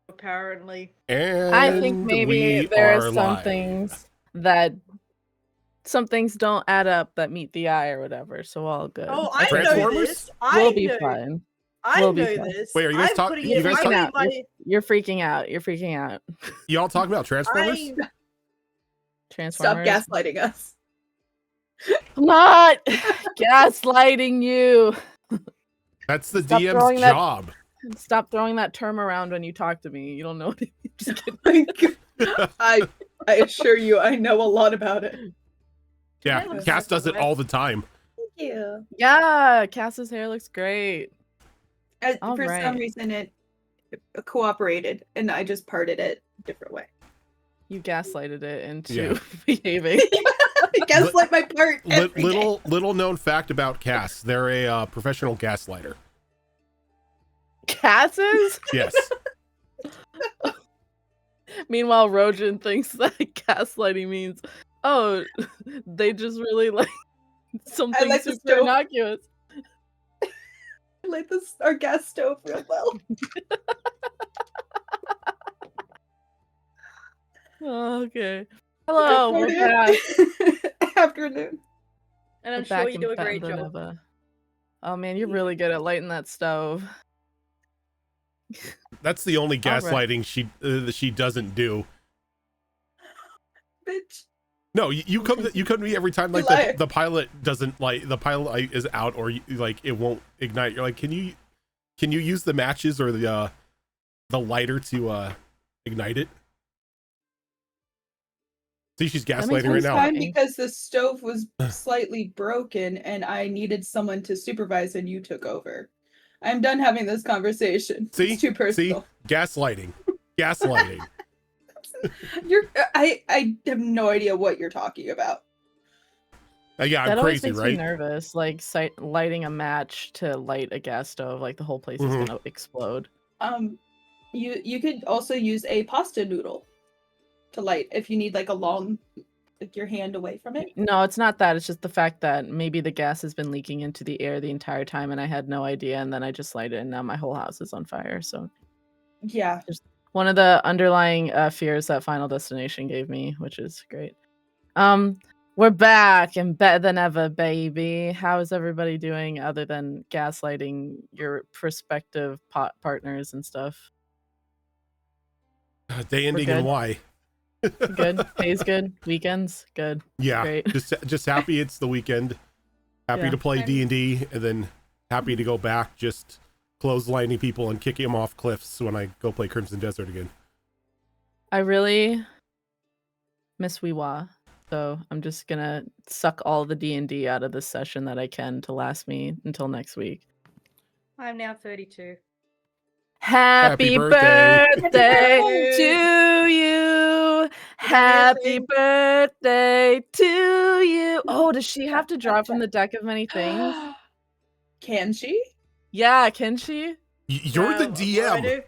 apparently. And I think maybe there are some live. things that don't add up that meet the eye or whatever. So all good. Oh, I know Transformers? this. We'll be fine. I We'll know be fine. this. Wait, are you guys I'm talking? putting You it guys right talking? in my. You're freaking out. You're freaking out. Y'all talking about Transformers? Transformers. Stop gaslighting us. I'm not gaslighting you. That's the Stop DM's throwing that- job. Stop throwing that term around when you talk to me. You don't know what it is. Just kidding. I assure you, I know a lot about it. Yeah, Yeah, Cass does it all the time. Thank you. Yeah, Cass's hair looks great. All For right. some reason, it cooperated, and I just parted it a different way. You gaslighted it into Yeah. behaving. I gaslight my part. every day. Little known fact about Cass: they're a professional gaslighter. Casses? Yes. Meanwhile, Rojan thinks that gaslighting means, oh, they just really like something like the super stove. innocuous. I light our gas stove real well. Oh, okay. Hello, we're Good back. morning. Afternoon. And I'm We're sure back you and do a better great than job. ever. Oh man, you're really good at lighting that stove. That's the only All right. gaslighting she doesn't do. Bitch. No, you come to me every time like Liar. the pilot doesn't like the pilot is out or like it won't ignite. You're like, can you use the matches or the lighter to ignite it? See, she's gaslighting right It's now. fine because the stove was slightly broken and I needed someone to supervise and you took over. I'm done having this conversation. See, It's too personal. gaslighting. I have no idea what you're talking about. Yeah, That I'm always crazy, makes right? me nervous. Like lighting a match to light a gas stove, like the whole place is gonna explode. You could also use a pasta noodle to light if you need like a long, like your hand away from it. No, it's not that. It's just the fact that maybe the gas has been leaking into the air the entire time and I had no idea, and then I just light it and now my whole house is on fire. So Yeah. there's one of the underlying fears that Final Destination gave me, which is great. We're back and better than ever, baby. How is everybody doing other than gaslighting your prospective partners and stuff? Day ending good. and why? Good. Day's good. Weekends good. Yeah, Great. just happy it's the weekend. Happy Yeah. to play D&D, and then happy to go back just clotheslining people and kicking them off cliffs when I go play Crimson Desert again. I really miss Weewa, so I'm just gonna suck all the D&D out of this session that I can to last me until next week. I'm now 32. Happy birthday. birthday to you. Happy birthday to you. Oh, does she have to draw from the deck of many things? Can she? Yeah, can she? You're the DM.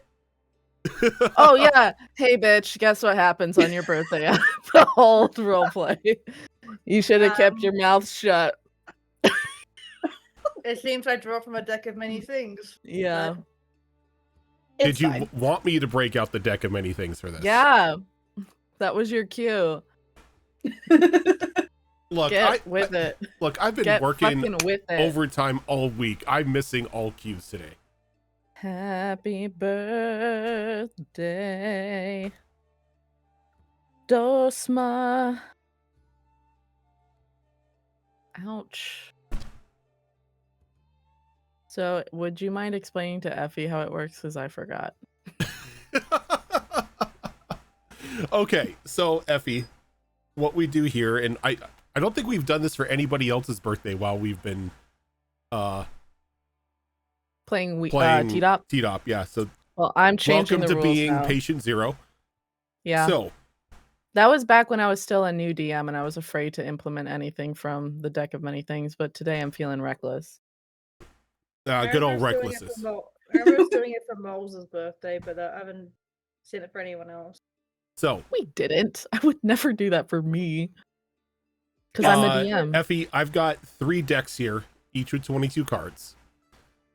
Oh yeah. Hey bitch, guess what happens on your birthday? The whole roleplay. You should have kept your mouth shut. It seems I draw from a deck of many things. Yeah. Did you want me to break out the deck of many things for this? Yeah. That was your cue. Look, Get with it. Look, I've been Get working fucking with it. overtime all week. I'm missing all cues today. Happy birthday, Dosma. Ouch. So, would you mind explaining to Effie how it works? Because I forgot. Okay, so Effie, what we do here, and I don't think we've done this for anybody else's birthday while we've been playing T-Dop. T-Dop, yeah. So well, I'm changing welcome the to rules being now. Patient Zero. Yeah. So that was back when I was still a new DM and I was afraid to implement anything from the deck of many things, but today I'm feeling reckless. Good old recklessness. I was doing it for Moles' birthday, but I haven't seen it for anyone else. So we didn't. I would never do that for me. Because I'm the DM. Effie, I've got 3 decks here, each with 22 cards.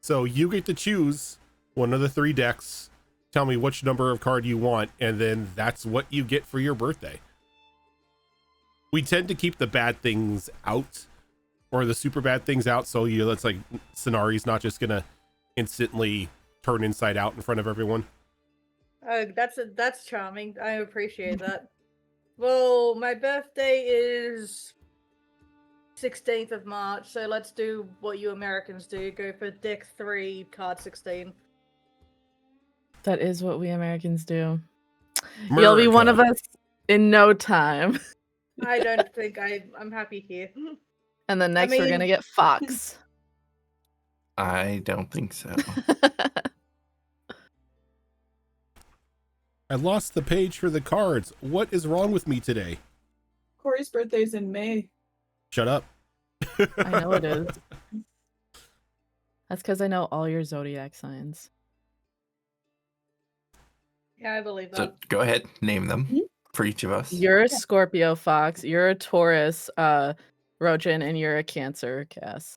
So you get to choose one of the 3 decks tell me which number of card you want, and then that's what you get for your birthday. We tend to keep the bad things out, or the super bad things out, so that's like Sonari's not just gonna instantly turn inside out in front of everyone. Oh, that's charming. I appreciate that. Well, my birthday is 16th of March, so let's do what you Americans do. Go for Dick 3, card 16. That is what we Americans do. You'll be one of America. us in no time. I don't think I'm happy here. And then next we're mean- gonna get Fox. I don't think so. I lost the page for the cards. What is wrong with me today? Corey's birthday's in May. Shut up. I know it is. That's because I know all your zodiac signs. Yeah, I believe that. So go ahead, name them for each of us. You're a Scorpio, Fox. You're a Taurus, Rojan, and you're a Cancer, Cass.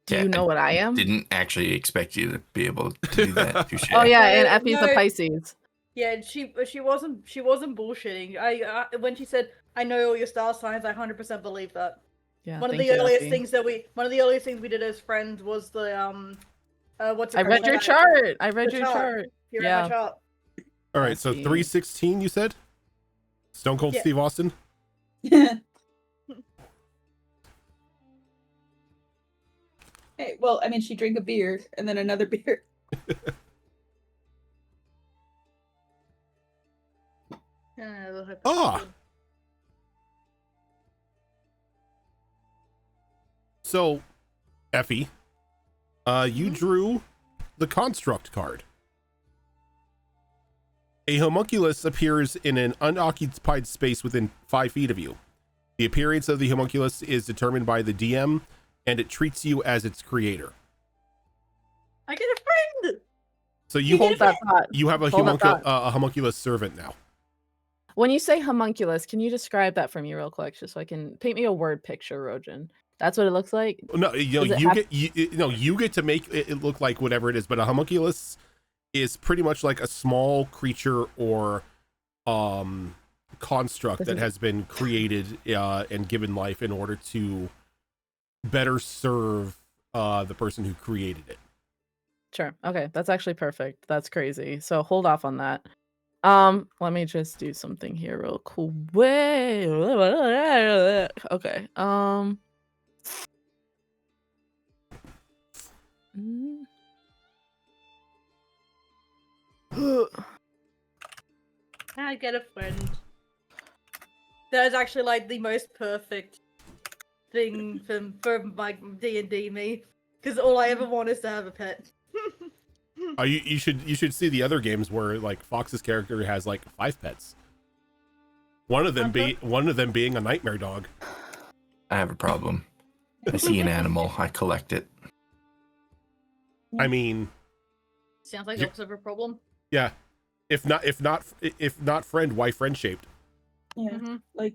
Do Yeah, you know what I am? Didn't actually expect you to be able to do that. Touche. Oh yeah, and No, Effie's a no. Pisces. Yeah, she wasn't bullshitting. I when she said I know all your star signs, I 100% believe that. Yeah. One of thank the you, earliest Effie. things we did as friends was the what's it I read called? your chart. I read The your chart. chart. You read Yeah. my chart. All right, so Effie. 316, you said? Stone Cold Yeah. Steve Austin? Hey, well, I mean, she drank a beer and then another beer. Ah! So, Effie, you drew the Construct card. A homunculus appears in an unoccupied space within 5 feet of you. The appearance of the homunculus is determined by the DM, and it treats you as its creator. I get a friend. So you Hold that thought. you have a Hold that thought. homunculus servant now. When you say homunculus, can you describe that for me real quick, just so I can paint me a word picture, Rojan? That's what it looks like. No, Does it have- you get to make it look like whatever it is, but a homunculus is pretty much like a small creature or construct This that is- has been created and given life in order to better serve the person who created it. Sure. Okay, that's actually perfect. That's crazy. So hold off on that. Let me just do something here real cool. Okay. mm. I get a friend. That is actually like the most perfect thing for my D&D me, because all I ever want is to have a pet. You should see the other games where like Fox's character has like 5 pets. One of them being a nightmare dog. I have a problem. I see an animal, I collect it. I mean, Sounds like You- the opposite of a problem. yeah. If not friend, why friend shaped? Yeah. Mm-hmm. Like,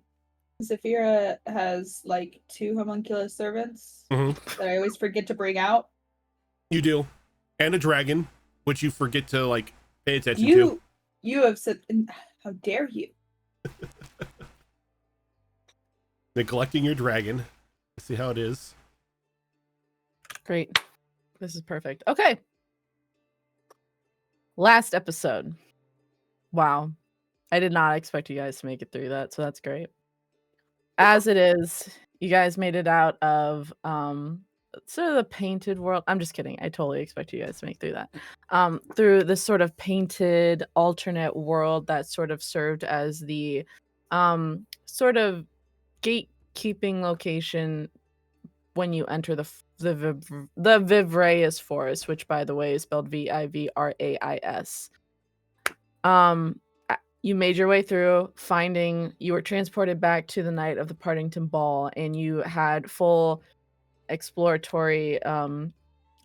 Zafira has like 2 homunculus servants Mhm. that I always forget to bring out. You do, and a dragon, which you forget to like pay attention to. You have said, how dare you? Neglecting your dragon. See how it is. Great. This is perfect. Okay. Last episode. Wow. I did not expect you guys to make it through that, so that's great. As it is, you guys made it out of sort of the painted world. I'm just kidding. I totally expect you guys to make through that. Through this sort of painted alternate world that sort of served as the sort of gatekeeping location when you enter the Vivraeus Forest, which by the way is spelled Vivrais. You made your way through, you were transported back to the night of the Partington Ball, and you had full exploratory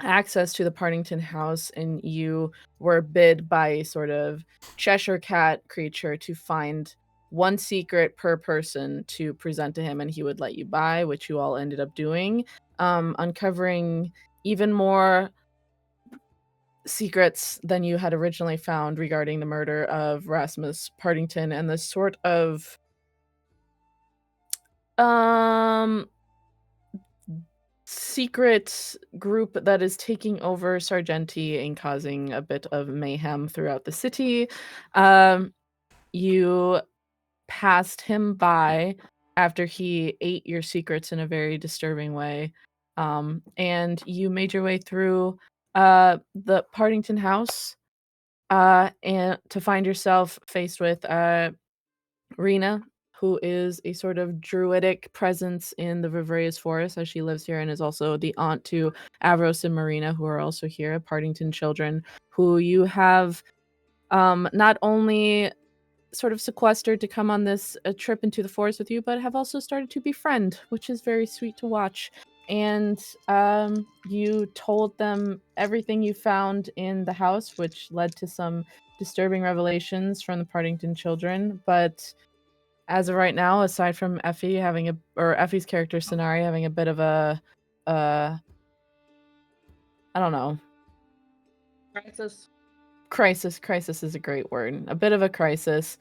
access to the Partington house, and you were bid by a sort of Cheshire Cat creature to find one secret per person to present to him, and he would let you by, which you all ended up doing, uncovering even more secrets than you had originally found regarding the murder of Rasmus Partington and the sort of secret group that is taking over Sargenty and causing a bit of mayhem throughout the city. You passed him by after he ate your secrets in a very disturbing way. And you made your way through the Partington house and to find yourself faced with Rena, who is a sort of druidic presence in the Vivarius Forest as she lives here and is also the aunt to Avros and Marina, who are also here, Partington children, who you have not only sort of sequestered to come on this trip into the forest with you, but have also started to befriend, which is very sweet to watch. And you told them everything you found in the house, which led to some disturbing revelations from the Partington children. But as of right now, aside from Effie Effie's character Sonari having a bit of a I don't know. Crisis is a great word. A bit of a crisis.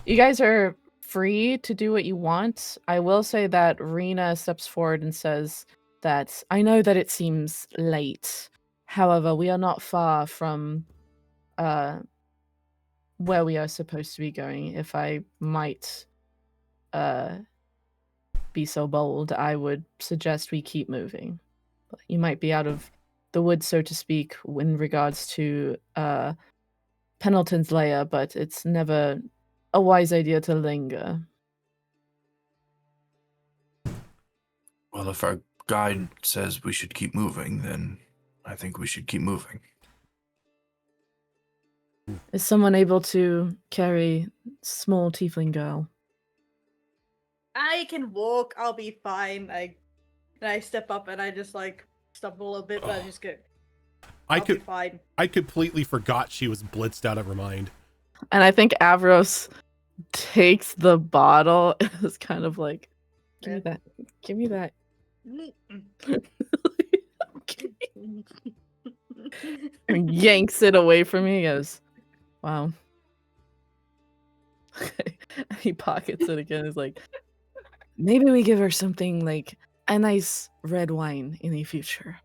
You guys are free to do what you want. I will say that Rena steps forward and says that I know that it seems late. However, we are not far from where we are supposed to be going. If I might be so bold, I would suggest we keep moving. You might be out of the woods, so to speak, in regards to Pendleton's lair, but it's never a wise idea to linger. Well, if our guide says we should keep moving, then I think we should keep moving. Is someone able to carry small tiefling girl? I can walk. I'll be fine. I step up and I just like stumble a bit, but I just go. I'll be fine. I completely forgot she was blitzed out of her mind. And I think Avros takes the bottle and is kind of like, give me that. And yanks it away from me. He goes, wow. Okay. He pockets it again. He's like, maybe we give her something like a nice red wine in the future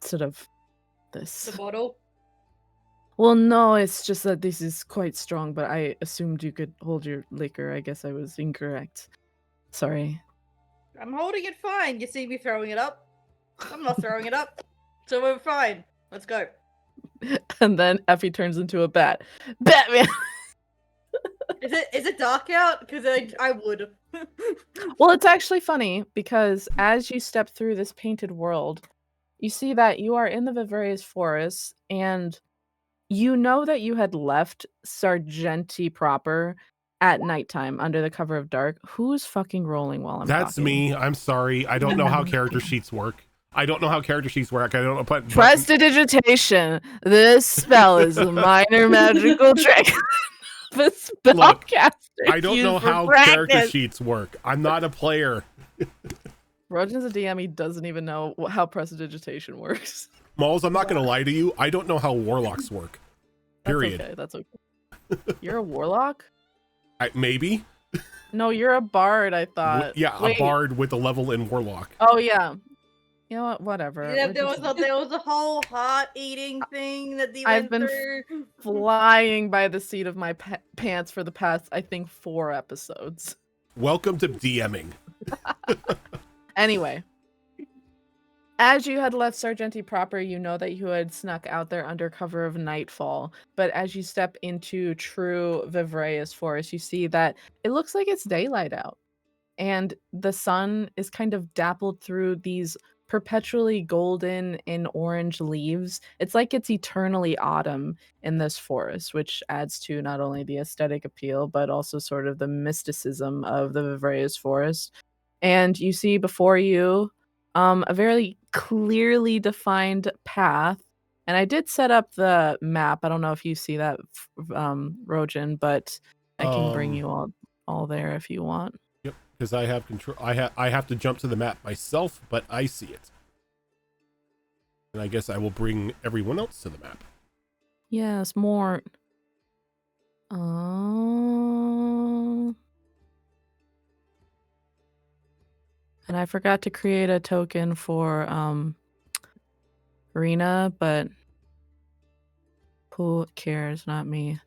instead of this. The bottle? Well, no, it's just that this is quite strong, but I assumed you could hold your liquor. I guess I was incorrect. Sorry. I'm holding it fine. You see me throwing it up? I'm not throwing it up. So we're fine. Let's go. And then Effie turns into a bat. Batman! Is it dark out? Because I would. Well, it's actually funny because as you step through this painted world, you see that you are in the Vivarius Forest, and you know that you had left Sargenty proper at nighttime under the cover of dark. Who's fucking rolling while I'm That's talking? me. I'm sorry. I don't know how character sheets work. I don't know. I don't know. But Prestidigitation. This spell is a minor magical trick. The spellcaster. I don't know how character sheets work. I'm not a player. Rojan's a DM. He doesn't even know how prestidigitation works. Moles, I'm not going to lie to you. I don't know how warlocks work. Period. That's okay. You're a warlock? Maybe. No, you're a bard, I thought. Yeah, wait. A bard with a level in warlock. Oh, yeah. You know what? Whatever. Yeah, there was a whole heart eating thing that they went through. I've been flying by the seat of my pants for the past, I think, 4 episodes. Welcome to DMing. Anyway. As you had left Sargenty proper, you know that you had snuck out there under cover of nightfall. But as you step into true Vivarius Forest, you see that it looks like it's daylight out. And the sun is kind of dappled through these perpetually golden and orange leaves. It's like it's eternally autumn in this forest, which adds to not only the aesthetic appeal, but also sort of the mysticism of the Vivarius Forest. And you see before you a very clearly defined path. And I did set up the map. I don't know if you see that, Rojan, but I can bring you all there if you want. Yep, because I have control. I have to jump to the map myself, but I see it. And I guess I will bring everyone else to the map. Yes, more. And I forgot to create a token for Rena, but who cares? Not me.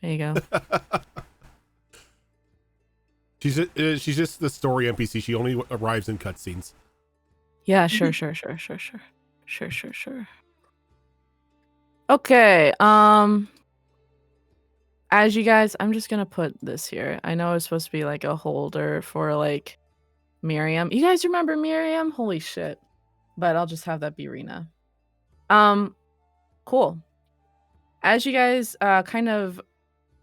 There you go. She's just the story NPC. She only arrives in cutscenes. Yeah, sure. Okay. As you guys, I'm just gonna put this here. I know it's supposed to be like a holder for like Miriam. You guys remember Miriam? Holy shit. But I'll just have that be Rena. Cool. As you guys kind of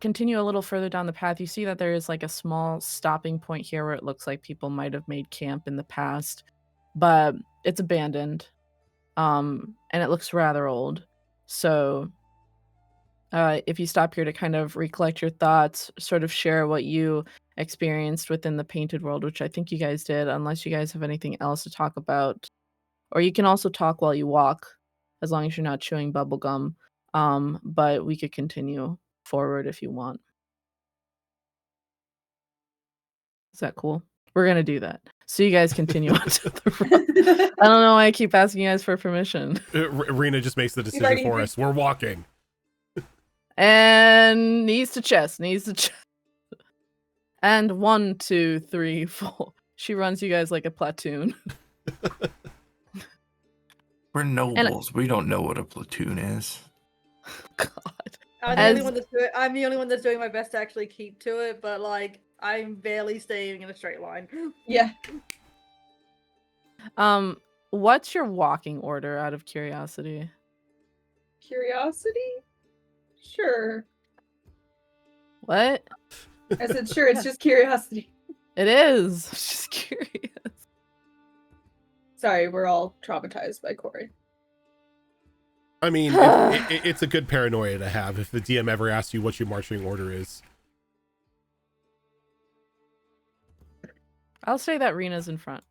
continue a little further down the path, you see that there is like a small stopping point here where it looks like people might have made camp in the past, but it's abandoned. And it looks rather old. So if you stop here to kind of recollect your thoughts, sort of share what you experienced within the painted world, which I think you guys did, unless you guys have anything else to talk about. Or you can also talk while you walk, as long as you're not chewing bubblegum. But we could continue forward if you want. Is that cool? We're going to do that. So you guys continue on to the road. I don't know why I keep asking you guys for permission. Rena just makes the decision for us. We're walking. And knees to chest. And 1, 2, 3, 4. She runs you guys like a platoon. We're nobles. We don't know what a platoon is. God. I'm the only one that's doing my best to actually keep to it, but like I'm barely staying in a straight line. Yeah. What's your walking order out of curiosity? Curiosity? Sure. What? I said sure, it's just curiosity. It is. I'm just curious. Sorry, we're all traumatized by Corey. I mean, it's a good paranoia to have if the DM ever asks you what your marching order is. I'll say that Rena's in front.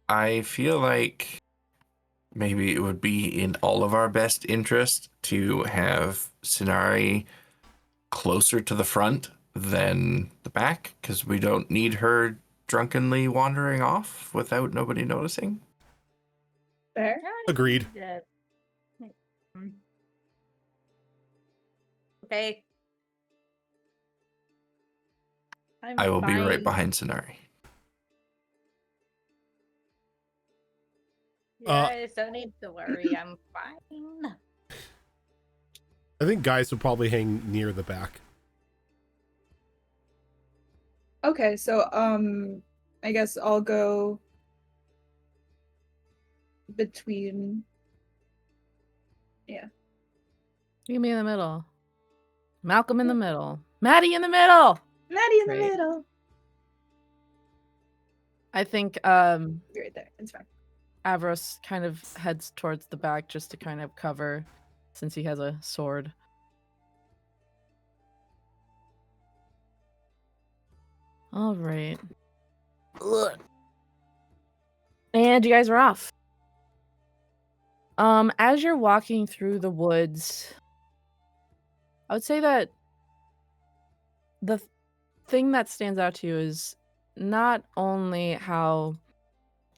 I feel like maybe it would be in all of our best interest to have Sinari closer to the front than the back, because we don't need her drunkenly wandering off without nobody noticing. Fair. Agreed. Okay. I will be right behind Sinari. You guys don't need to worry. I'm fine. I think guys would probably hang near the back. Okay, so I guess I'll go between. Yeah. You can be in the middle. Malcolm in the middle. Maddie in the middle. Maddie in the Great. middle. I think You're right there. It's fine. Avros kind of heads towards the back just to kind of cover, since he has a sword. All right. Ugh. And you guys are off. As you're walking through the woods, I would say that the thing that stands out to you is not only how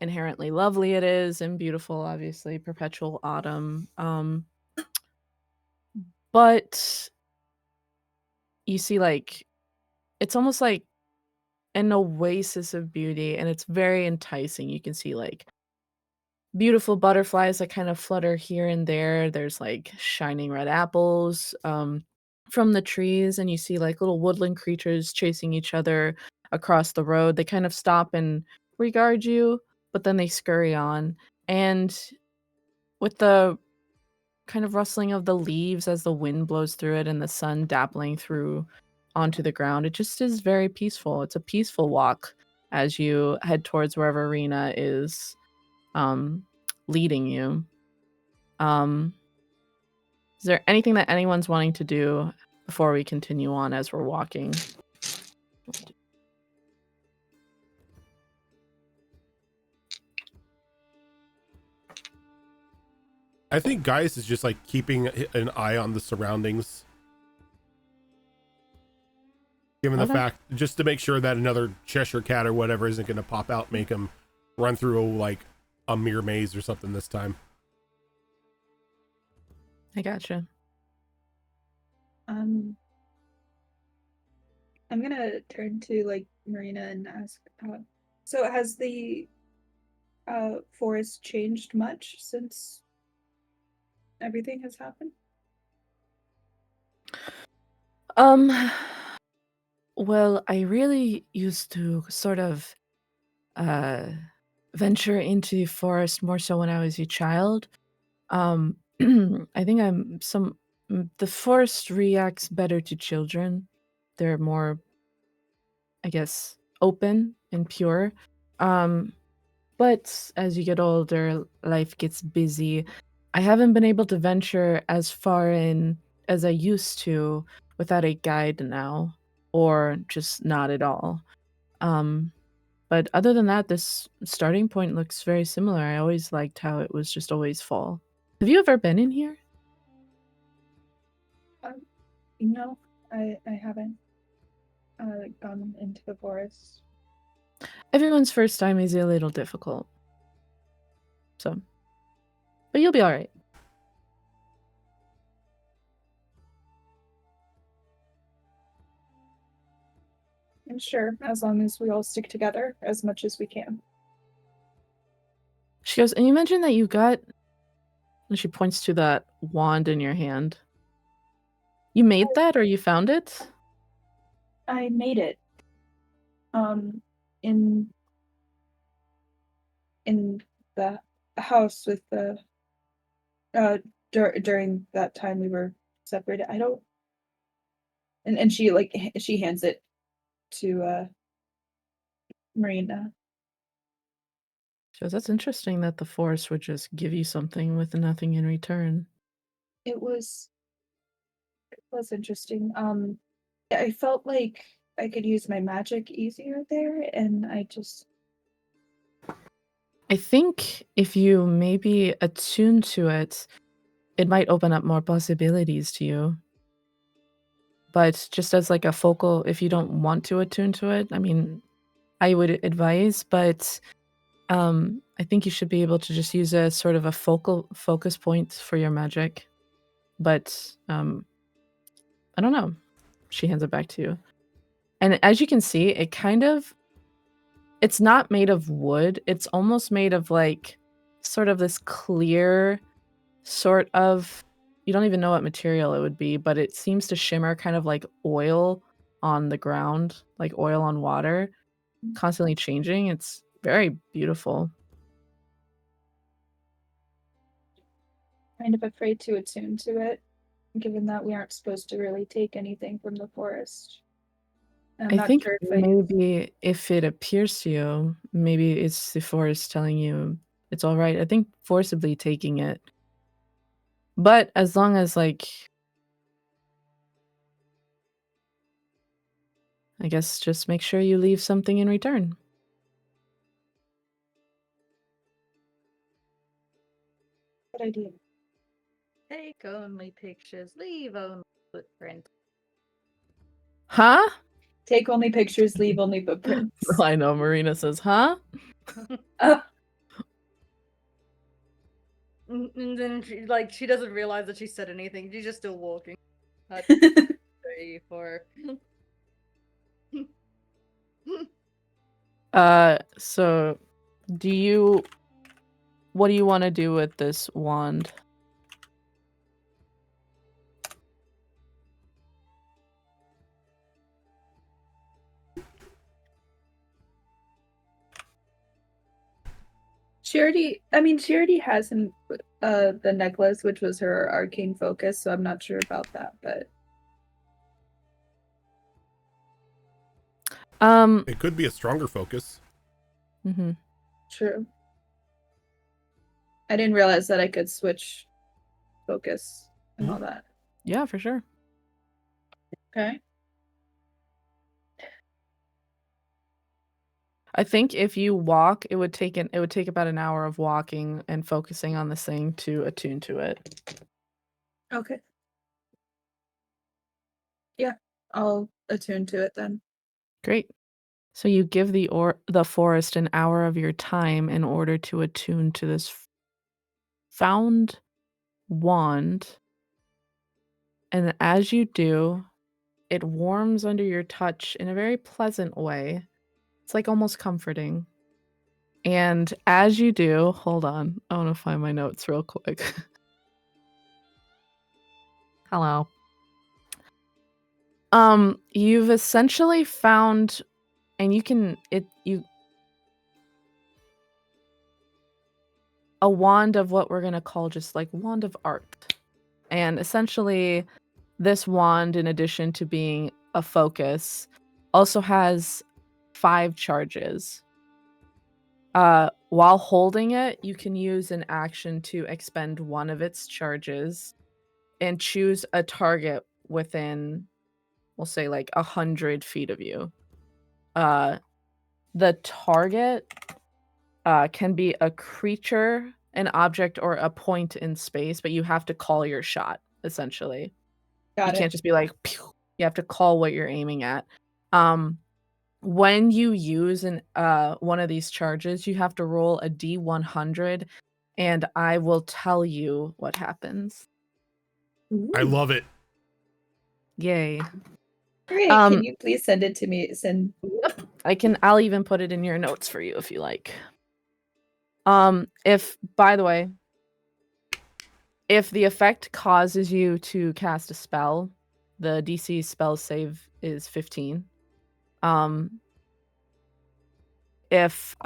inherently lovely it is and beautiful, obviously, perpetual autumn, but you see, like, it's almost like an oasis of beauty, and it's very enticing. You can see, like, beautiful butterflies that kind of flutter here and there. There's, like, shining red apples from the trees, and you see, like, little woodland creatures chasing each other across the road. They kind of stop and regard you, but then they scurry on. And with the kind of rustling of the leaves as the wind blows through it and the sun dappling through onto the ground, it just is very peaceful. It's a peaceful walk as you head towards wherever Rena is leading you. Is there anything that anyone's wanting to do before we continue on as we're walking? I think Gaius is just like keeping an eye on the surroundings. Given the Okay. fact, just to make sure that another Cheshire cat or whatever isn't going to pop out, make him run through like a mere maze or something this time. I gotcha. I'm gonna turn to like Marina and ask, so has the forest changed much since everything has happened? Well, I really used to sort of venture into the forest more so when I was a child. Um, I think the forest reacts better to children. They're more, I guess, open and pure. Um, but as you get older, life gets busy. I haven't been able to venture as far in as I used to without a guide now, or just not at all. Um, but other than that, this starting point looks very similar. I always liked how it was just always fall. Have you ever been in here? No, I haven't gone into the forest. Everyone's first time is a little difficult. So, but you'll be all right. I'm sure, as long as we all stick together as much as we can. She goes, and you mentioned that you got, and she points to that wand in your hand. You made that or you found it? I made it. In the house with the during that time we were separated. I don't. And she she hands it to Marina. She goes, that's interesting that the forest would just give you something with nothing in return. It was interesting. I felt like I could use my magic easier there, and I think if you maybe attune to it, it might open up more possibilities to you. But just as like a focal, if you don't want to attune to it, I mean, I would advise, but I think you should be able to just use a sort of a focal focus point for your magic. But I don't know. She hands it back to you. And as you can see, it's not made of wood. It's almost made of like sort of this clear sort of, you don't even know what material it would be, but it seems to shimmer kind of like oil on the ground, like oil on water, constantly changing. It's very beautiful. kind of afraid to attune to it, given that we aren't supposed to really take anything from the forest. I'm I not think sure if maybe if it appears to you, maybe it's the forest telling you it's all right. I think forcibly taking it. But as long as like, I guess just make sure you leave something in return. Good idea. Take only pictures, leave only footprint. Huh? Take only pictures, leave only footprints. I know Marina says, huh? And then she doesn't realize that she said anything. She's just still walking. That's 3, 4. So what do you want to do with this wand? She already has the necklace, which was her arcane focus, so I'm not sure about that, but It could be a stronger focus. true. I didn't realize that I could switch focus and all that. Yeah, for sure. Okay. I think if you walk, it would take about an hour of walking and focusing on this thing to attune to it. Okay. Yeah, I'll attune to it then. Great. So you give the forest an hour of your time in order to attune to this found wand. And as you do, it warms under your touch in a very pleasant way. It's like almost comforting. And as you do, hold on, I want to find my notes real quick. Hello. You've essentially found, and a wand of what we're gonna call just like wand of art. And essentially, this wand, in addition to being a focus, also has 5 charges. While holding it, you can use an action to expend one of its charges and choose a target within, we'll say, like 100 feet of you. The target can be a creature, an object, or a point in space, but you have to call your shot, essentially. You Got can't it. just be like, pew! You have to call what you're aiming at. When you use one of these charges, you have to roll a D100, and I will tell you what happens. I Ooh, love it. Yay. great. Um, Can you please send it to me? Yep. I'll even put it in your notes for you if you like. If, by the way, if the effect causes you to cast a spell, the DC spell save is 15. If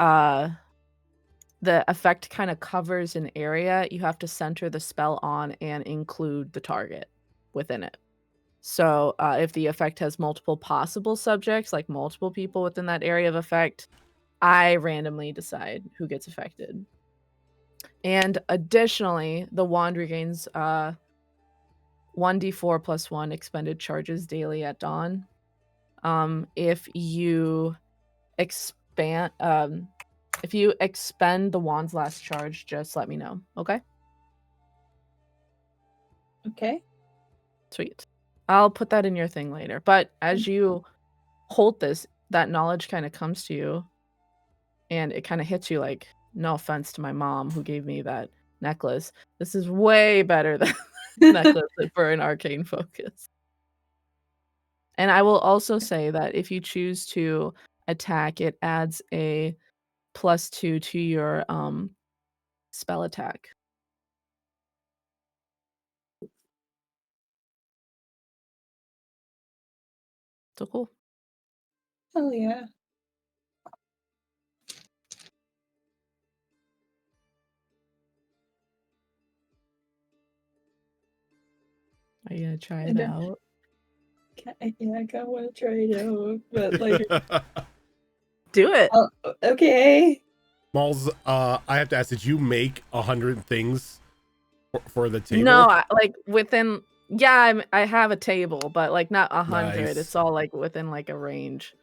the effect kind of covers an area, you have to center the spell on and include the target within it. So if the effect has multiple possible subjects, like multiple people within that area of effect, I randomly decide who gets affected. And additionally, the wand regains 1d4 plus 1 expended charges daily at dawn. If you expend the wand's last charge, just let me know. Okay? Okay. Sweet. I'll put that in your thing later. But as you hold this, that knowledge kind of comes to you, and it kind of hits you like, no offense to my mom who gave me that necklace. This is way better than the necklace for an arcane focus. And I will also say that if you choose to attack, it adds a +2 to your spell attack. So cool. Oh yeah. Are you gonna try I it don't- out? I kind of want to try it out, but like, Do it. okay. Malls, I have to ask, did you make 100 things for the table? No, like within. Yeah, I have a table, but like not 100. Nice. It's all like within like a range.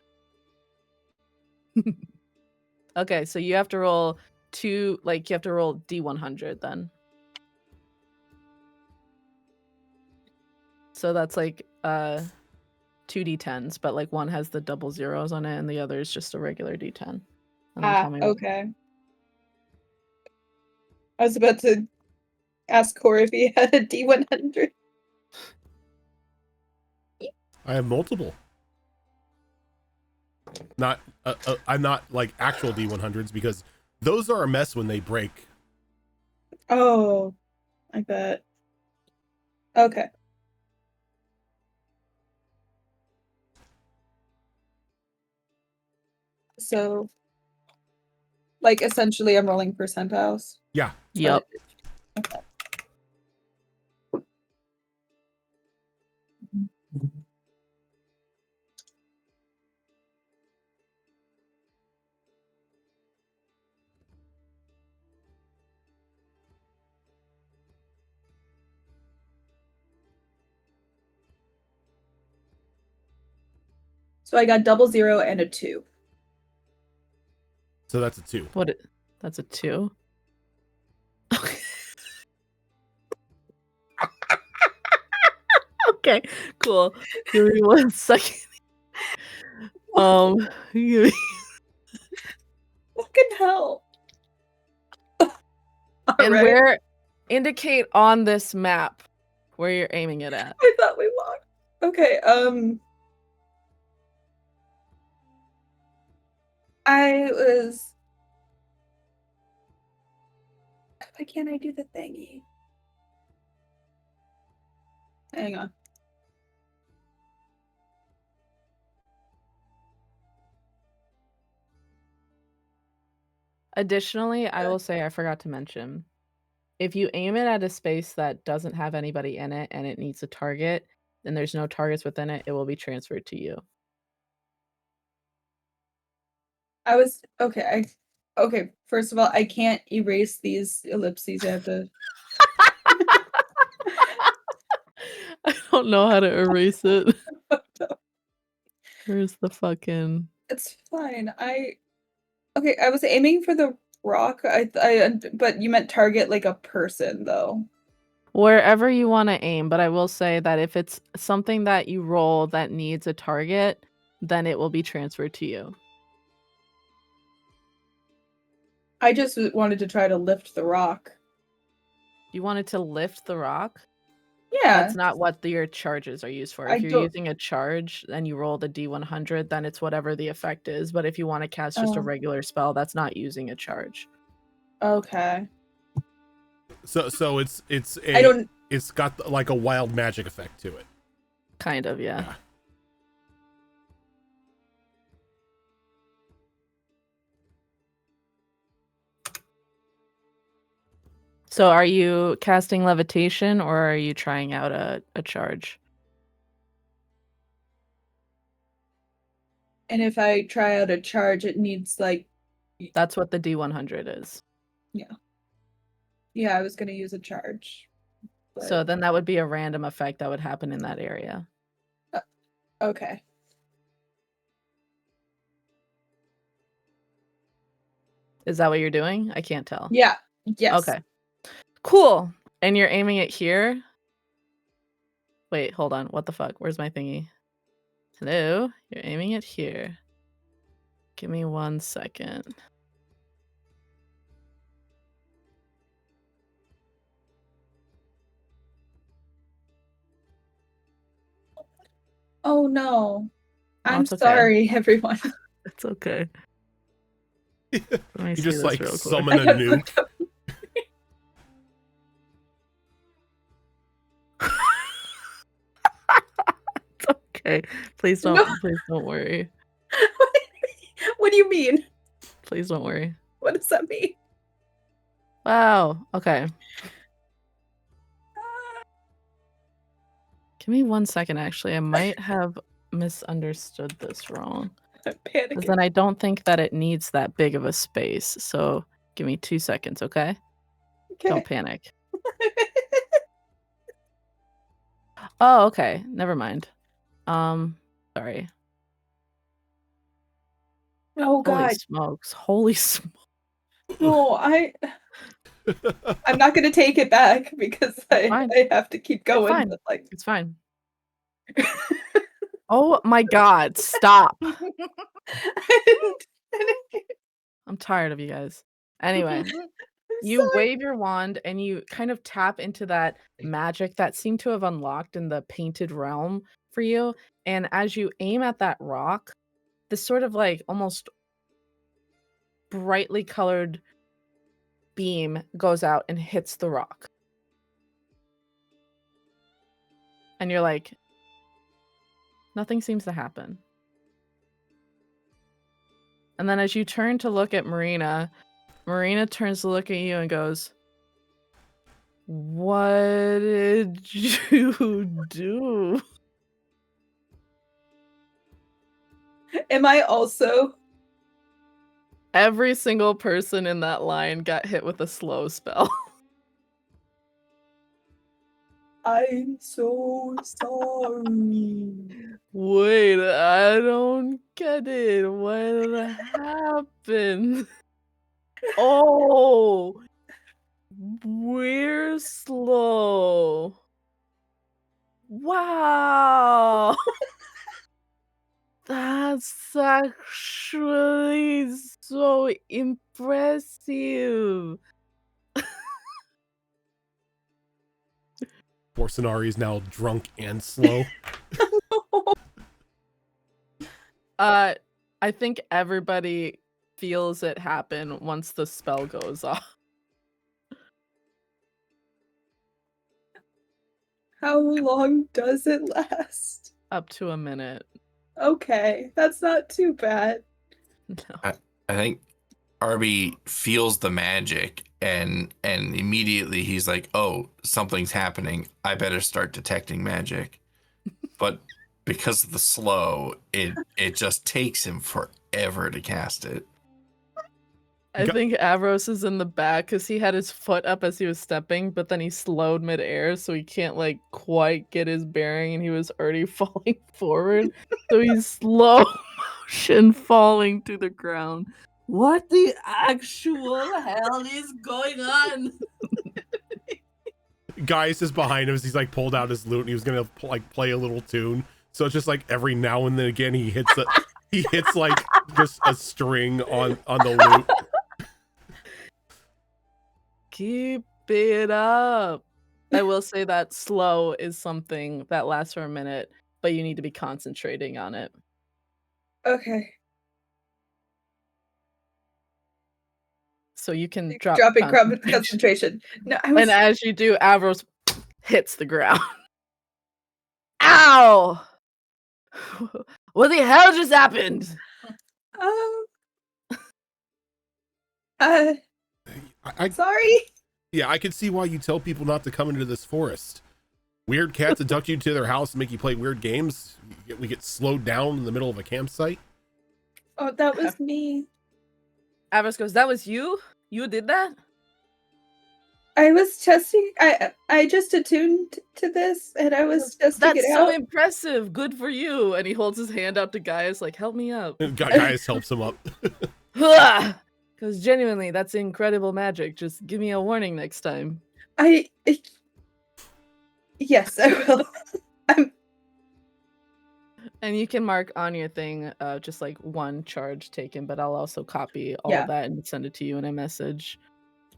Okay, so you have to roll you have to roll D100 then. So that's like 2d10s, but like one has the double zeros on it and the other is just a regular d10. And then tell me what. Okay. I was about to ask Corey if he had a D100. I have multiple. Not, I'm not like actual D100s because those are a mess when they break. Oh, I bet. Okay. So, like, essentially, I'm rolling percentiles. Yeah. Yep. Okay. So I got 00 and a 2. So that's a 2. That's a 2. Okay, cool. Give me 1 second. Give me- Fucking hell. and Alright. where indicate on this map where you're aiming it at. I thought we walked. Okay, I was. Why can't I do the thingy? Hang on. Additionally, I Okay. will say I forgot to mention, if you aim it at a space that doesn't have anybody in it and it needs a target, and there's no targets within it, it will be transferred to you. I was okay. Okay. First of all, I can't erase these ellipses. I have to. I don't know how to erase it. Where's the fucking... It's fine. Okay. I was aiming for the rock. But you meant target like a person though. Wherever you want to aim, but I will say that if it's something that you roll that needs a target, then it will be transferred to you. I just wanted to try to lift the rock. You wanted to lift the rock? Yeah. That's not what your charges are used for. I If you're don't- using a charge and you roll the D100, then it's whatever the effect is. But if you want to cast just a Oh. regular spell, that's not using a charge. Okay. So it's I don't. it's got like a wild magic effect to it. Kind of, yeah. Yeah. So are you casting levitation or are you trying out a charge? And if I try out a charge, it needs like. That's what the D100 is. Yeah, I was gonna use a charge. So then that would be a random effect that would happen in that area. Okay. Is that what you're doing? I can't tell. Yeah. Yes. Okay. Cool. And you're aiming it here? Wait, hold on. What the fuck? Where's my thingy? Hello? You're aiming it here. Give me 1 second. Oh no. Oh, I'm it's okay. sorry, everyone. It's okay. Let me You see just this like real quick. summon a nuke. It's okay. Please don't. No. Please don't worry. What do you mean? Please don't worry. What does that mean? Wow. Okay. Give me 1 second. Actually, I might have misunderstood this wrong. I'm Because panicking. then I don't think that it needs that big of a space. So give me 2 seconds, okay? Okay. Don't panic. Oh, okay. Never mind. Sorry. Oh Holy god. smokes. Holy smokes. No, I'm not gonna take it back because Fine. I have to keep going. fine. But like It's fine. Oh my god. Stop. I'm tired of you guys. Anyway, you wave your wand and you kind of tap into that magic that seemed to have unlocked in the painted realm for you. And as you aim at that rock, this sort of like almost brightly colored beam goes out and hits the rock. And you're like, nothing seems to happen. And then as you turn to look at Marina, Marina turns to look at you and goes, "What did you do?" am I also? Every single person in that line got hit with a slow spell. I'm so sorry. Wait, I don't get it. What happened? Oh, we're slow. Wow. That's actually so impressive. Poor Sonari is now drunk and slow. I think everybody feels it happen once the spell goes off. How long does it last? Up to a minute. Okay, that's not too bad. No. I think Arby feels the magic and immediately he's like, "Oh, something's happening. I better start detecting magic." But because of the slow, it just takes him forever to cast it. I think Avros is in the back because he had his foot up as he was stepping, but then he slowed midair, so he can't like quite get his bearing, and he was already falling forward. So he's slow motion falling to the ground. What the actual hell is going on? Gaius is behind him as he's like pulled out his lute and he was gonna like play a little tune. So it's just like every now and then again he hits like just a string on the lute. Keep it up. I will say that slow is something that lasts for a minute, but you need to be concentrating on it. Okay. So you can drop Dropping concentration. concentration. No, I was. And as you do, Avros hits the ground. Ow! What the hell just happened? Sorry. Yeah, I can see why you tell people not to come into this forest. Weird cats abduct you to their house and make you play weird games. We get slowed down in the middle of a campsite. Oh, that was me. Avros goes, "That was you? You did that?" I was testing. I just attuned to this, and I was testing That's it so out. impressive. Good for you. And he holds his hand out to Gaius, like, "Help me up." And Gaius helps him up. Because genuinely, that's incredible magic. Just give me a warning next time. Yes, I will. And you can mark on your thing just like one charge taken, but I'll also copy all of that and send it to you in a message.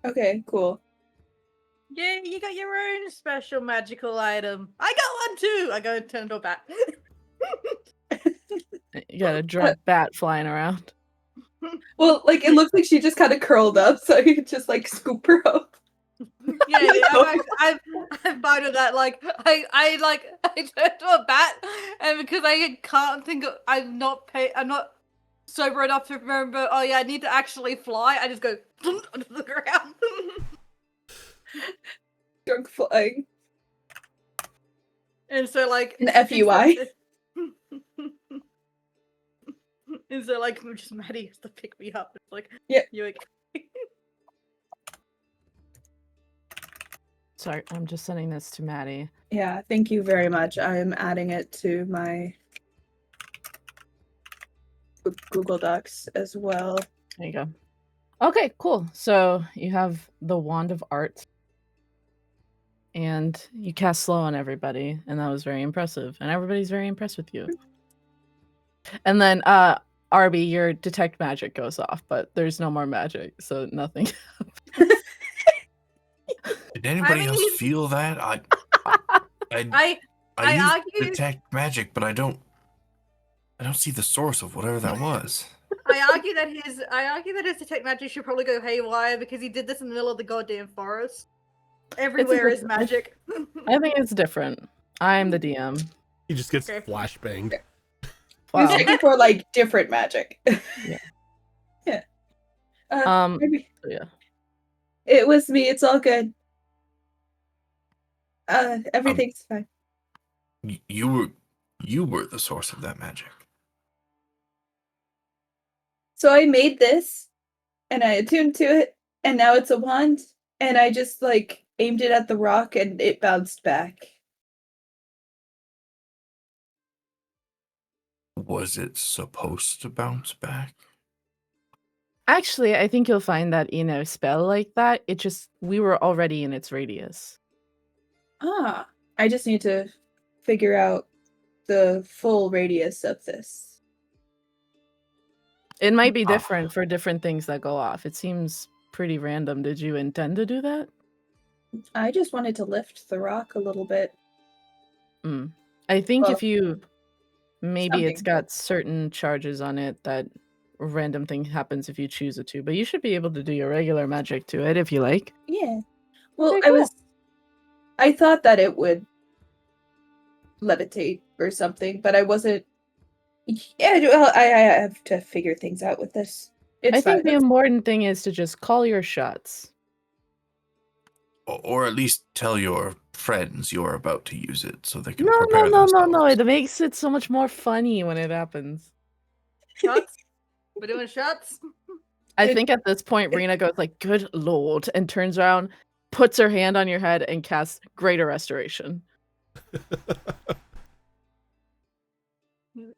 Okay, cool. Yeah, you got your own special magical item. I got one too. I go and turn into a bat. You got a drunk bat flying around. Well, like it looks like she just kind of curled up, so you could just like scoop her up. Yeah, I'm fine with that. Like, I turn to a bat, and because I can't think of, I'm not sober enough to remember. Oh yeah, I need to actually fly. I just go onto the ground. Drunk flying. And so like an FUI. And so like just Maddie has to pick me up. It's like, yeah, you okay? Sorry, I'm just sending this to Maddie. Yeah, thank you very much. I'm adding it to my Google Docs as well. There you go. Okay, cool. So you have the Wand of Art. And you cast slow on everybody, and that was very impressive. And everybody's very impressed with you. And then Arby, your detect magic goes off, but there's no more magic, so nothing. Did anybody else feel that? I use detect magic, but I don't see the source of whatever that was. I argue that his detect magic should probably go haywire because he did this in the middle of the goddamn forest. Everywhere is magic. I think it's different. I'm the DM. He just gets flashbanged. Wow. He's checking for like different magic. Yeah. Yeah. Maybe. Yeah. It was me. It's all good. Everything's fine. You were the source of that magic. So I made this, and I attuned to it, and now it's a wand, and I just like aimed it at the rock, and it bounced back. Was it supposed to bounce back? Actually, I think you'll find that in a spell like that, we were already in its radius. Ah, I just need to figure out the full radius of this. It might be Ah. different for different things that go off. It seems pretty random. Did you intend to do that? I just wanted to lift the rock a little bit. I think Well, if you maybe it's something. got certain charges on it that a random thing happens if you choose it to, but you should be able to do your regular magic to it if you like. Yeah. Well, Okay, cool. I thought that it would levitate or something, but I wasn't. Yeah, well, I have to figure things out with this. It's I think the fine. important thing is to just call your shots. Or at least tell your friends you're about to use it so they can No, prepare themselves. no. It makes it so much more funny when it happens. Shots? We're doing shots? I think at this point, Rena goes like, "Good lord," and turns around, puts her hand on your head, and casts Greater Restoration.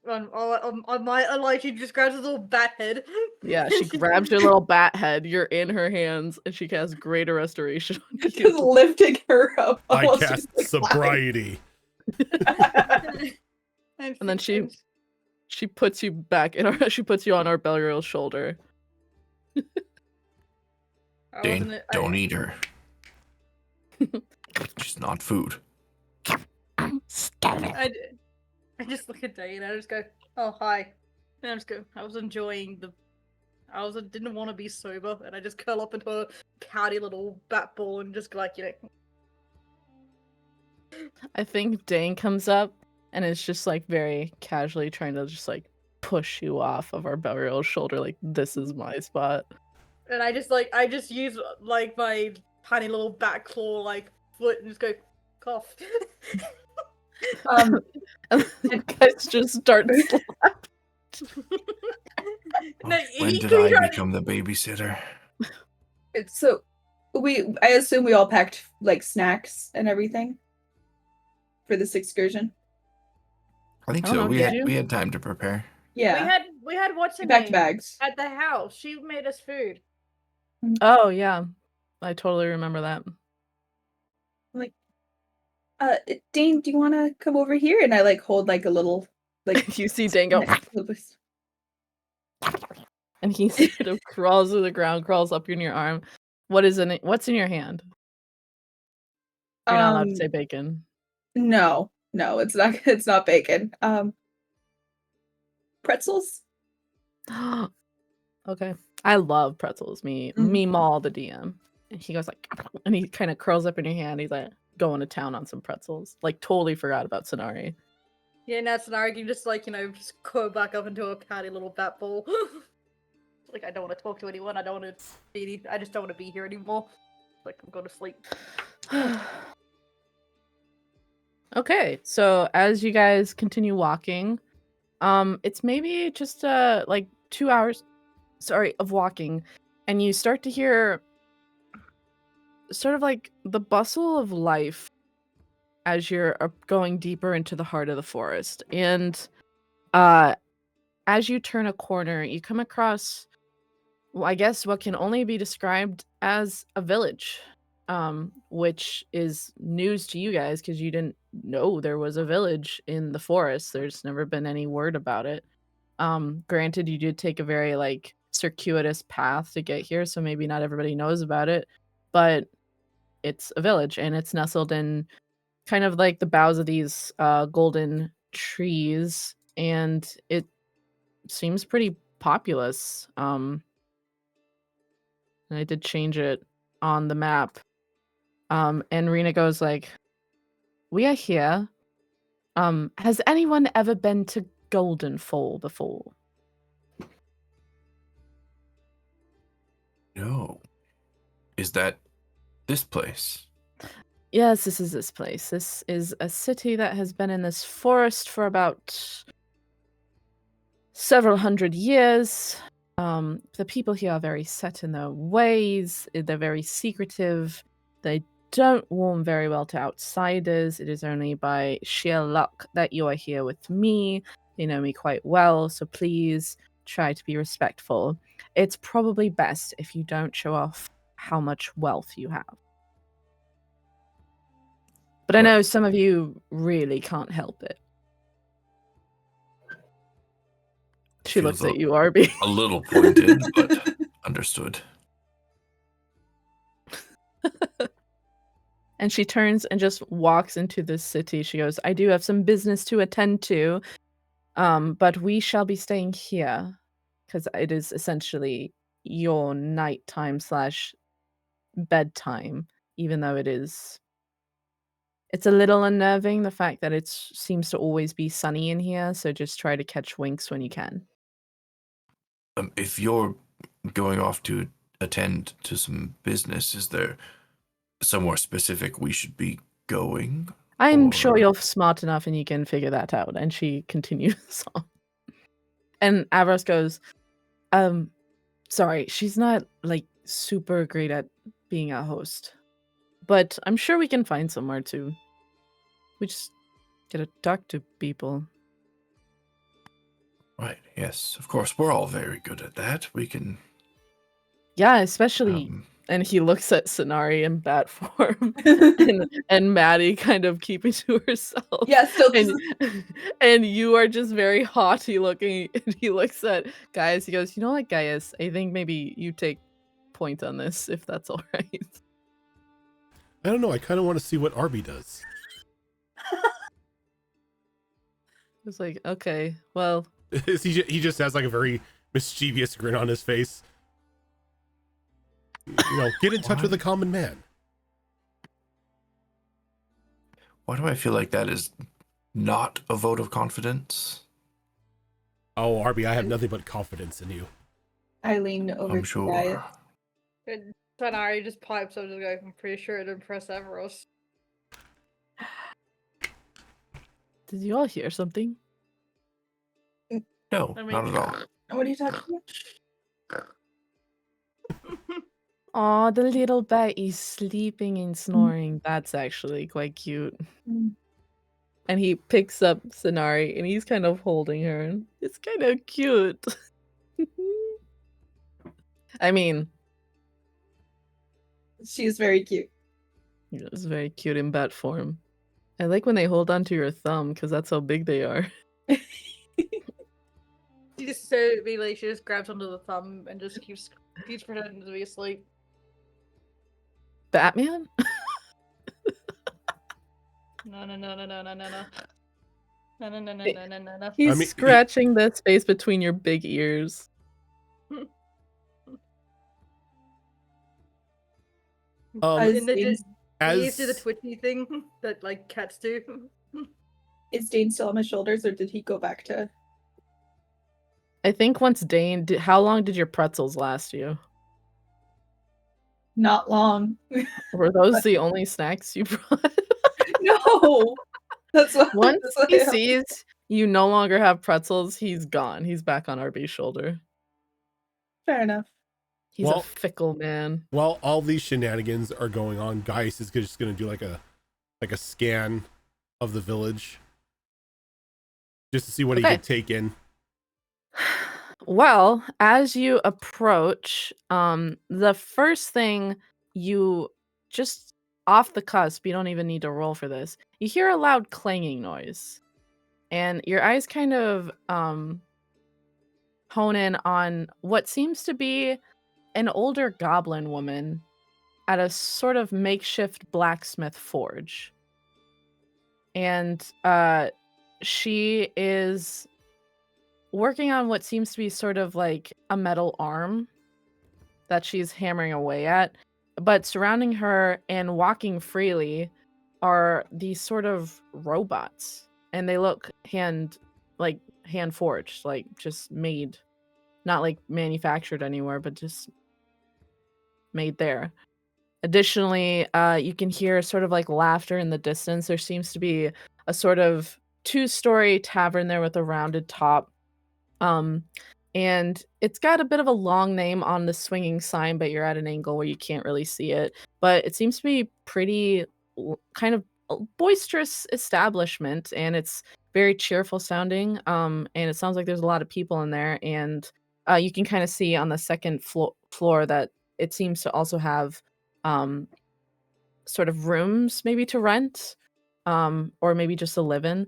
On my she just grabs his little bat head. Yeah, she grabs your little bat head. You're in her hands, and she casts Greater Restoration. Just lifting her up. I while cast she's, like, sobriety. And then she puts you back in her. She puts you on our Belriel's shoulder. Dane, don't eat her. She's not food. I just look at Dane and I just go, "Oh, hi." And I just go, I was enjoying didn't want to be sober, and I just curl up into a pouty little bat ball and just like, I think Dane comes up and is just like very casually trying to just like push you off of our Belriel's shoulder, like this is my spot. And I just use like my tiny little bat claw like foot and just go, cough. And you guys just start slapping. No, When he did could I try to- become the babysitter? So, I assume we all packed like snacks and everything for this excursion. I think I don't so. know, We did had you? we had time to prepare. Yeah, We had what's her we packed name bags. at the house. She made us food. Oh yeah, I totally remember that. Like, Dane, do you want to come over here? And I like hold like a little like You see Dane go, and he sort of crawls to the ground, crawls up in your arm. What's in your hand? You're not allowed to say bacon. No, it's not. It's not bacon. Pretzels. Okay. I love pretzels. Me Maul the DM. And he goes like, and he kind of curls up in your hand. He's like going to town on some pretzels. Like totally forgot about Sonari. Yeah, now Sonari can just like, just curl back up into a pouty little bat ball. Like, I don't want to talk to anyone. I don't want to be. I just don't want to be here anymore. Like, I'm going to sleep. Okay, so as you guys continue walking, it's maybe just like 2 hours, of walking, and you start to hear sort of like the bustle of life as you're going deeper into the heart of the forest. And as you turn a corner, you come across, well, I guess what can only be described as a village, which is news to you guys because you didn't know there was a village in the forest. There's never been any word about it. Granted, you did take a very like circuitous path to get here, so maybe not everybody knows about it, but it's a village and it's nestled in kind of like the boughs of these golden trees, and it seems pretty populous. And I did change it on the map. And Rena goes like, "We are here. Has anyone ever been to Goldenfall before?" No. Is that this place? Yes, this is this place. This is a city that has been in this forest for about several hundred years. The people here are very set in their ways. They're very secretive. They don't warm very well to outsiders. It is only by sheer luck that you are here with me. They know me quite well, so please try to be respectful. It's probably best if you don't show off how much wealth you have. But I Right. know some of you really can't help it. She Feels looks at you, Arby. a little pointed, but understood. And she turns and just walks into this city. She goes, I do have some business to attend to, but we shall be staying here because it is essentially your nighttime / bedtime, even though it's a little unnerving, the fact that it seems to always be sunny in here, so just try to catch winks when you can. If you're going off to attend to some business, is there somewhere specific we should be going? I'm sure Or- you're smart enough and you can figure that out. And she continues on. And Avros goes, sorry, she's not like super great at being a host. But I'm sure we can find somewhere to. We just gotta talk to people. Right, yes, of course. We're all very good at that. We can. Yeah, especially. And he looks at Sonari in bat form, and Maddie kind of keeping to herself. Yeah, still just And you are just very haughty looking. And he looks at Gaius. He goes, "You know what, Gaius? I think maybe you take point on this, if that's all right." I don't know. I kind of want to see what Arby does. It's like, okay, well, He just has like a very mischievous grin on his face. You know, get in touch with the common man. Why do I feel like that is not a vote of confidence? Oh, Arby, I have nothing but confidence in you. I lean over I'm to sure. Gaius. And Tanari just pipes up to the guy. I'm pretty sure it'd impress Everos. did you all hear something? No, I mean- not at all. What are you talking about? Oh, the little bat is sleeping and snoring. That's actually quite cute. Mm. And he picks up Sonari and he's kind of holding her. And it's kind of cute. I mean, She's very cute. it's very cute in bat form. I like when they hold onto your thumb because that's how big they are. She just so immediately she just grabs onto the thumb and just keeps pretending to be asleep. Batman? No. No. He's I mean, scratching the space between your big ears. As And they Dane- just he used to do the As twitchy thing that like cats do. is Dane still on my shoulders, or did he go back to? I think once Dane, how long did your pretzels last you? Not long. Were those the only snacks you brought? No, that's what. Once that's what he I- sees you no longer have pretzels, he's gone. He's back on RB's shoulder. Fair enough. He's Well- a fickle man. while all these shenanigans are going on, Gaius is just going to do like a scan of the village just to see what he Okay. could take in. Well, as you approach, the first thing you just off the cusp, you don't even need to roll for this. You hear a loud clanging noise, and your eyes kind of hone in on what seems to be an older goblin woman at a sort of makeshift blacksmith forge. And she is working on what seems to be sort of like a metal arm that she's hammering away at. But surrounding her and walking freely are these sort of robots. And they look hand forged, like just made, not like manufactured anywhere, but just made there. Additionally, you can hear sort of like laughter in the distance. There seems to be a sort of 2-story tavern there with a rounded top. And it's got a bit of a long name on the swinging sign, but you're at an angle where you can't really see it. But it seems to be pretty kind of boisterous establishment, and it's very cheerful sounding. And it sounds like there's a lot of people in there, and you can kind of see on the second floor that it seems to also have sort of rooms maybe to rent, or maybe just to live in.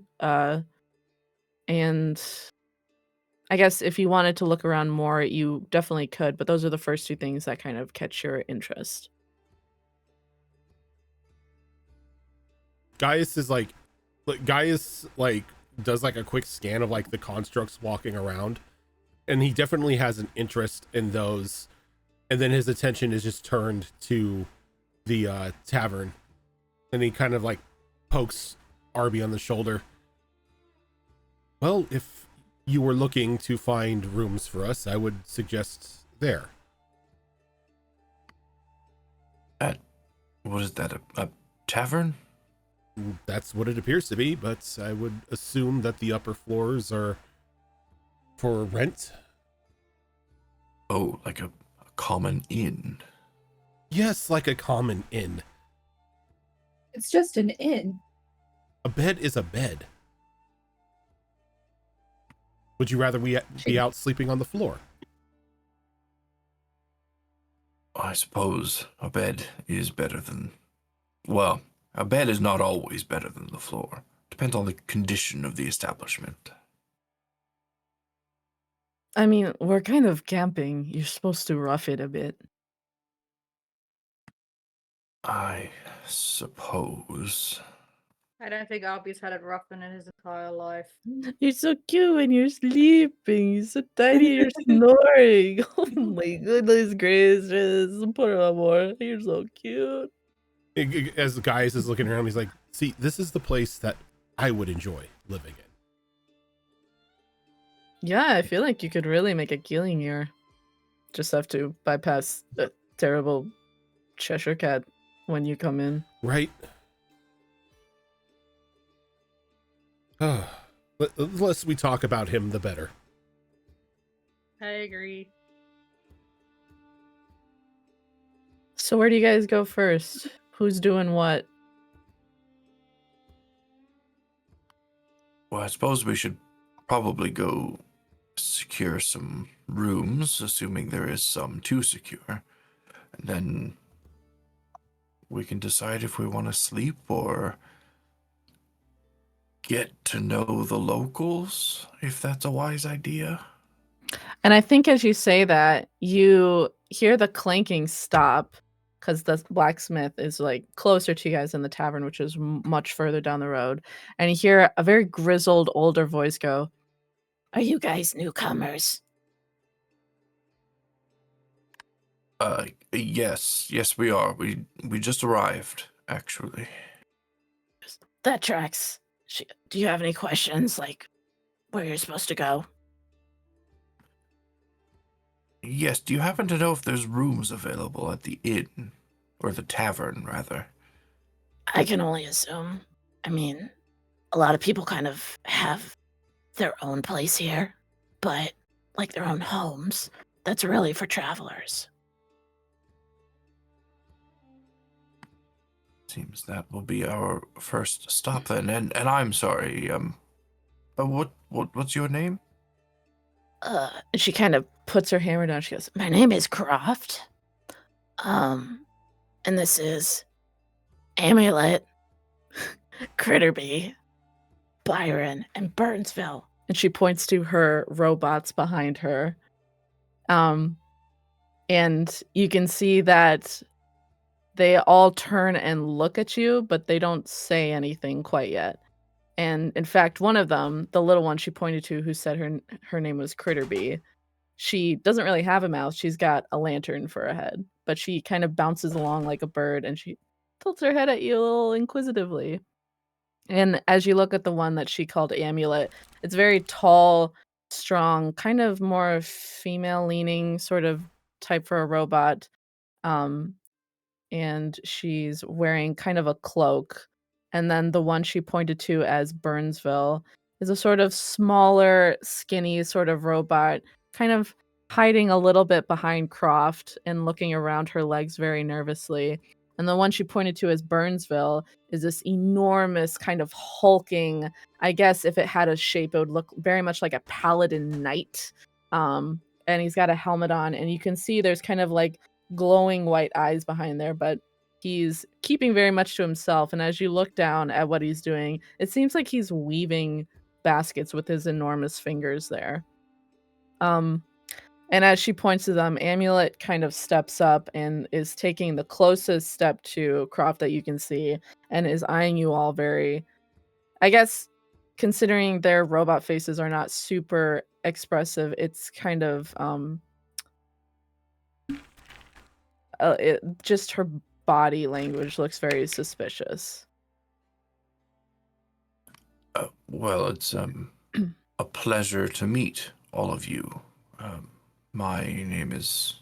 And I guess if you wanted to look around more, you definitely could, but those are the first two things that kind of catch your interest. Gaius does like a quick scan of like the constructs walking around, and he definitely has an interest in those, and then his attention is just turned to the tavern, and he kind of like pokes Arby on the shoulder. Well, if you were looking to find rooms for us, I would suggest there. What is that, a tavern? That's what it appears to be, but I would assume that the upper floors are for rent. Oh, like a common inn. Yes, like a common inn. It's just an inn. A bed is a bed. Would you rather we be out sleeping on the floor? I suppose a bed is better than... Well, a bed is not always better than the floor. Depends on the condition of the establishment. I mean, we're kind of camping. You're supposed to rough it a bit. I suppose. I don't think Arby's had it rough in his entire life. You're so cute when you're sleeping. You're so tiny. You're snoring. Oh my goodness gracious. Por amor. You're so cute. As the Gaius is looking around, he's like, see, this is the place that I would enjoy living in. Yeah, I feel like you could really make a killing here. Just have to bypass the terrible Cheshire Cat when you come in. Right? The less we talk about him, the better. I agree. So where do you guys go first? Who's doing what? Well, I suppose we should probably go secure some rooms, assuming there is some to secure. And then we can decide if we want to sleep or get to know the locals, if that's a wise idea. And I think as you say that, you hear the clanking stop because the blacksmith is like closer to you guys than the tavern, which is much further down the road. And you hear a very grizzled, older voice go, "Are you guys newcomers?" Yes, we are. We just arrived, actually. That tracks. Do you have any questions, like where you're supposed to go? Yes, do you happen to know if there's rooms available at the inn? Or the tavern, rather? I can only assume. I mean, a lot of people kind of have their own place here, but like their own homes. That's really for travelers. Seems that will be our first stop then. And I'm sorry, what's your name? And she kind of puts her hammer down. She goes, "My name is Croft. And this is Amulet, Critterby, Byron, and Burnsville." And she points to her robots behind her. And you can see that they all turn and look at you, but they don't say anything quite yet. And in fact, one of them, the little one she pointed to, who said her name was Critterby, she doesn't really have a mouth. She's got a lantern for a head, but she kind of bounces along like a bird, and she tilts her head at you a little inquisitively. And as you look at the one that she called Amulet, it's very tall, strong, kind of more female-leaning sort of type for a robot. And she's wearing kind of a cloak. And then the one she pointed to as Burnsville is a sort of smaller, skinny sort of robot, kind of hiding a little bit behind Croft and looking around her legs very nervously. And the one she pointed to as Burnsville is this enormous kind of hulking, I guess if it had a shape, it would look very much like a paladin knight. And he's got a helmet on, and you can see there's kind of like glowing white eyes behind there, but he's keeping very much to himself. And as you look down at what he's doing, it seems like he's weaving baskets with his enormous fingers there. And as she points to them, Amulet kind of steps up and is taking the closest step to Croft that you can see and is eyeing you all very, I guess, considering their robot faces are not super expressive, it's kind of just her body language looks very suspicious. Well, it's a pleasure to meet all of you. My name is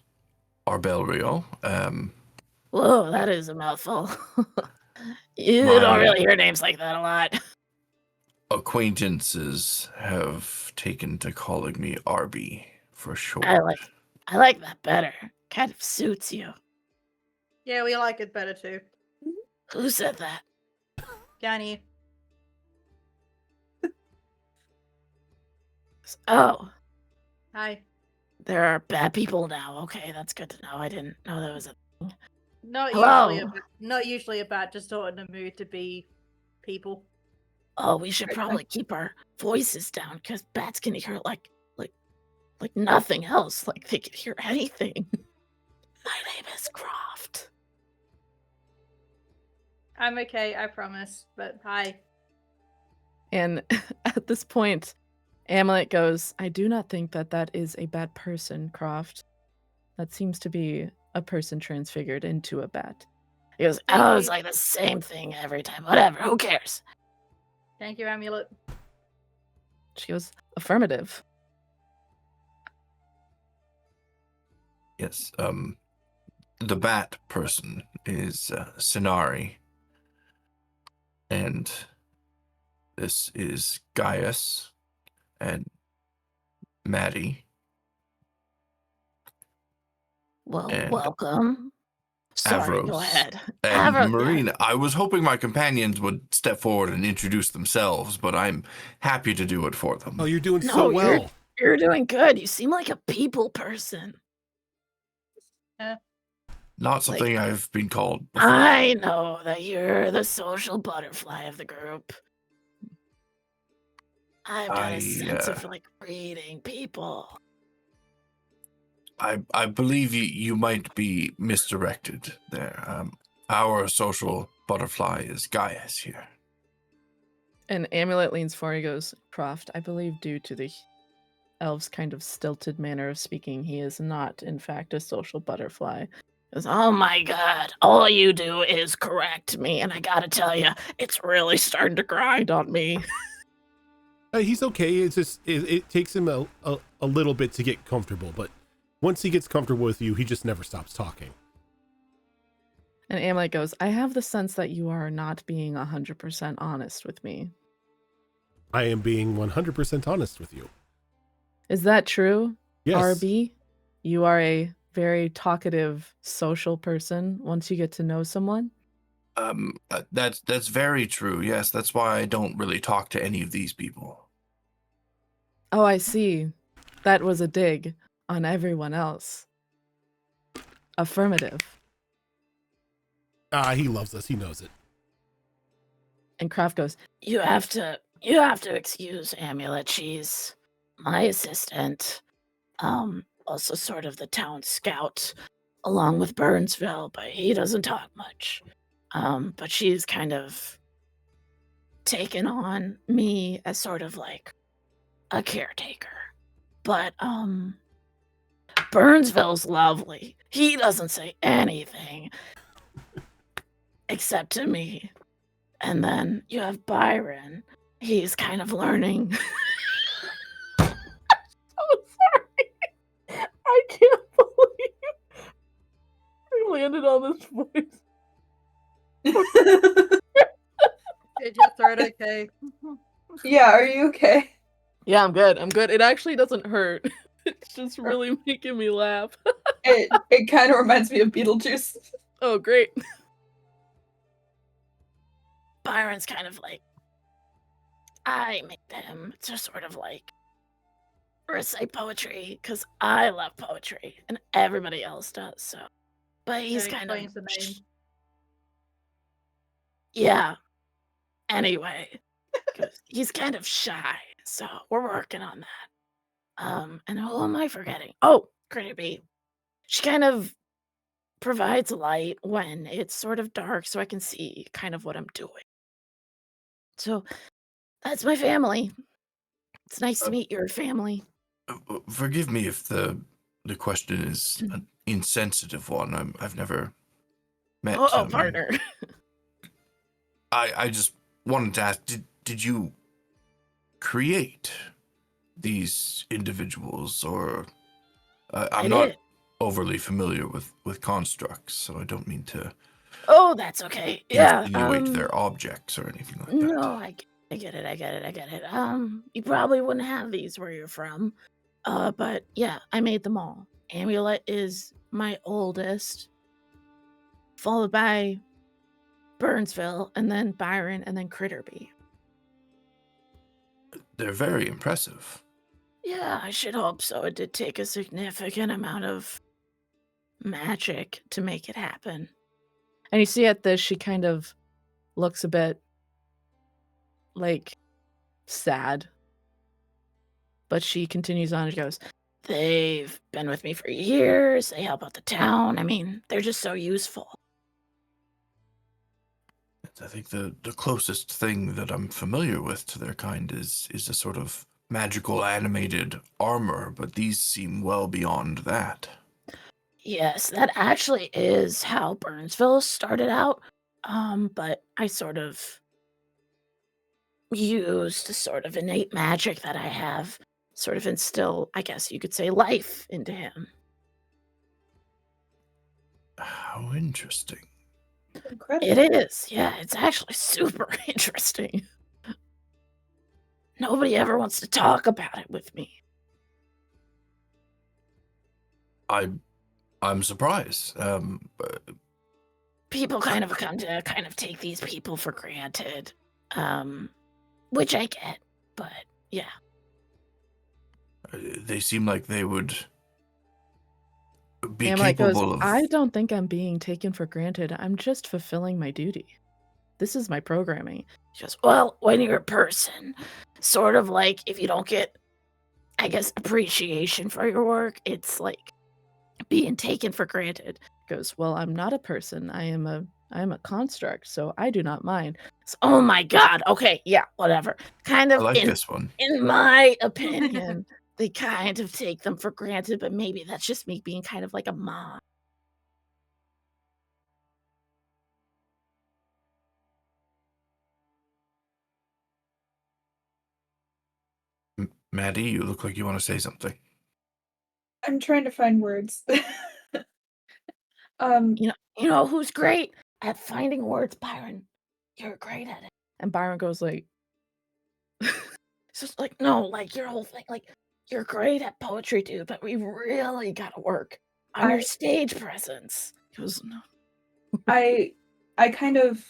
Arbelrio. Whoa, that is a mouthful. You My- don't really hear names like that a lot. Acquaintances have taken to calling me Arby for short. I like that better. Kind of suits you. Yeah, we like it better too. Who said that? Yanni. Oh, Hi. there are bad people now. Okay, that's good to know. I didn't know that was a thing. Not Hello. usually a bad, just not in the mood to be people. Oh, we should probably keep our voices down because bats can hear like nothing else. Like they can hear anything. My name is Croft. I'm okay, I promise. But hi. And at this point, Amulet goes, I do not think that that is a bad person, Croft. That seems to be a person transfigured into a bat. He goes, oh, it's like the same thing every time. Whatever, who cares? Thank you, Amulet. She goes, affirmative. Yes, the bat person is Sinari. And this is Gaius and Maddie. Well, And welcome. Sorry, go Avros. ahead. And Avros, Marina. I was hoping my companions would step forward and introduce themselves, but I'm happy to do it for them. Oh, you're doing No, so well. You're doing good. You seem like a people person. Not something I've been called before. I know that you're the social butterfly of the group. I've got a sense of like reading people. I believe you might be misdirected there. Our social butterfly is Gaius here. And Amulet leans forward and goes, Croft, I believe due to the elf's kind of stilted manner of speaking, he is not, in fact, a social butterfly. He goes, oh my god, all you do is correct me, and I gotta tell you, it's really starting to grind on me. He's okay. It's just it takes him a little bit to get comfortable, but once he gets comfortable with you, he just never stops talking. And Amulet goes, I have the sense that you are not being 100% honest with me. I am being 100% honest with you. Is that true, Yes. RB? You are a very talkative social person once you get to know someone? That's very true. Yes, that's why I don't really talk to any of these people. Oh, I see. That was a dig on everyone else. Affirmative. He loves us. He knows it. And Kraft goes, you have to excuse Amulet. She's my assistant. Also sort of the town scout, along with Burnsville, but he doesn't talk much. But she's kind of taken on me as sort of like a caretaker. But Burnsville's lovely. He doesn't say anything except to me. And then you have Byron. He's kind of learning. I'm so sorry. I can't believe I landed on this voice. Did your throat okay? Yeah, are you okay? Yeah, I'm good. It actually doesn't hurt. It's just really making me laugh. It kind of reminds me of Beetlejuice. Oh, great. Byron's kind of like, I made him to sort of like recite poetry because I love poetry and everybody else does. So, but he's That kind of explains the name. yeah. Anyway, 'cause he's kind of shy, so we're working on that. And who am I forgetting? Oh, Critterby. She kind of provides light when it's sort of dark, so I can see kind of what I'm doing. So that's my family. It's nice to Uh, meet your family. Forgive me if the question is an insensitive one. I've never met. Oh, partner. I just wanted to ask: did you create these individuals, or I I'm not did. overly familiar with constructs, so I don't mean to Oh, that's okay. Yeah. insinuate their objects or anything like that. No, I get it. I get it. I get it. You probably wouldn't have these where you're from. But yeah, I made them all. Amulet is my oldest, followed by Burnsville, and then Byron, and then Critterby. They're very impressive. Yeah, I should hope so. It did take a significant amount of magic to make it happen. And you see at this, she kind of looks a bit like sad. But she continues on and goes, they've been with me for years. They help out the town. I mean, they're just so useful. I think the closest thing that I'm familiar with to their kind is a sort of magical animated armor, but these seem well beyond that. Yes, that actually is how Burnsville started out. But I sort of used sort of innate magic that I have, sort of instill, I guess you could say, life into him. How interesting. Incredible. It is, yeah, it's actually super interesting. Nobody ever wants to talk about it with me. I'm surprised. People kind of come to kind of take these people for granted, which I get, but yeah. They seem like they would be Amlite goes, capable of. I don't think I'm being taken for granted. I'm just fulfilling my duty. This is my programming. She goes, well, when you're a person, sort of like if you don't get, I guess, appreciation for your work, it's like being taken for granted. Goes, well, I'm not a person. I am a construct, so I do not mind. So, oh my god. Okay, yeah, whatever. Kind I of like this one. in my opinion, they kind of take them for granted, but maybe that's just me being kind of like a mom. Maddie, you look like you want to say something. I'm trying to find words. You know who's great at finding words, Byron? You're great at it. And Byron goes like, it's just like, no, like your whole thing, like you're great at poetry, dude, but we really gotta work on your stage presence. He goes, no. I kind of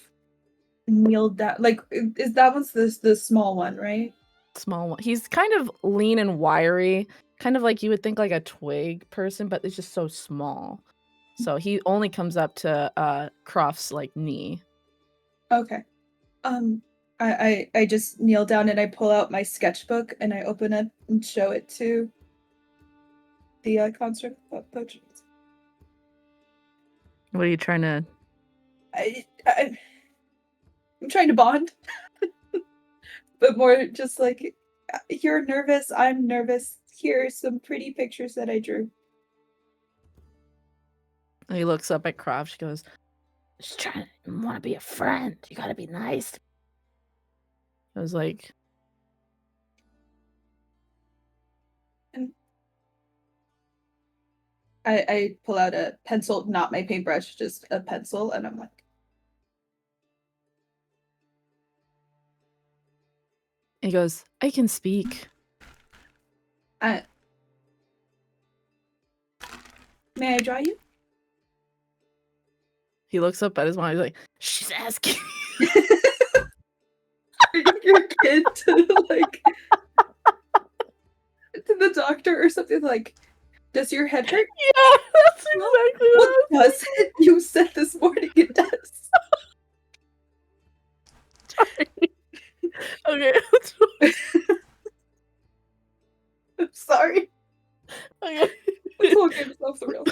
kneeled down. Like, is that one's the small one, right? Small one. He's kind of lean and wiry, kind of like you would think like a twig person, but it's just so small. So he only comes up to Croft's like knee. Okay. I just kneel down and I pull out my sketchbook and I open it and show it to the construct poetry. What are you trying to? I'm trying to bond, but more just like, you're nervous, I'm nervous. Here are some pretty pictures that I drew. He looks up at Croft. She goes, just trying to want to be a friend. You gotta be nice. I was like, And I pull out a pencil, not my paintbrush, just a pencil, and I'm like, he goes, I can speak. may I draw you? He looks up at his mom. He's like, she's asking. your kid to like to the doctor or something like, does your head hurt? Yeah, that's exactly what I What was does it? You said this morning it does. Okay. I'm sorry. Okay. This whole game's off the rails.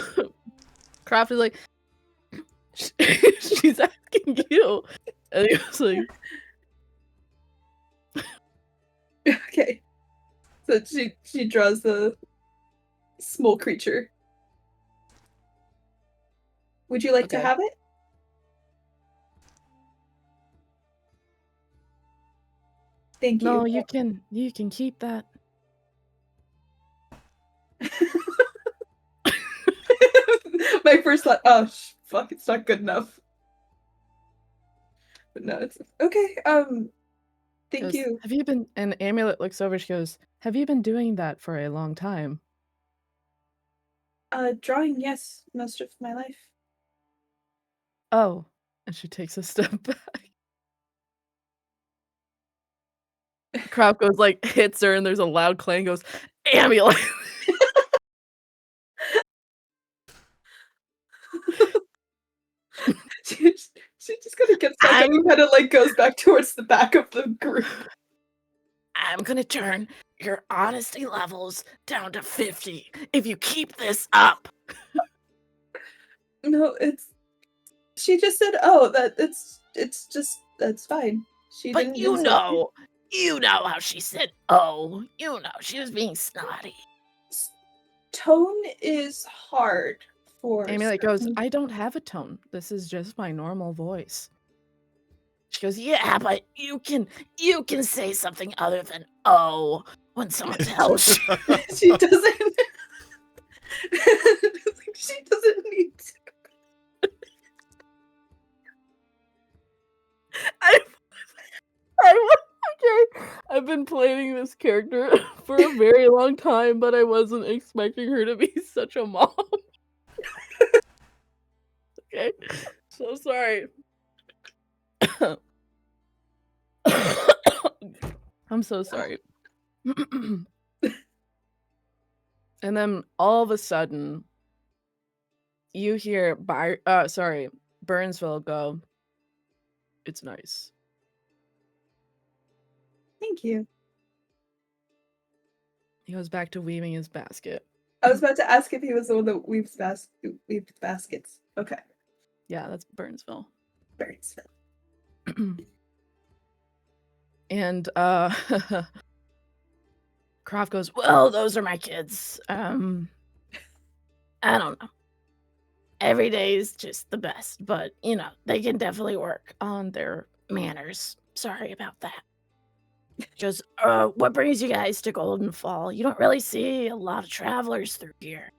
Craft is like, she's asking you. And he was like, Okay. So she draws the small creature. Would you like to Okay. have it? Thank you. no, you can keep that. My first thought, oh fuck, it's not good enough. But no, it's okay. Thank Goes, you. have you been? And Amulet looks over. She goes, have you been doing that for a long time? Drawing, yes, most of my life. Oh, and she takes a step back. Crop goes like hits her, and there's a loud clang. Goes, Amulet. she just kind of gets back up and kind of like goes back towards the back of the group. I'm gonna turn your honesty levels down to 50 if you keep this up. No, she just said, oh, it's just, that's fine. She But didn't you insult know how she said, oh, she was being snotty. Tone is hard for Amulet goes, certain- I don't have a tone. This is just my normal voice. She goes, yeah, but you can say something other than oh when someone tells you. she doesn't she doesn't need to. Okay. I've been playing this character for a very long time, but I wasn't expecting her to be such a mom. Okay. So sorry. I'm so sorry. And then all of a sudden, you hear Burnsville go, it's nice. Thank you. He goes back to weaving his basket. I was about to ask if he was the one that weaved baskets. Okay. Yeah, that's Burnsville. Burnsville. And Croft goes, well, those are my kids. I don't know. Every day is just the best, but they can definitely work on their manners. Sorry about that. Just what brings you guys to Golden Fall? You don't really see a lot of travelers through here.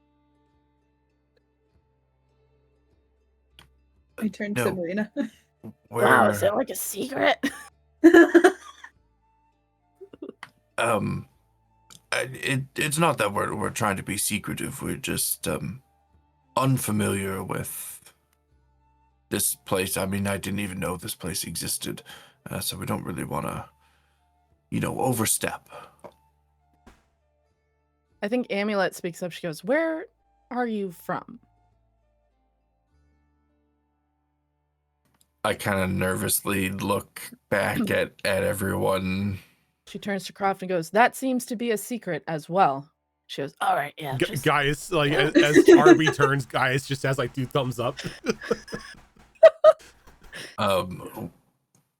I turned to No. Marina. Wow, is it like a secret? It's not that we're trying to be secretive. We're just unfamiliar with this place. I mean, I didn't even know this place existed, so we don't really want to, overstep. I think Amulet speaks up. She goes, where are you from? I kind of nervously look back at everyone. She turns to Croft and goes, that seems to be a secret as well. She goes, all right, yeah. Gaius, like as Arby turns, Gaius just has like 2 thumbs up.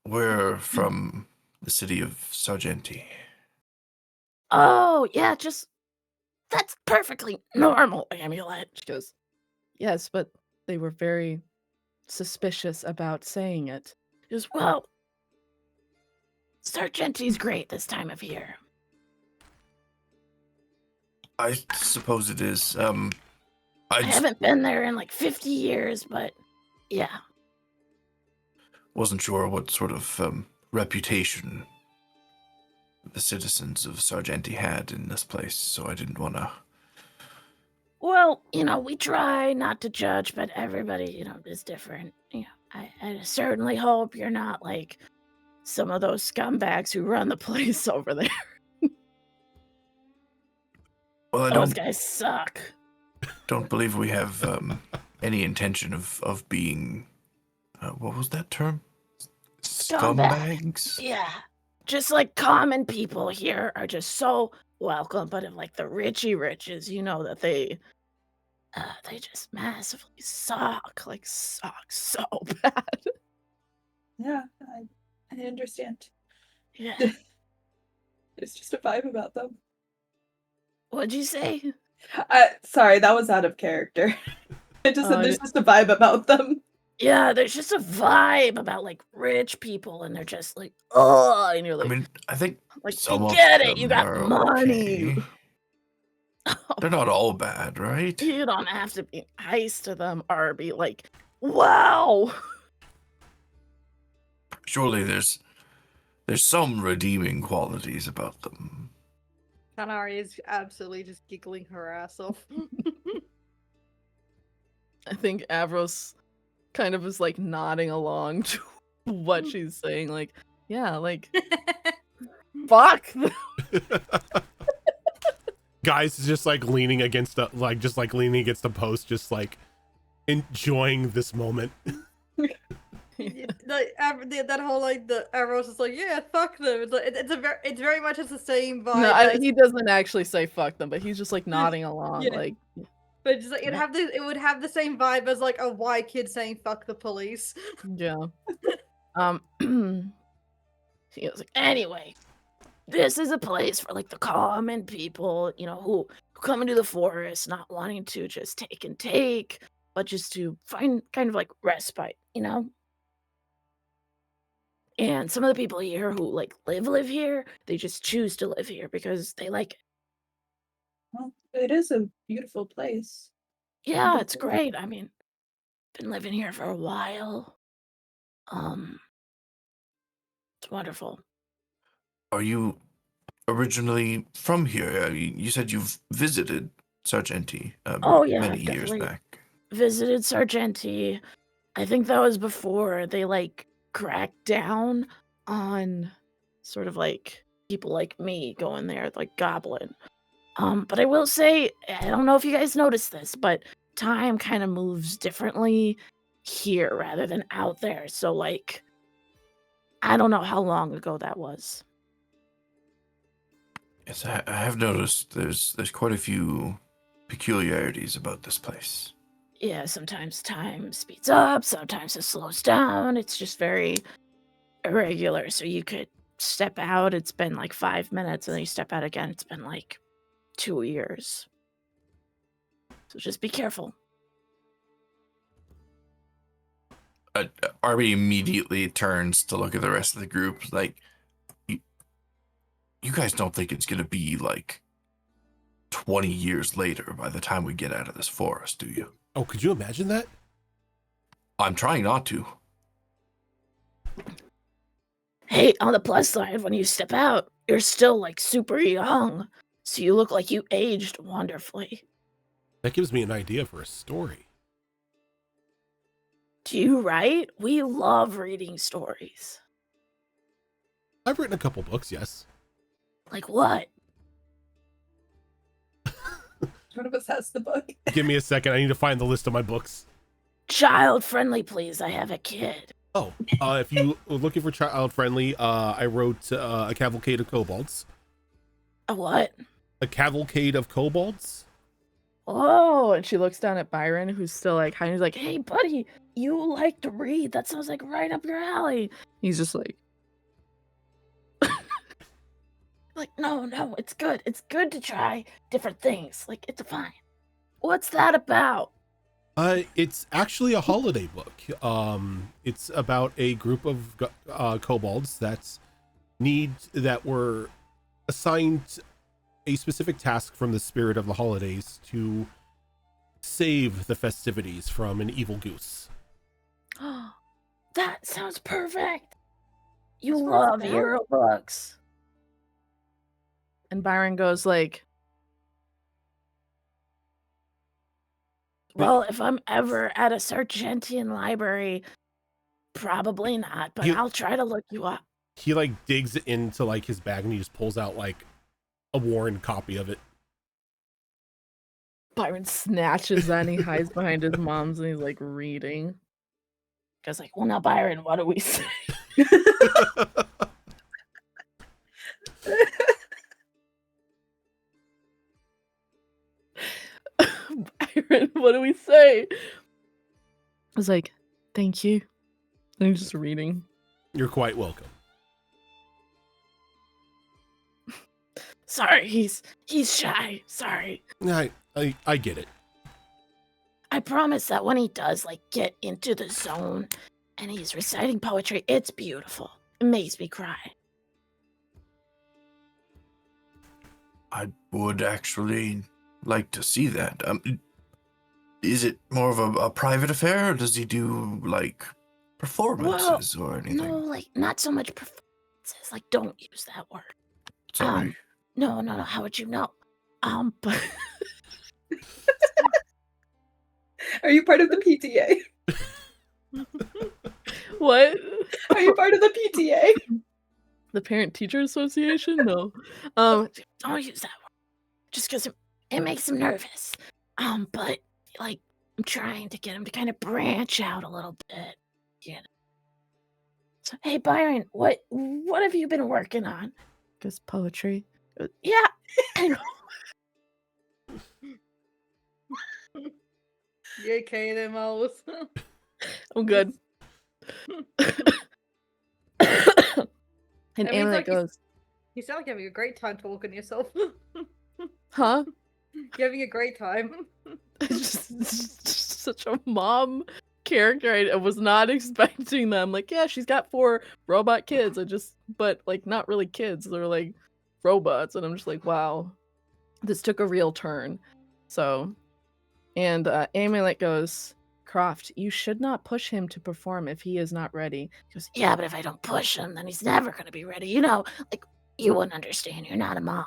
We're from the city of Sargenty. Oh, yeah, that's perfectly normal, Amulet. She goes, yes, but they were very suspicious about saying it. She goes, well, Sargenty's great this time of year. I suppose it is. I haven't been there in like 50 years, but yeah. Wasn't sure what sort of reputation the citizens of Sargenty had in this place, so I didn't want to. Well, we try not to judge, but everybody, is different. I certainly hope you're not like some of those scumbags who run the place over there. Well, I Those guys suck. don't believe we have any intention of being. What was that term? Scumbags. Yeah. Just like common people here are just so welcome, but if like the richy riches, you know that they just massively suck, like suck so bad. Yeah, I understand. Yeah. There's just a vibe about them. What'd you say? Sorry, that was out of character. I just said Oh, there's just a vibe about them. Yeah, there's just a vibe about like rich people, and they're just like, oh, and you're I like, mean, I think like some you of get it, you them got are money. okay. They're not all bad, right? You don't have to be nice to them or be like, wow. Surely there's some redeeming qualities about them. Tanari is absolutely just giggling her ass off. I think Avros kind of is like nodding along to what she's saying. Like, yeah, like, fuck. Guys is just like leaning against the leaning against the post, just like enjoying this moment. Like that whole like the arrows is like, yeah, fuck them. It's like, it's very much the same vibe. No, he doesn't actually say fuck them, but he's just like nodding along, Yeah. like. But just like it would have the same vibe as like a white kid saying "fuck the police." Yeah. He was like, anyway, this is a place for like the common people, you know, who come into the forest not wanting to just take and take, but just to find kind of like respite, you know? And some of the people here who like live here, they just choose to live here because they like it. Well, it is a beautiful place. Yeah, it's great. I mean, been living here for a while. It's wonderful. Are you originally from here? You said you've visited Sargenty Oh yeah, many I've years definitely back. visited Sargenty. I think that was before they like cracked down on sort of like people like me going there, like Goblin. But I will say, I don't know if you guys noticed this, but time kind of moves differently here rather than out there. So like, I don't know how long ago that was. Yes, I have noticed there's quite a few peculiarities about this place. Yeah, sometimes time speeds up, sometimes it slows down. It's just very irregular. So you could step out, it's been like 5 minutes, and then you step out again, it's been like 2 years. So just be careful. Arby immediately turns to look at the rest of the group, like, you guys don't think it's gonna be like 20 years later by the time we get out of this forest, do you? Oh, could you imagine that? I'm trying not to. Hey, on the plus side, when you step out, you're still like super young. So you look like you aged wonderfully. That gives me an idea for a story. Do you write? We love reading stories. I've written a couple books, yes. Like what? One of us has the book. Give me a second. I need to find the list of my books. Child friendly, please. I have a kid. Oh, if you are looking for child friendly, I wrote A Cavalcade of Kobolds. A what? A Cavalcade of Kobolds? Oh, and she looks down at Byron, who's still like hiding. He's like, hey, buddy, you like to read. That sounds like right up your alley. He's just like, like, no, it's good. It's good to try different things. Like, it's fine. What's that about? It's actually a holiday book. It's about a group of kobolds that were assigned a specific task from the spirit of the holidays to save the festivities from an evil goose. That sounds perfect. You That's what it's love about. hero books. And Byron goes like, well, if I'm ever at a Sargentian library, probably not, but I'll try to look you up. he like digs into like his bag and he just pulls out like a worn copy of it. Byron snatches that and he hides behind his mom's and he's like reading. Goes like, well, now Byron, what do we say? Byron, what do we say? I was like, thank you. And I'm just reading. You're quite welcome. Sorry, he's shy. Sorry. I get it. I promise that when he does like get into the zone and he's reciting poetry, it's beautiful. It makes me cry. I would actually like to see that. Is it more of a private affair, or does he do like performances or anything? No, like not so much performances. Like, don't use that word. Sorry. No. How would you know? But Are you part of the PTA? what? Are you part of the PTA? The Parent Teacher Association? No. Don't use that word. Just because it makes him nervous. But like I'm trying to get him to kind of branch out a little bit. You know. So hey Byron, what have you been working on? Goes poetry. Yeah. I know. You okay there, Miles? I'm good. And I mean, Amulet like, goes, You sound like you're having a great time talking to yourself. huh? You're having a great time. just such a mom character. I was not expecting them. Like, yeah, she's got 4 robot kids. But like not really kids. They're like robots. And I'm just like, wow, this took a real turn. So, and Amulet goes, Croft, you should not push him to perform if he is not ready. He goes, yeah, but if I don't push him, then he's never going to be ready. You know, like, you wouldn't understand. You're not a mom.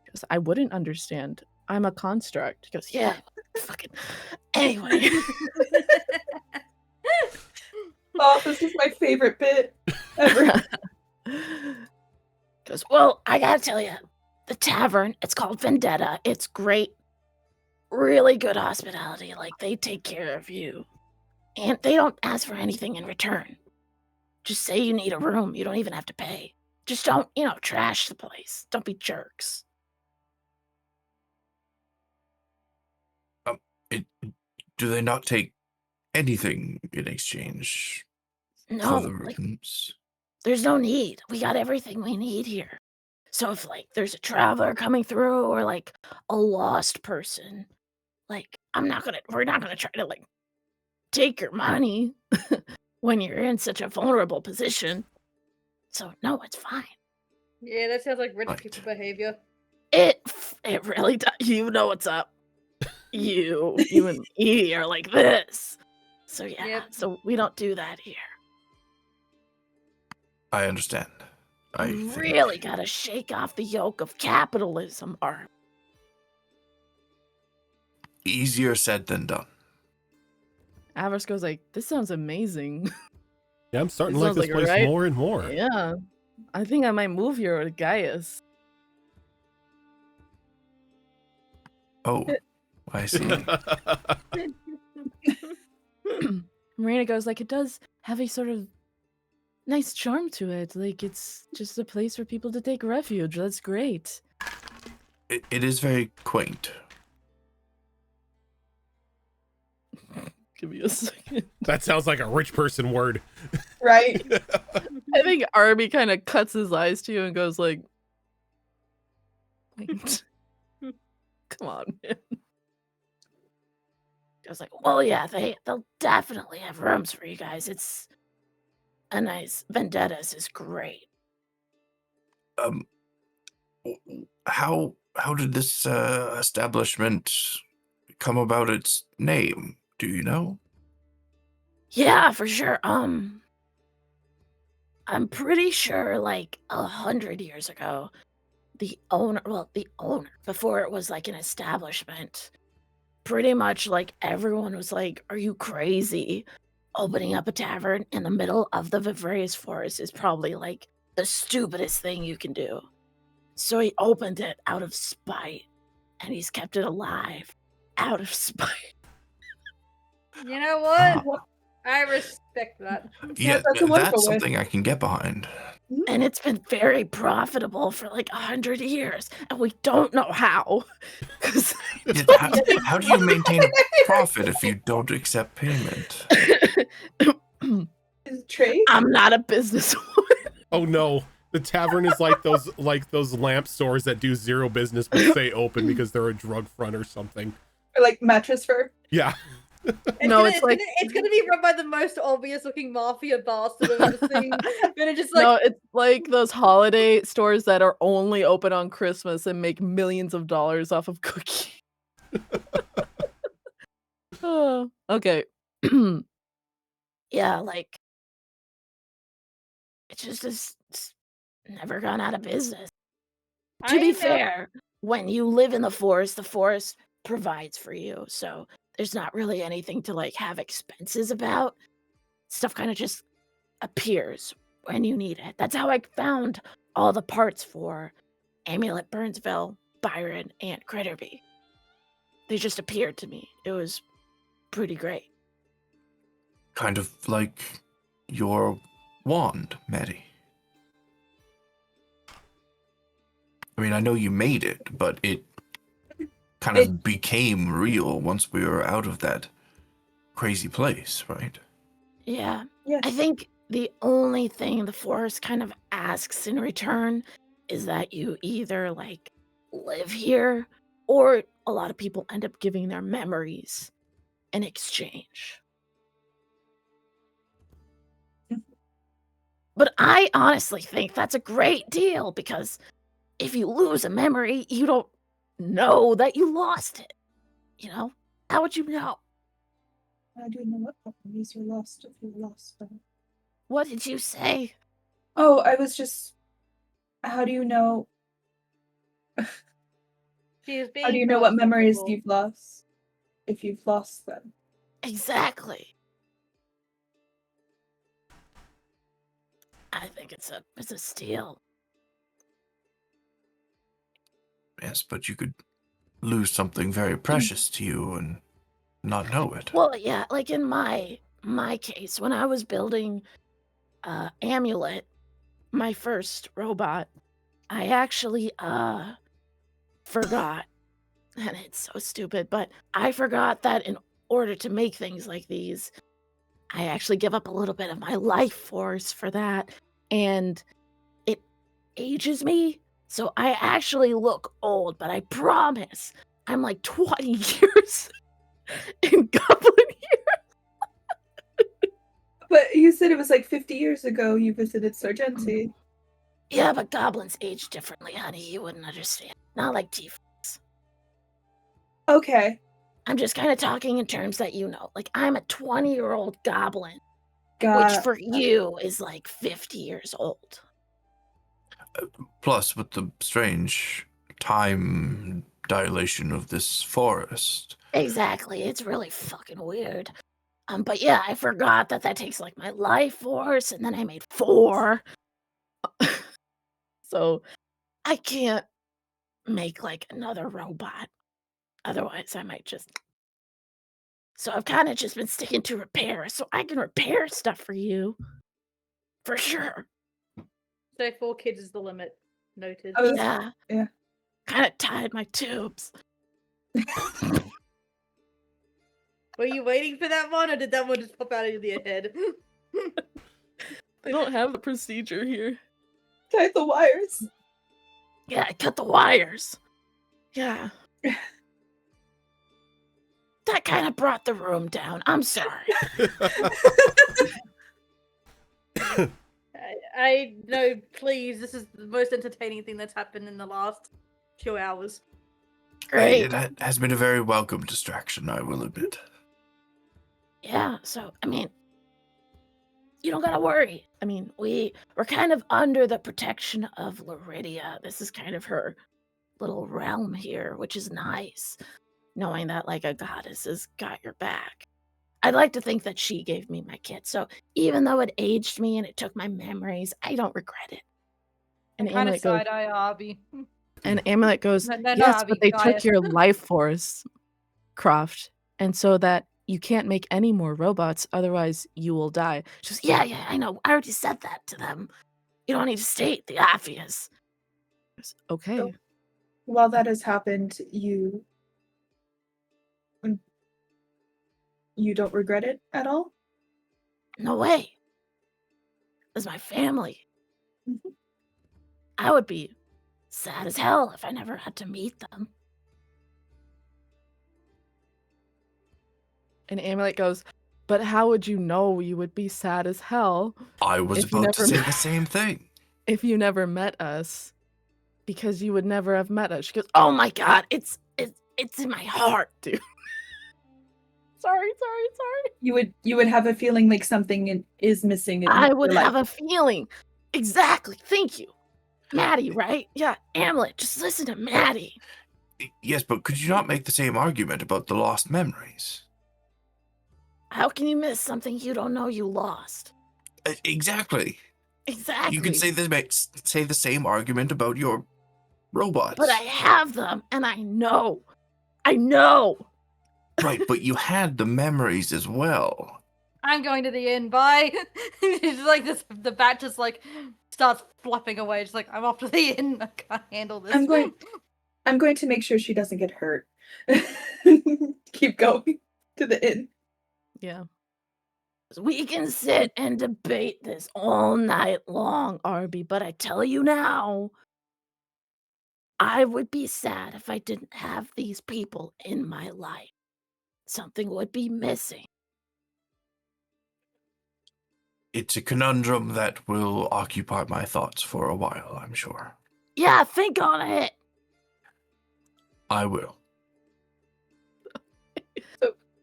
He goes, I wouldn't understand. I'm a construct. He goes, yeah, fucking. Anyway. Oh, this is my favorite bit ever. Goes, well, I gotta tell you, the tavern, it's called Vendetta. It's great. Really good hospitality. Like, they take care of you. And they don't ask for anything in return. Just say you need a room. You don't even have to pay. Just don't, trash the place. Don't be jerks. Do they not take anything in exchange No, for the like, rooms? there's no need. We got everything we need here. So if, like, there's a traveler coming through or, like, a lost person, like, we're not gonna try to, like, take your money when you're in such a vulnerable position. So, no, it's fine. Yeah, that sounds like rich Right. people behavior. It really does. You know what's up. You and me are like this. So, yeah, Yep. so we don't do that here. I understand. I You think really gotta shake off the yoke of capitalism, Art. easier said than done. Avarice goes like, this sounds amazing. Yeah, I'm starting It to like sounds this like place right. more and more. Yeah. I think I might move here to Gaius. Oh, I see. Marina goes like, it does have a sort of nice charm to it. Like, it's just a place for people to take refuge. That's great. It is very quaint. Give me a second. That sounds like a rich person word. Right? I think Arby kind of cuts his eyes to you and goes like, wait. Come on, man. I was like, well, yeah, they'll definitely have rooms for you guys. It's a nice Vendettas is great. How did this establishment come about its name? Do you know? Yeah, for sure. I'm pretty sure like 100 years ago, the owner, before it was like an establishment, pretty much like everyone was like, are you crazy? Opening up a tavern in the middle of the Vivarius forest is probably like the stupidest thing you can do. So he opened it out of spite, and he's kept it alive out of spite. You know what? What? I respect that. Yeah, that's a wonderful that's way. something I can get behind. And it's been very profitable for like 100 years, and we don't know how. 'Cause Yeah, how do you maintain a profit if you don't accept payment? Is it trade? I'm not a businesswoman. Oh no, the tavern is like those lamp stores that do zero business but stay open because they're a drug front or something. Or like mattress fur? Yeah. It's like it's gonna be run by the most obvious looking mafia bastard I've ever seen. But it's just like, no, it's like those holiday stores that are only open on Christmas and make millions of dollars off of cookies. Oh, okay. Yeah, like it's just it's never gone out of business. To be fair, when you live in the forest provides for you. So there's not really anything to like have expenses about. Stuff kind of just appears when you need it. That's how I found all the parts for Amulet, Burnsville, Byron, and Critterby. They just appeared to me. It was pretty great. Kind of like your wand, Maddie. I mean, I know you made it, but it kind of became real once we were out of that crazy place, right? Yeah. Yes. I think the only thing the forest kind of asks in return is that you either like live here, or a lot of people end up giving their memories in exchange. But I honestly think that's a great deal, because if you lose a memory, you don't know that you lost it. You know? How would you know? I do know what memories you lost if you lost them. What did you say? Oh, I was just. How do you know? she is being How do you know what memories philosophical. you've lost if you've lost them? Exactly. I think it's a steal. Yes, but you could lose something very precious to you and not know it. Well, yeah, like in my case, when I was building Amulet, my first robot, I actually forgot, and it's so stupid, but I forgot that in order to make things like these, I actually give up a little bit of my life force for that, and it ages me, so I actually look old, but I promise I'm like 20 years in Goblin years. But you said it was like 50 years ago you visited Sargenty. Yeah, but goblins age differently, honey. You wouldn't understand. Not like tieflings. Okay. I'm just kind of talking in terms that you know. Like, I'm a 20-year-old goblin, Got which for you is like 50 years old. Plus, with the strange time dilation of this forest. Exactly. It's really fucking weird. But yeah, I forgot that takes like my life force, and then I made 4. So I can't make like another robot. Otherwise, I might just. So I've kind of just been sticking to repair, so I can repair stuff for you. For sure. So 4 kids is the limit. Noted. I was- Yeah. yeah. Kind of tied my tubes. Were you waiting for that one, or did that one just pop out of your head? They don't have the procedure here. Tied the wires. Yeah, I cut the wires. Yeah. That kind of brought the room down. I'm sorry. I no, please. This is the most entertaining thing that's happened in the last 2 hours. Great. It has been a very welcome distraction, I will admit. Yeah, so, I mean, you don't gotta worry. I mean, we're kind of under the protection of Laridia. This is kind of her little realm here, which is nice, knowing that, like, a goddess has got your back. I'd like to think that she gave me my kit, so even though it aged me and it took my memories, I don't regret it. And I kind of Amulet goes, side eye Arby. yes, Not but Arby, they Gaius. took your life force, Croft, and so that you can't make any more robots, otherwise you will die. She goes, yeah, I know. I already said that to them. You don't need to state the obvious. I goes, okay. While that has happened, you don't regret it at all? No way. That's my family. Mhm. I would be sad as hell if I never had to meet them. And Amulet goes, but how would you know you would be sad as hell I was if you about to never say met- the same thing. if you never met us? Because you would never have met us. She goes, oh my god, it's in my heart, dude. Sorry. You would have a feeling like something is missing in I your would life. have a feeling. Exactly. Thank you. Maddie, right? Yeah, Amulet, just listen to Maddie. Yes, but could you not make the same argument about the lost memories? How can you miss something you don't know you lost? Exactly. Exactly. You can say the same argument about your robots. But I have them, and I know. I know. Right, but you had the memories as well. I'm going to the inn. Bye. It's like this. The bat just like starts fluffing away. Just like I'm off to the inn. I can't handle this. I'm going to make sure she doesn't get hurt. Keep going to the inn. Yeah. We can sit and debate this all night long, Arby, but I tell you now, I would be sad if I didn't have these people in my life. Something would be missing. It's a conundrum that will occupy my thoughts for a while, I'm sure. Yeah, think on it. I will.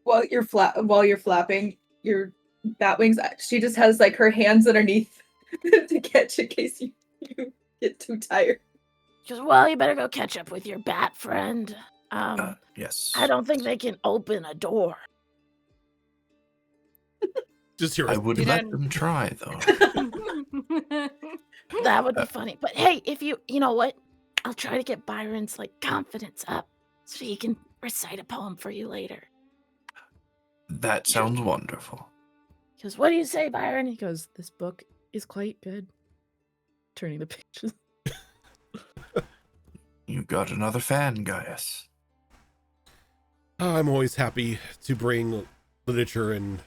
While you're flapping your bat wings, she just has like her hands underneath to catch in case you get too tired. Just, well, you better go catch up with your bat friend. Yes. I don't think they can open a door. Just hear I us. would You let know- them try, though. That would be funny. But hey, if you know what? I'll try to get Byron's like confidence up so he can recite a poem for you later. That sounds wonderful. He goes, what do you say, Byron? He goes, this book is quite good. Turning the pages. You got another fan, Gaius. I'm always happy to bring literature and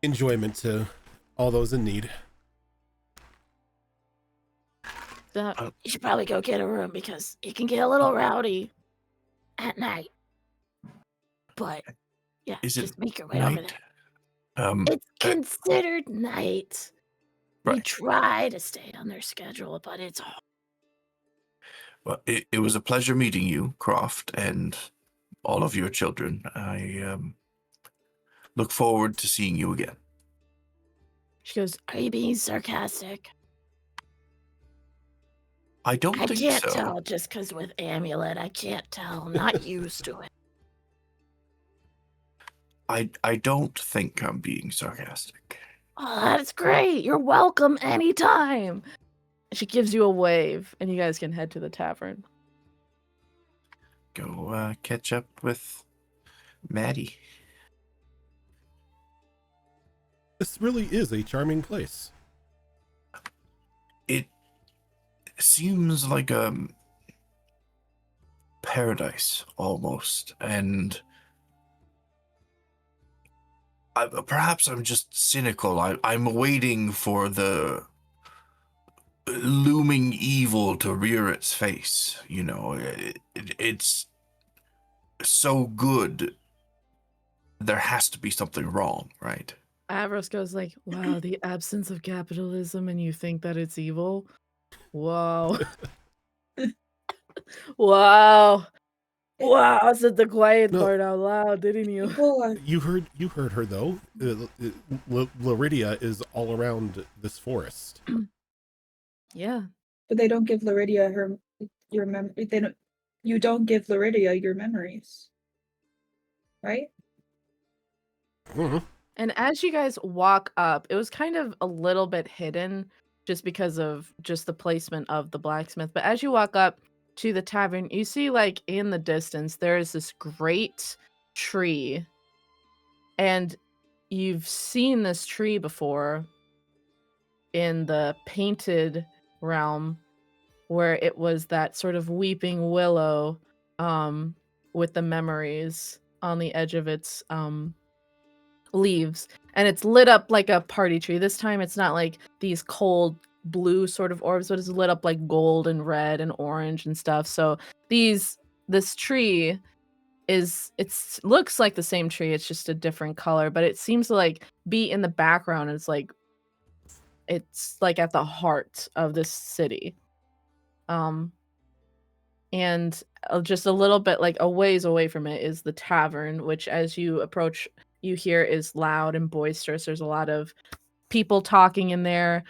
enjoyment to all those in need. You should probably go get a room because it can get a little rowdy at night. But yeah, Is it just make your way over night? there. It's considered night. We Right. try to stay on their schedule, but it's hard. Well, it was a pleasure meeting you, Croft, and all of your children. I look forward to seeing you again. She goes, are you being sarcastic? I don't I think can't so. tell just because with Amulet, I can't tell. I'm not used to it. I don't think I'm being sarcastic. Oh, that's great. You're welcome anytime. She gives you a wave, and you guys can head to the tavern. Go catch up with Maddie. This really is a charming place. It seems like a paradise almost, and perhaps I'm just cynical. I'm waiting for the looming evil to rear its face. You know, it's so good. There has to be something wrong, right? Avros goes like, wow, the absence of capitalism, and you think that it's evil? Wow. Wow. Wow, I said the quiet No. part out loud, didn't you? People are You heard her though. Laridia is all around this forest. Yeah. but they don't give Laridia your memory. You don't give Laridia your memories. Right? Mhm. And as you guys walk up, it was kind of a little bit hidden just because of just the placement of the blacksmith. But as you walk up to the tavern, you see like in the distance there is this great tree, and you've seen this tree before in the painted realm, where it was that sort of weeping willow with the memories on the edge of its leaves, and it's lit up like a party tree. This time it's not like these cold blue sort of orbs, but it's lit up like gold and red and orange and stuff. So this tree looks like the same tree, it's just a different color, but it seems to like be in the background. It's like at the heart of this city. And just a little bit like a ways away from it is the tavern, which as you approach you hear is loud and boisterous. There's a lot of people talking in there.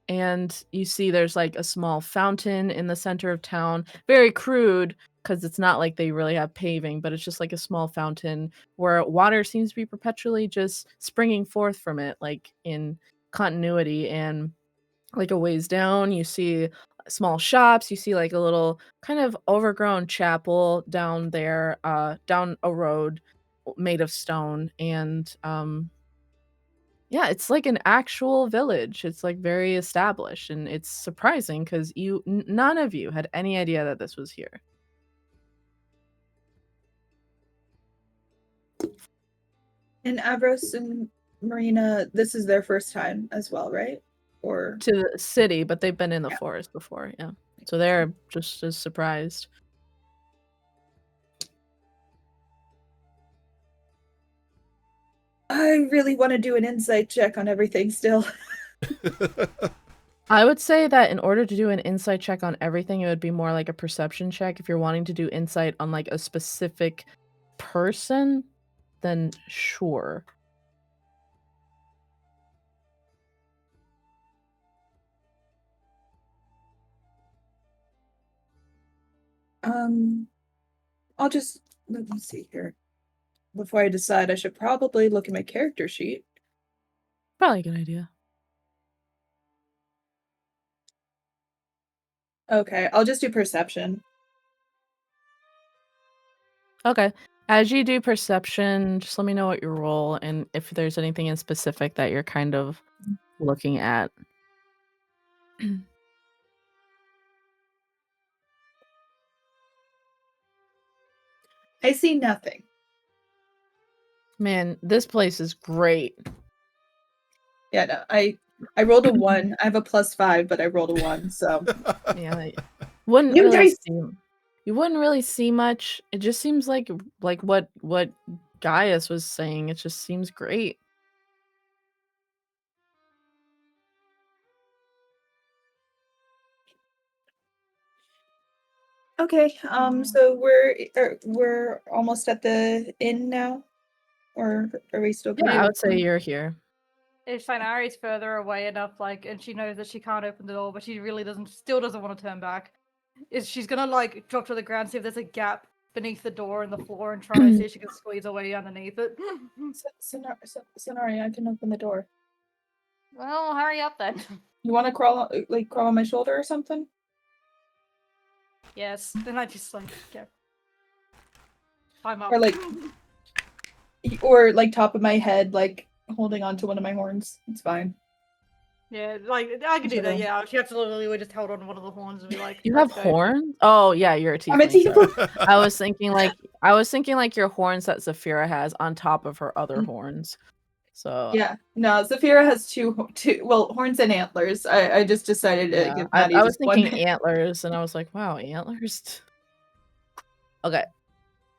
And you see there's like a small fountain in the center of town, very crude because it's not like they really have paving, but it's just like a small fountain where water seems to be perpetually just springing forth from it, like in continuity. And like a ways down, you see small shops, you see like a little kind of overgrown chapel down there, down a road made of stone. And yeah, it's like an actual village. It's like very established, and it's surprising because none of you had any idea that this was here. And Avros and Marina, this is their first time as well, right? Or To the city, but they've been in the Yeah. forest before. Yeah, so they're just as surprised. I really want to do an insight check on everything still. I would say that in order to do an insight check on everything, it would be more like a perception check. If you're wanting to do insight on like a specific person, then sure. I'll just let me see here. Before I decide, I should probably look at my character sheet. Probably a good idea. Okay, I'll just do perception. Okay. As you do perception, just let me know what you roll and if there's anything in specific that you're kind of looking at. I see nothing. Man, this place is great. Yeah, no, I rolled a 1. I have a +5, but I rolled a 1, so Yeah, wouldn't You really guys- see. You wouldn't really see much. It just seems like what Gaius was saying. It just seems great. Okay, so we're almost at the inn now, or are we still? Yeah, I would say you're here. If Sinari's further away enough, like, and she knows that she can't open the door, but she really still doesn't want to turn back, she's gonna like drop to the ground, see if there's a gap beneath the door in the floor, and try to see if she can squeeze her way underneath it. Sonari, I can open the door. Well, hurry up then. You want to crawl on my shoulder or something? Yes. Then I just like go. Climb up. Or like top of my head, like holding on to one of my horns. It's fine. Yeah, like I could do that. Sure. Yeah, she absolutely would just hold on to one of the horns and be like, You have "Let's go." horns? Oh yeah, you're a tiefling. I'm a sorry. tiefling. I was thinking like your horns that Zafira has on top of her other horns. So Yeah, no, Zafira has two horns and antlers. I just decided to give Maddie I was just one. thinking antlers, and I was like, wow, antlers. Okay,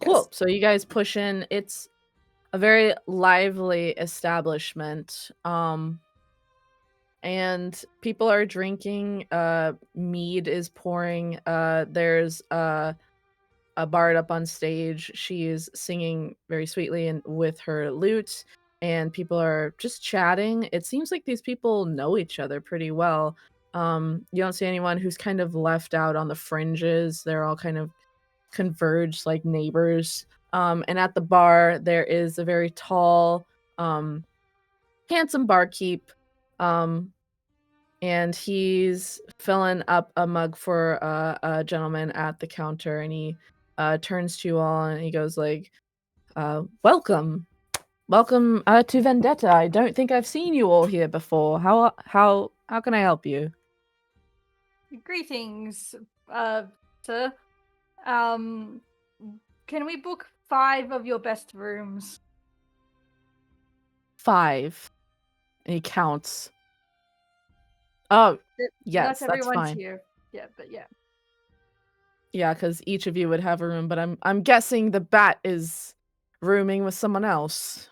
cool. Yes. So you guys push in. It's a very lively establishment. And people are drinking. Mead is pouring. There's a bard up on stage. She is singing very sweetly and with her lute, and people are just chatting. It seems like these people know each other pretty well. You don't see anyone who's kind of left out on the fringes. They're all kind of converged like neighbors. And at the bar, there is a very tall, handsome barkeep. and he's filling up a mug for a gentleman at the counter, and he turns to you all and he goes like, welcome to Vendetta. I don't think I've seen you all here before. How can I help you? Greetings, sir. Can we book 5 of your best rooms? 5. And he counts. Oh, yes, that's everyone's fine. here. Yeah, but yeah. Yeah, because each of you would have a room, but I'm guessing the bat is rooming with someone else.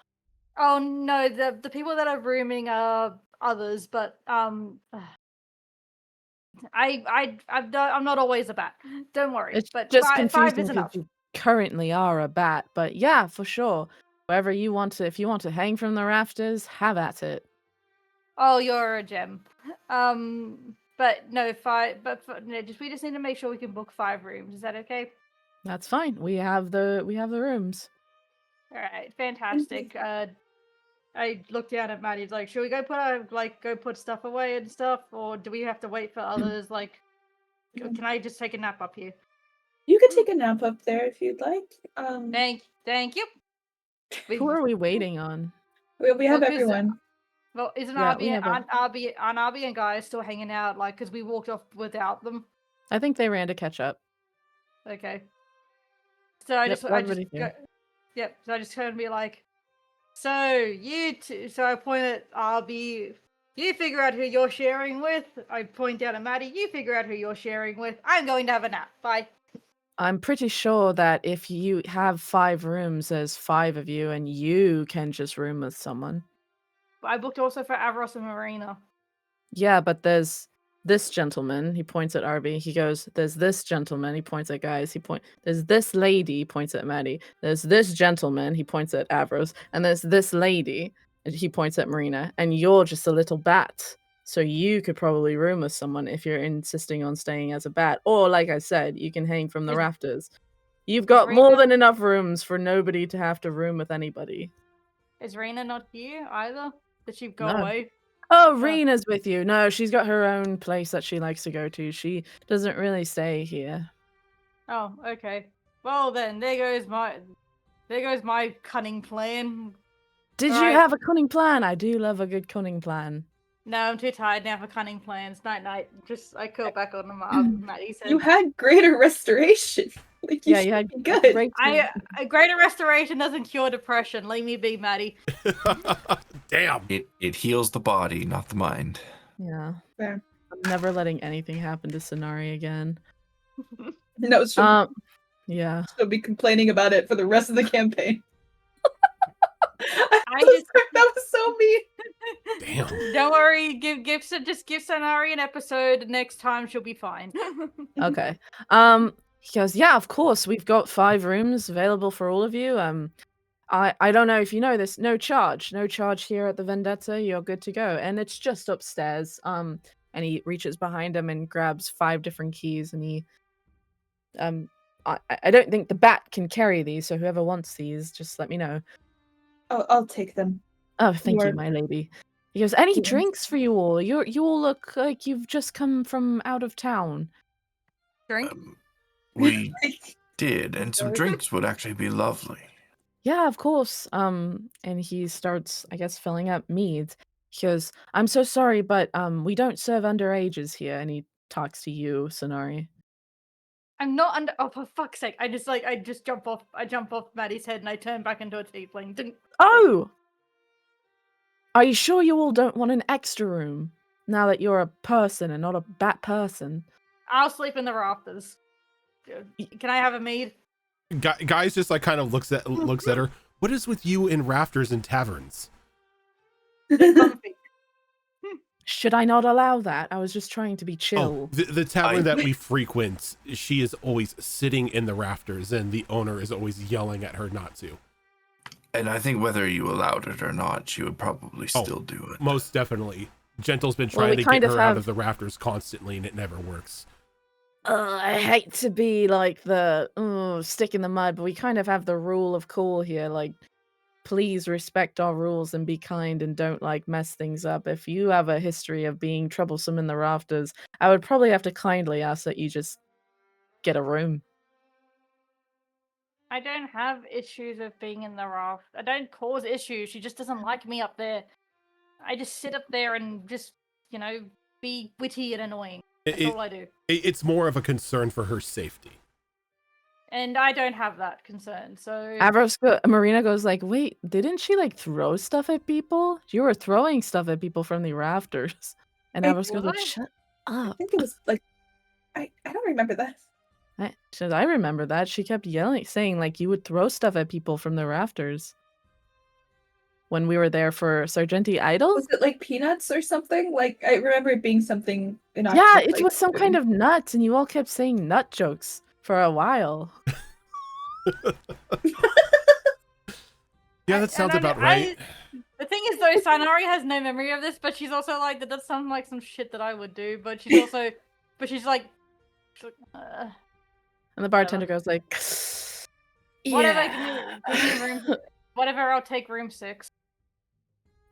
Oh no, the people that are rooming are others, but I'm not always a bat. Don't worry. It's But just 5 confusing is enough. because you currently are a bat, but yeah, for sure. Wherever you want to, if you want to hang from the rafters, have at it. Oh, you're a gem. But no, 5. No, we just need to make sure we can book 5 rooms. Is that okay? That's fine. We have the rooms. All right, fantastic. I looked down at Maddie. Like, should we go put stuff away and stuff, or do we have to wait for others? Like, can I just take a nap up here? You could take a nap up there if you'd like. Thank you. Who are we waiting on? We have Well, 'cause, everyone. Well, isn't Yeah, we Arby have and Arby and Guy still hanging out? Like, because we walked off without them. I think they ran to catch up. Okay. So I Yep, just everybody's go, here. yep. So I just turned and be like, so you two. So I point at Arby. You figure out who you're sharing with. I point down at Maddie. You figure out who you're sharing with. I'm going to have a nap. Bye. I'm pretty sure that if you have 5 rooms, there's 5 of you, and you can just room with someone. I booked also for Avros and Marina. Yeah, but there's this gentleman. He points at Arby. He goes, "There's this gentleman." He points at Guys. There's this lady. He points at Maddie. There's this gentleman. He points at Avros. And there's this lady. And he points at Marina. And you're just a little bat. So you could probably room with someone if you're insisting on staying as a bat. Or, like I said, you can hang from the Is- rafters. You've got Rena- more than enough rooms for nobody to have to room with anybody. Is Rena not here either? Did she go No. away? Oh, Rena's with you. No, she's got her own place that she likes to go to. She doesn't really stay here. Oh, okay. Well then, there goes my cunning plan. Did you Alright. have a cunning plan? I do love a good cunning plan. No, I'm too tired now for cunning plans. Night night. Just I curl back on Maddie's head. You had greater restoration. Like you Yeah, should you had be good. great. A greater restoration doesn't cure depression. Leave me be, Maddie. Damn. It heals the body, not the mind. Yeah. Fair. I'm never letting anything happen to Sonari again. No, she'll Yeah. be complaining about it for the rest of the campaign. just- That was so mean. Damn. Don't worry. Give Sonari an episode. Next time she'll be fine. Okay. He goes, yeah, of course. We've got 5 rooms available for all of you. I don't know if you know this. No charge here at the Vendetta. You're good to go, and it's just upstairs. And he reaches behind him and grabs 5 different keys, and he, I don't think the bat can carry these, so whoever wants these, just let me know. I'll take them. Oh, thank you, You're- my lady. He goes, any Yes. drinks for you all? You all look like you've just come from out of town. Drink. We did, and some drinks would actually be lovely. Yeah, of course. And he starts, I guess, filling up meads. He goes, I'm so sorry, but we don't serve underages here. And he talks to you, Sonari. I'm not under. Oh, for fuck's sake! I just jump off. I jump off Maddie's head and I turn back into a tiefling. Didn't. Oh! Are you sure you all don't want an extra room? Now that you're a person and not a bat person. I'll sleep in the rafters. Can I have a mead? Guys just like kind of looks at her. What is with you in rafters and taverns? Comfy. Should I not allow that? I was just trying to be chill. Oh, the tavern that we frequent, she is always sitting in the rafters and the owner is always yelling at her not to. And I think whether you allowed it or not, she would probably still do it. Most definitely. Gentle's been Well, trying we to get kind her of out have- of the rafters constantly and it never works. I hate to be like the stick in the mud, but we kind of have the rule of cool here. Like, please respect our rules and be kind and don't like mess things up. If you have a history of being troublesome in the rafters, I would probably have to kindly ask that you just get a room. I don't have issues with being in the raft. I don't cause issues. She just doesn't like me up there. I just sit up there and just, be witty and annoying. That's all I do. It's more of a concern for her safety. And I don't have that concern, so... Marina goes like, wait, didn't she like throw stuff at people? You were throwing stuff at people from the rafters. And Avros goes like, shut I up. think it was like I don't remember that. I remember that. She kept yelling, saying like you would throw stuff at people from the rafters. When we were there for Sargenty Idol? Was it like peanuts or something? Like I remember it being something Yeah, it was some kind of nuts, and you all kept saying nut jokes for a while. Yeah, that sounds about right. The thing is, though, Sanari has no memory of this, but she's also like, that does sound like some shit that I would do, but she's also, and the bartender goes like, whatever, yeah. give me room, whatever, I'll take room 6.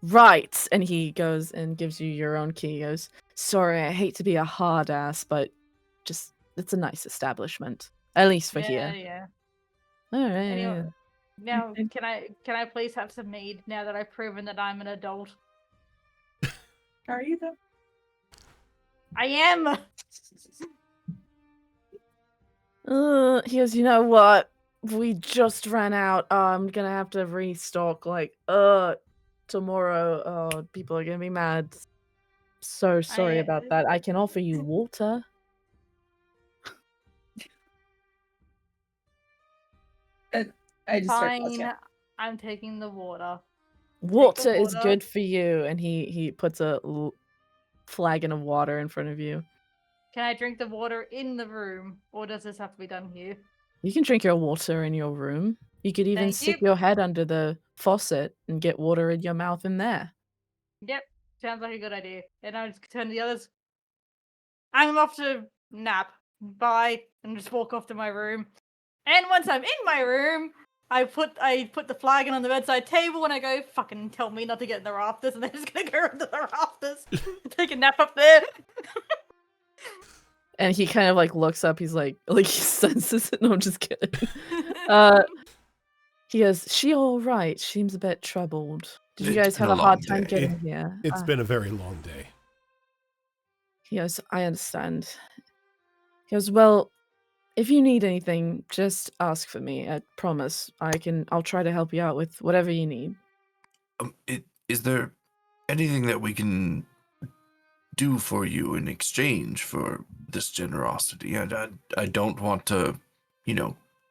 Right. And he goes and gives you your own key. He goes, sorry, I hate to be a hard ass, but just, it's a nice establishment. At least for here. Yeah. All right. Anyway, now, can I please have some mead now that I've proven that I'm an adult? Are you though? I am! He goes, you know what? We just ran out. I'm gonna have to restock, tomorrow. Oh, people are gonna be mad. So sorry about that. I can offer you water. I just Fine, I'm taking the water. Water is good for you. And he puts a flagon of water in front of you. Can I drink the water in the room, or does this have to be done here? You can drink your water in your room. You could even stick your head under the faucet and get water in your mouth in there. Yep, sounds like a good idea. And I'll just turn to the others. I'm off to nap. Bye. And just walk off to my room. And once I'm in my room, I put the flagon on the bedside table and I go, fucking tell me not to get in the rafters, and they're just gonna go into the rafters. Take a nap up there. And he kind of like looks up, he's like he senses it. No, I'm just kidding. He goes, she all right? She seems a bit troubled. Did you guys have a hard time getting here? It's been a very long day. He goes, I understand. He goes, well, if you need anything, just ask for me. I promise. I'll try to help you out with whatever you need. Is there anything that we can do for you in exchange for this generosity? I don't want to,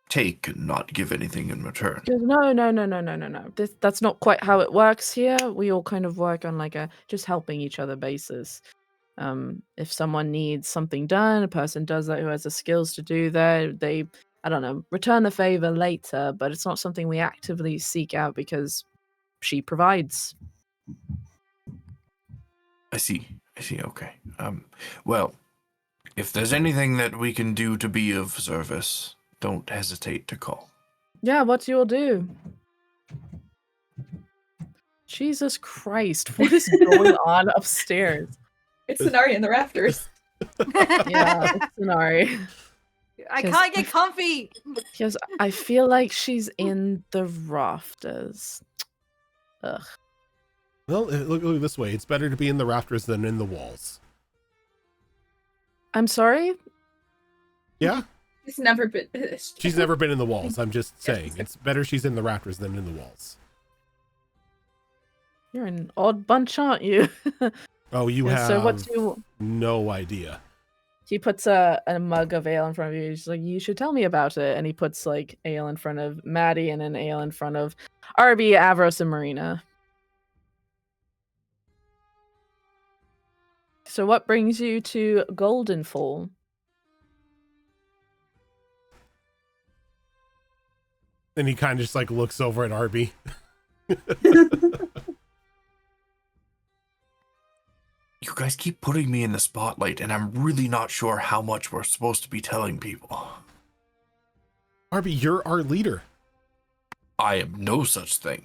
take and not give anything in return. No. That's not quite how it works here. We all kind of work on like a just helping each other basis. If someone needs something done, a person does that who has the skills to do that, they, I don't know, return the favor later, but it's not something we actively seek out because she provides. I see. Okay. Well, if there's anything that we can do to be of service, don't hesitate to call. Yeah, what you'll do. Jesus Christ, what is going on upstairs? It's Sanari in the rafters. Yeah, it's Sanari. I can't get comfy! Because I feel like she's in the rafters. Ugh. Well, look this way. It's better to be in the rafters than in the walls. I'm sorry? Yeah? She's never been in the walls. I'm just saying. It's better she's in the rafters than in the walls. You're an odd bunch, aren't you? Oh, you have so what's you... no idea. He puts a mug of ale in front of you. He's like, you should tell me about it. And he puts like ale in front of Maddie and an ale in front of Arby, Avros, and Marina. So what brings you to Goldenfall? And he kind of just like looks over at Arby. You guys keep putting me in the spotlight, and I'm really not sure how much we're supposed to be telling people. Arby, you're our leader. I am no such thing.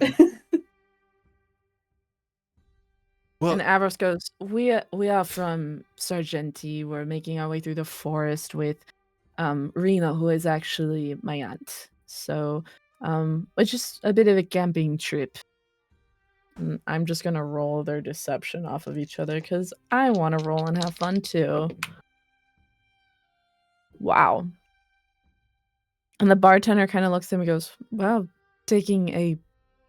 Well, And Avros goes, we are from Sargenty. We're making our way through the forest with Rena, who is actually my aunt. So it's just a bit of a camping trip. And I'm just gonna roll their deception off of each other because I want to roll and have fun too. Wow. And the bartender kind of looks at him and goes, wow, taking a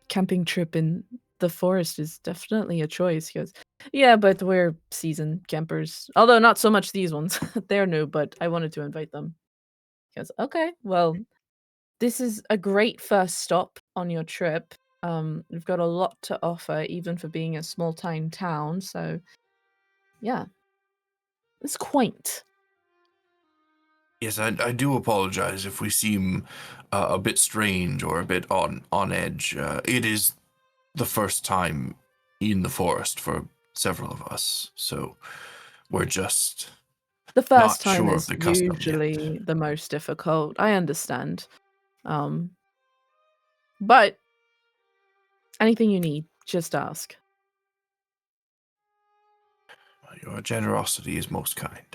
camping trip in the forest is definitely a choice. He goes, yeah, but we're seasoned campers. Although not so much these ones. They're new, but I wanted to invite them. He goes, okay, well, this is a great first stop on your trip. We've got a lot to offer, even for being a small town. So, yeah, it's quaint. Yes, I do apologize if we seem a bit strange or a bit on edge. It is the first time in the forest for several of us, so we're just The first not time sure of is the custom usually yet. the most difficult. I understand. But anything you need, just ask. Your generosity is most kind,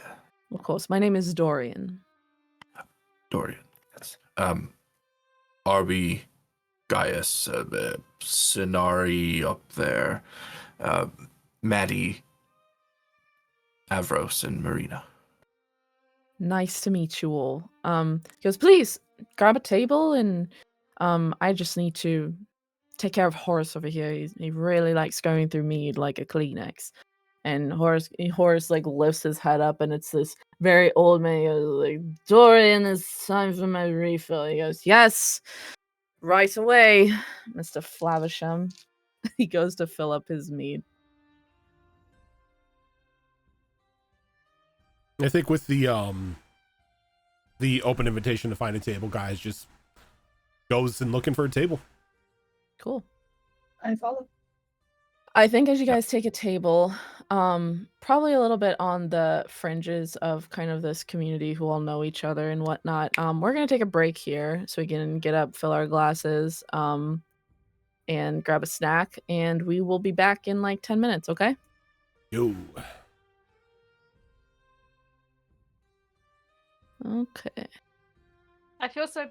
Of course, my name is Dorian. Dorian. Yes. Arby, Gaius, Sinari up there, Maddie, Avros, and Marina. Nice to meet you all. He goes, please grab a table and I just need to take care of Horace over here. He really likes going through mead like a Kleenex. And Horace like lifts his head up and it's this very old man. He goes, like, Dorian, it's time for my refill. He goes, yes, right away, Mr. Flavisham. He goes to fill up his mead. I think with the open invitation to find a table, guys just goes and looking for a table. Cool. I follow. I think as you guys take a table, probably a little bit on the fringes of kind of this community who all know each other and whatnot. We're gonna take a break here so we can get up, fill our glasses, and grab a snack, and we will be back in like 10 minutes, okay? Yo. Okay. I feel so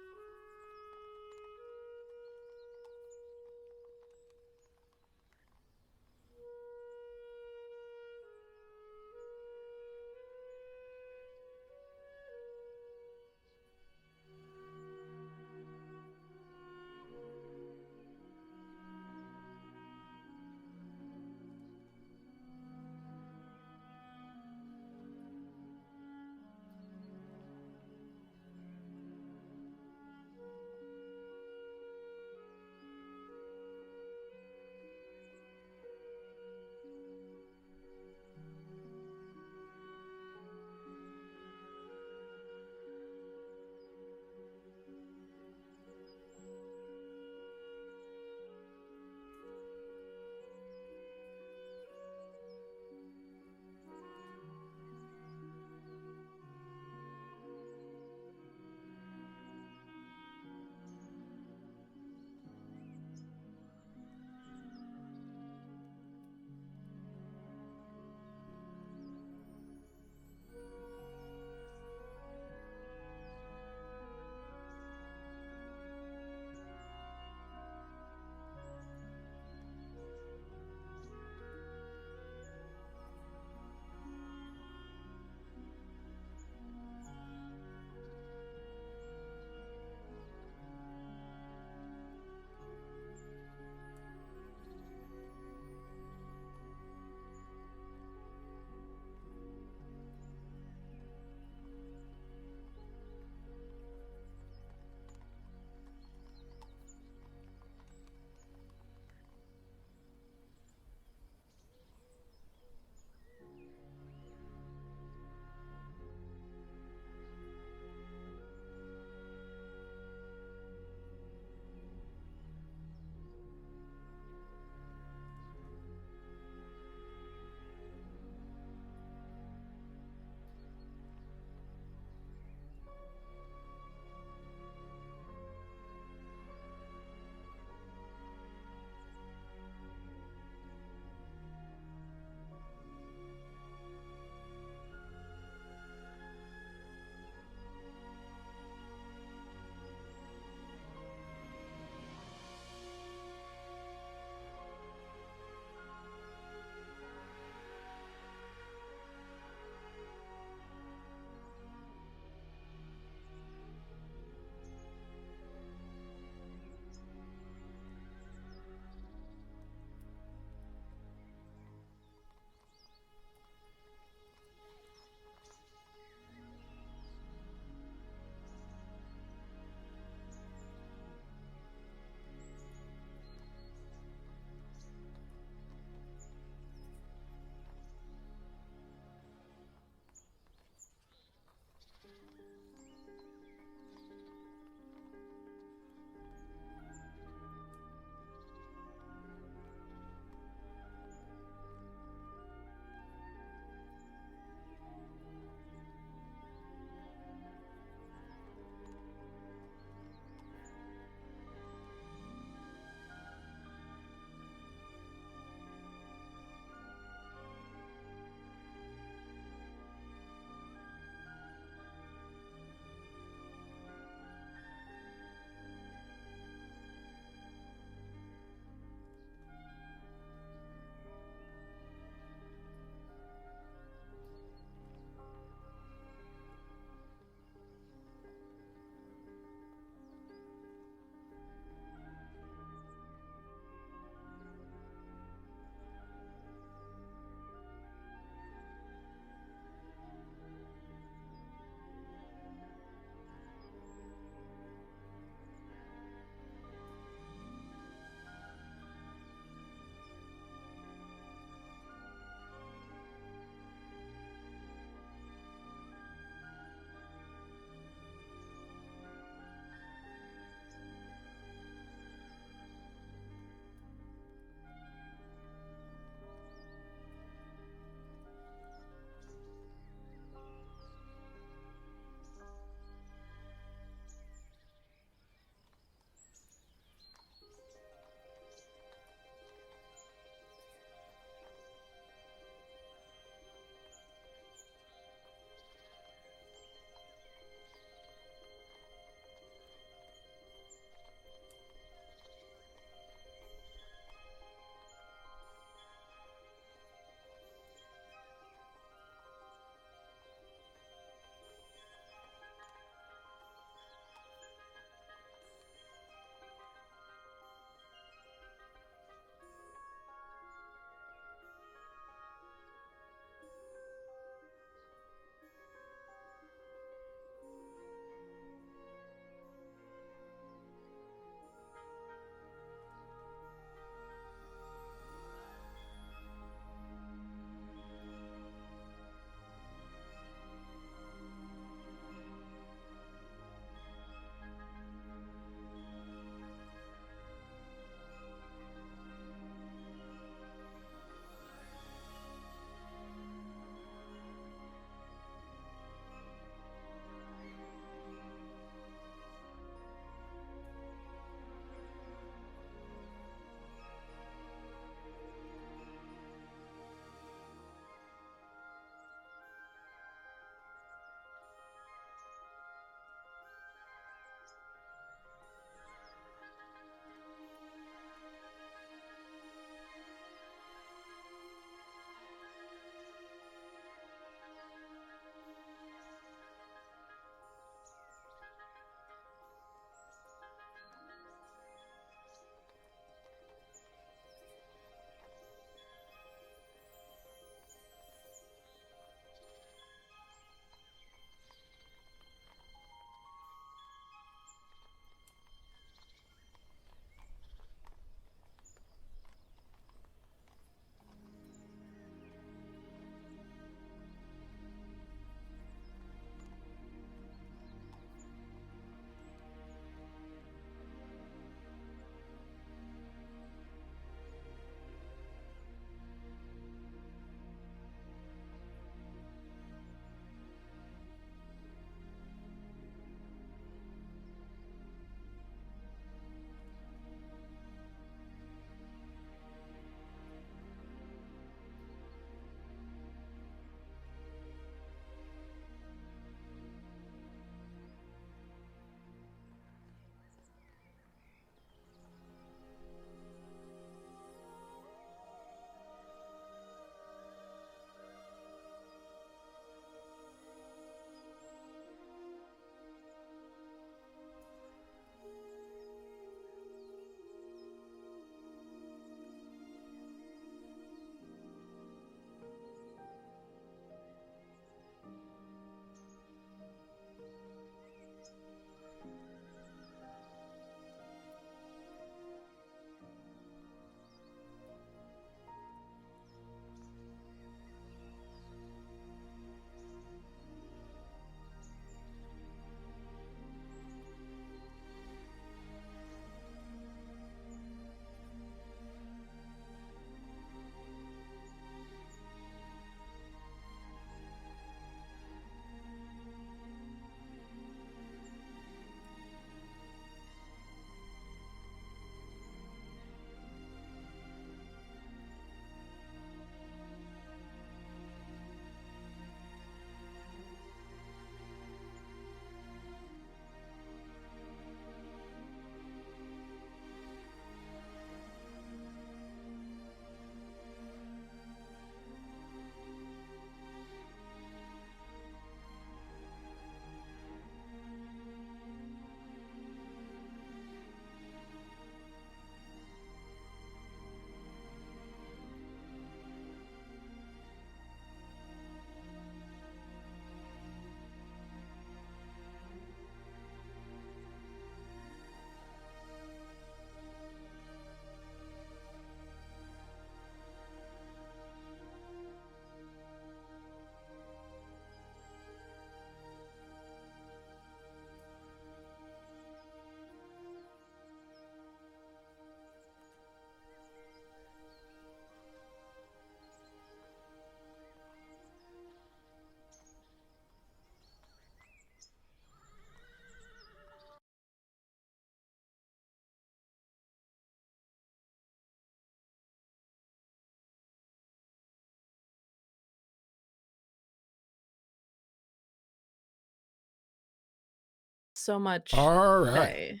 so much All right, fae.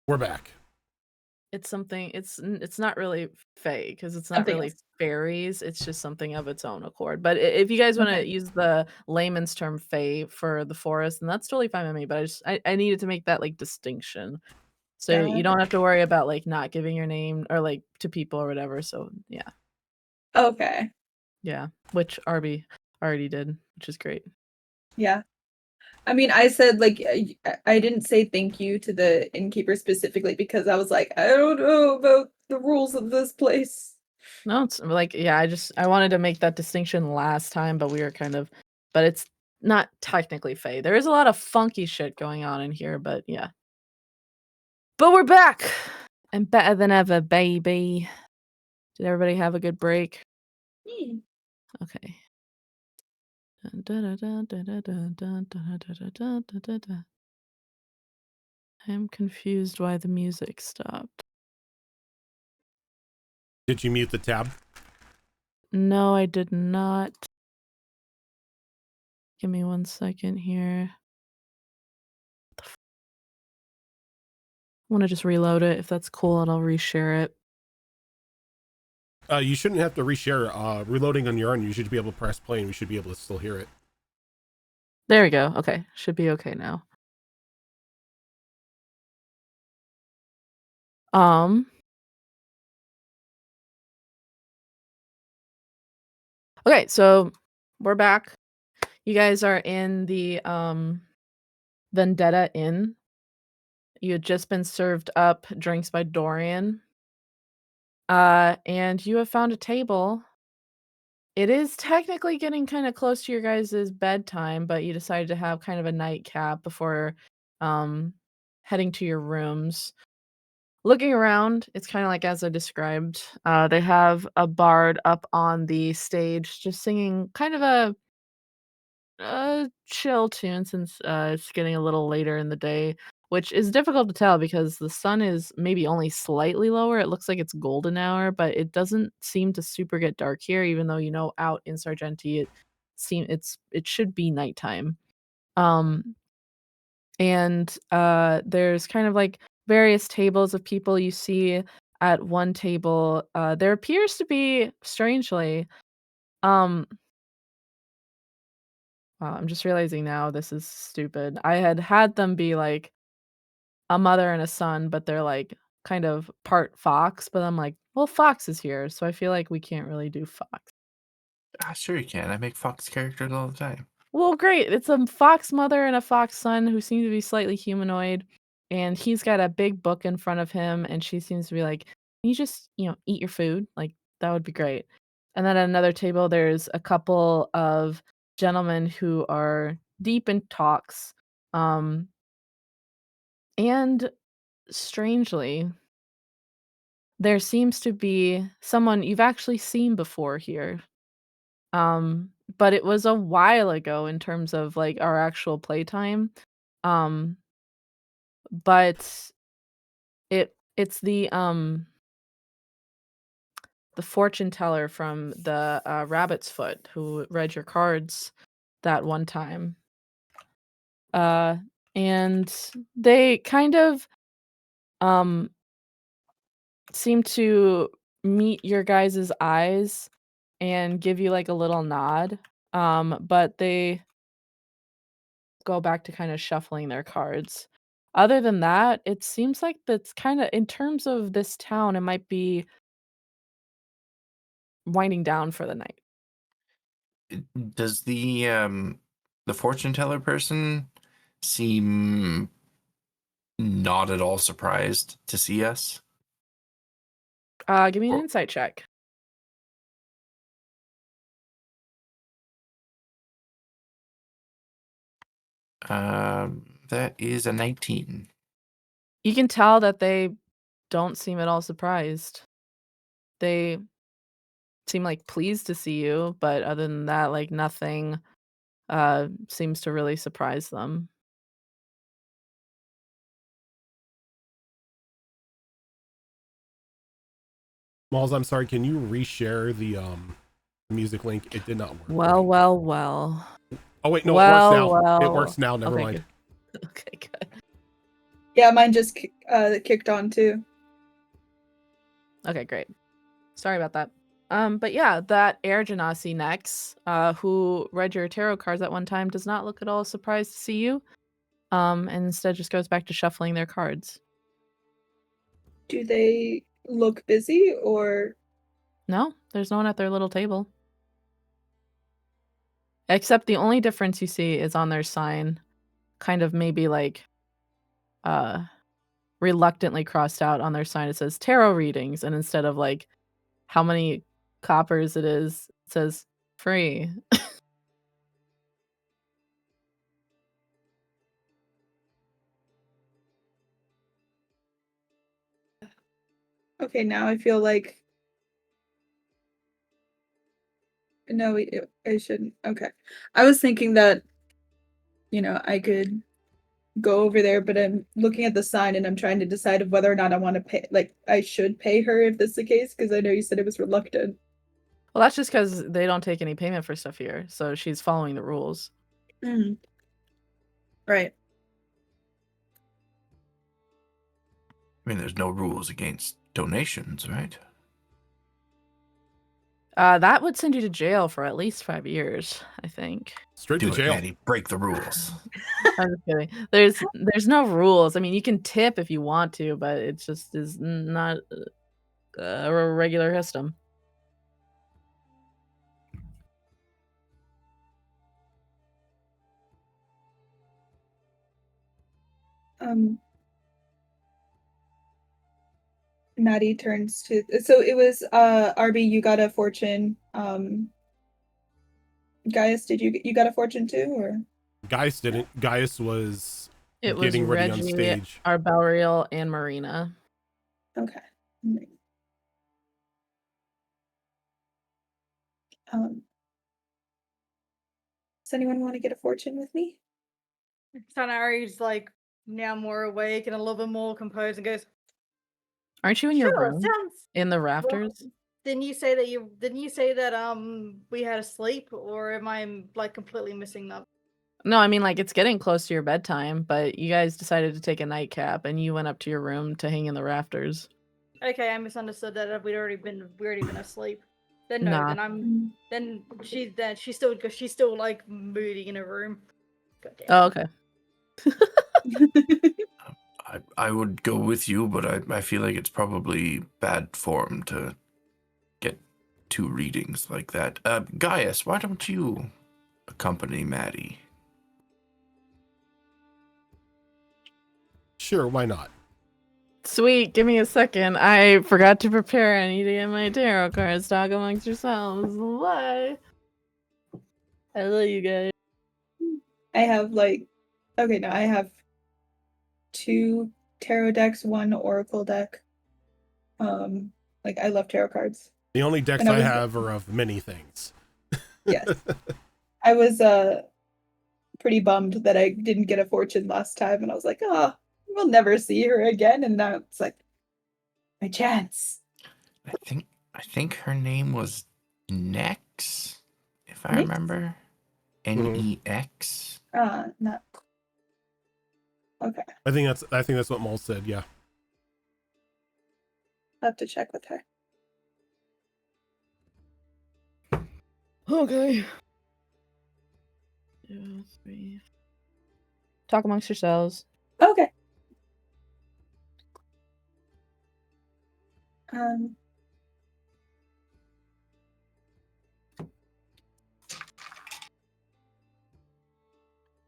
we're back. It's something. It's not really fae because it's not Something really else. fairies. It's just something of its own accord. But if you guys want to Okay. use the layman's term fae for the forest, then that's totally fine with me. But I needed to make that like distinction, so you Got don't have to worry about like not giving your name or like to people or whatever. So yeah, Okay. yeah. Which Arby already did, which is great. Yeah. I mean, I said like I didn't say thank you to the innkeeper specifically because I was like, I don't know about the rules of this place. No, it's like yeah. I wanted to make that distinction last time, but we were but it's not technically fae. There is a lot of funky shit going on in here, but yeah. But we're back and better than ever, baby. Did everybody have a good break? Hmm. Okay. I'm confused why the music stopped. Did you mute the tab? No, I did not. Give me 1 second here. I want to just reload it. If that's cool, and I'll reshare it. You shouldn't have to reshare. Reloading on your own, you should be able to press play and we should be able to still hear it. There we go. Okay. Should be okay now. Okay, so we're back. You guys are in the Vendetta Inn. You had just been served up drinks by Dorian. And you have found a table. It is technically getting kind of close to your guys' bedtime, but you decided to have kind of a nightcap before heading to your rooms. Looking around, it's kind of like as I described. They have a bard up on the stage just singing kind of a chill tune since it's getting a little later in the day, which is difficult to tell because the sun is maybe only slightly lower. It looks like it's golden hour, but it doesn't seem to super get dark here, even though out in Sargenty it should be nighttime. Um and there's kind of like various tables of people you see at one table. There appears to be strangely um wow, I'm just realizing now this is stupid. I had them be like a mother and a son, but they're like kind of part fox, but I'm like, well, Fox is here, so I feel like we can't really do Fox. Sure you can. I make Fox characters all the time. Well, great. It's a fox mother and a fox son who seem to be slightly humanoid, and he's got a big book in front of him, and she seems to be like, "Can you just, eat your food? Like that would be great." And then at another table, there's a couple of gentlemen who are deep in talks, um, and strangely, there seems to be someone you've actually seen before here. But it was a while ago in terms of like our actual playtime. Um, but it's the fortune teller from the Rabbit's Foot who read your cards that one time. Uh, and they kind of um seem to meet your guys' eyes and give you like a little nod. But they go back to kind of shuffling their cards. Other than that, it seems like that's kind of in terms of this town, it might be winding down for the night. Does the fortune teller person seem not at all surprised to see us? Give me an Or insight check. that is a 19. You can tell that they don't seem at all surprised. They seem like pleased to see you, but other than that, like nothing seems to really surprise them. Malls, I'm sorry, can you reshare the music link? It did not work. Well, well, well. Oh wait, no, well, it works now. well. It works now. Never Okay, mind. good. Okay, good. Yeah, mine just kicked on too. Okay, great. Sorry about that. But yeah, that Air Genasi next, who read your tarot cards at one time, does not look at all surprised to see you. And instead just goes back to shuffling their cards. Do they look busy or? No, there's no one at their little table. Except the only difference you see is on their sign, kind of maybe like reluctantly crossed out on their sign. It says tarot readings, and instead of like how many coppers it is, it says free. Okay, now I feel like no, I shouldn't. Okay, I was thinking that I could go over there, but I'm looking at the sign and I'm trying to decide of whether or not I want to pay. Like, I should pay her if this is the case, because I know you said it was reluctant. Well, that's just because they don't take any payment for stuff here, so she's following the rules. Mm. Right. I mean, there's no rules against donations, right? That would send you to jail for at least 5 years, I think. Straight Do to it, jail. Maddie. Break the rules. I'm just kidding. There's no rules. I mean, you can tip if you want to, but it just is not a regular custom. Maddie turns to, so it was RB, you got a fortune. Gaius, did you got a fortune too, or? Gaius didn't. Gaius was It was getting ready on Reggie, stage. Arbariel, and Marina. Okay. Does anyone want to get a fortune with me? Sanari's like now more awake and a little bit more composed and goes, Aren't you in your "Sure, room? sounds." In the Well, rafters? didn't you say that we had a sleep, or am I like completely missing that? No, I mean like it's getting close to your bedtime, but you guys decided to take a nightcap and you went up to your room to hang in the rafters. Okay, I misunderstood that we'd already been asleep. Then no, Nah. then she's still like moody in her room. God damn. Oh, okay. I would go with you, but I feel like it's probably bad form to get 2 readings like that. Gaius, why don't you accompany Maddie? Sure, why not? Sweet, give me a second. I forgot to prepare. I need to get my tarot cards. Talk amongst yourselves. Bye. I love you guys. I have I have 2 tarot decks, 1 oracle deck. Like, I love tarot cards. The only decks I have are of many things. Yes. I was pretty bummed that I didn't get a fortune last time, and I was like, oh, we'll never see her again. And now it's like my chance. I think her name was Nex, if I Nyx? remember. Nex. Not okay. I think that's what Mole said, yeah. I'll have to check with her. Okay. 2, 3. Talk amongst yourselves. Okay.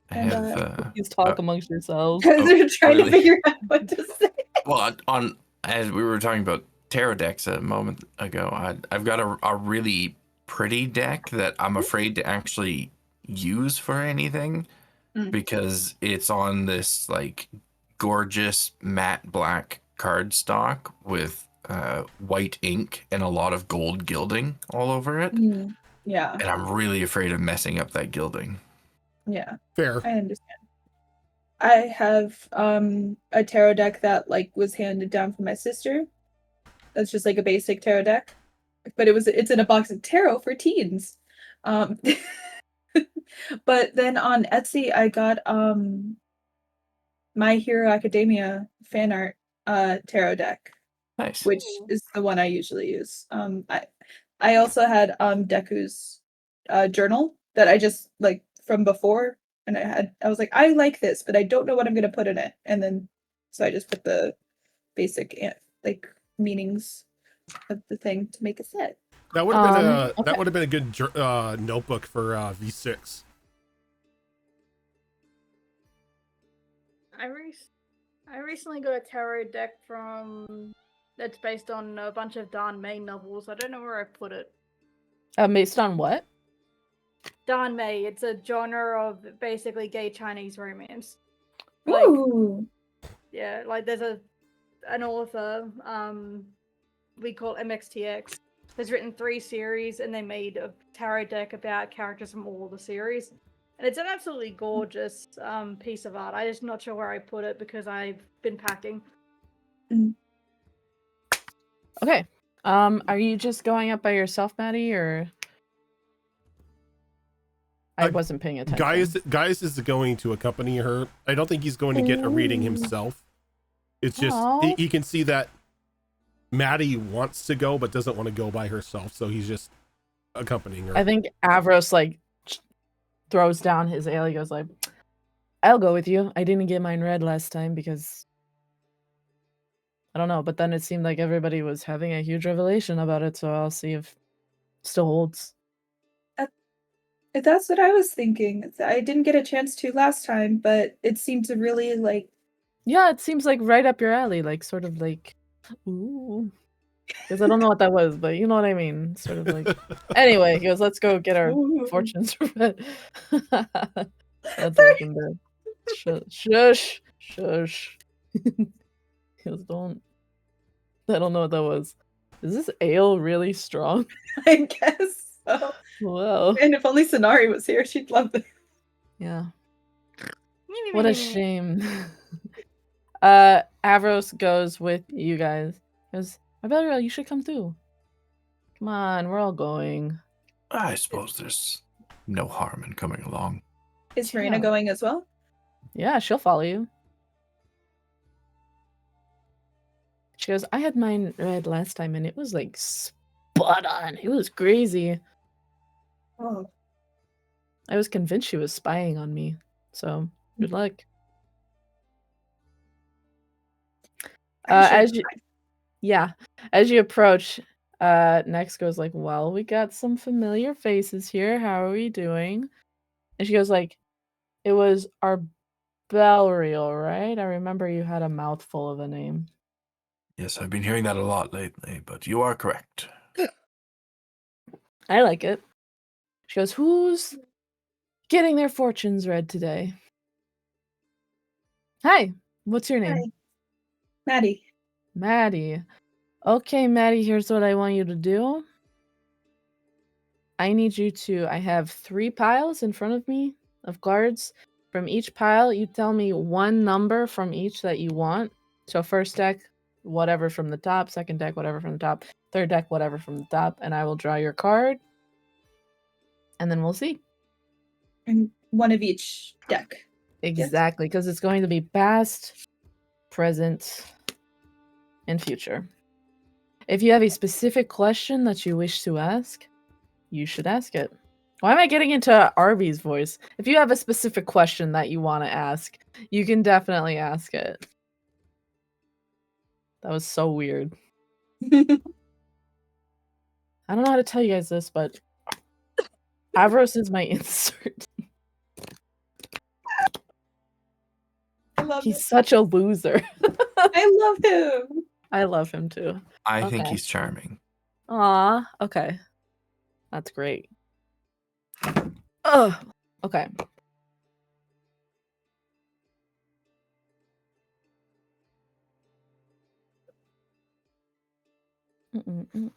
I have Please talk amongst yourselves. They're trying really? to figure out what to say. Well, as we were talking about tarot decks a moment ago, I've got a really pretty deck that I'm afraid to actually use for anything because it's on this like gorgeous matte black cardstock with white ink and a lot of gold gilding all over it. Yeah. And I'm really afraid of messing up that gilding. Yeah. Fair. I understand. I have a tarot deck that like was handed down from my sister. That's just like a basic tarot deck, but it's in a box of tarot for teens. But then on Etsy I got My Hero Academia fan art tarot deck, Nice. which Ooh. is the one I usually use. I also had Deku's journal that I just like from before, and I was like, I like this, but I don't know what I'm gonna put in it, and then so I just put the basic like meanings of the thing to make a set. That would have been a Okay. that would have been a good notebook for V6. I recently got a tarot deck that's based on a bunch of Dan Mei novels. I don't know where I put it. Based on what? Dan Mei, it's a genre of basically gay Chinese romance. Like, Ooh, yeah, like there's an author, we call MXTX, has written 3 series, and they made a tarot deck about characters from all the series. And it's an absolutely gorgeous piece of art. I'm just not sure where I put it because I've been packing. Okay. Are you just going up by yourself, Maddie, or I wasn't paying attention. Gaius is going to accompany her. I don't think he's going to get a reading himself. It's just Aw. he can see that Maddie wants to go but doesn't want to go by herself, so he's just accompanying her. I think Avros like throws down his ale. He goes like, "I'll go with you. I didn't get mine read last time because I don't know." But then it seemed like everybody was having a huge revelation about it, so I'll see if it still holds. that's what I was thinking. I didn't get a chance to last time, but it seemed to really like. Yeah, it seems like right up your alley, like sort of like, ooh. Because I don't know what that was, but you know what I mean. Sort of like. Anyway, he goes, "Let's go get our Ooh. fortunes read." That's open there. Shush, shush. He goes, "Don't." I don't know what that was. Is this ale really strong? I guess so. Well, And if only Sonari was here, she'd love this. yeah. What a shame. Avros goes with you guys. He goes, Abelriel, you should come too. Come on, we're all going. I suppose there's no harm in coming along. Is Marina Yeah. going as well? Yeah, she'll follow you. She goes, I had mine read last time and it was like spot on. It was crazy. Oh, I was convinced she was spying on me. So, good luck. I'm sure. As you approach, Next goes like, well, we got some familiar faces here. How are we doing? And she goes like, it was our Belriel, right? I remember you had a mouthful of a name. Yes, I've been hearing that a lot lately, but you are correct. I like it. She goes, who's getting their fortunes read today? Hi, what's your name? Hi, Maddie. Maddie. Okay, Maddie, here's what I want you to do. I need you to, I have 3 piles in front of me of cards. From each pile, you tell me one number from each that you want. So first deck, whatever from the top. Second deck, whatever from the top. Third deck, whatever from the top. And I will draw your card. And then we'll see. And one of each deck. Exactly, because it's going to be past, present, and future. If you have a specific question that you wish to ask, you should ask it. Why am I getting into Arby's voice? If you have a specific question that you want to ask, you can definitely ask it. That was so weird. I don't know how to tell you guys this, but Avros is my insert. I love He's it. such a loser. I love him. I love him too. I think Okay. he's charming. Aw, okay. That's great. Ugh. Okay. Mm-mm-mm.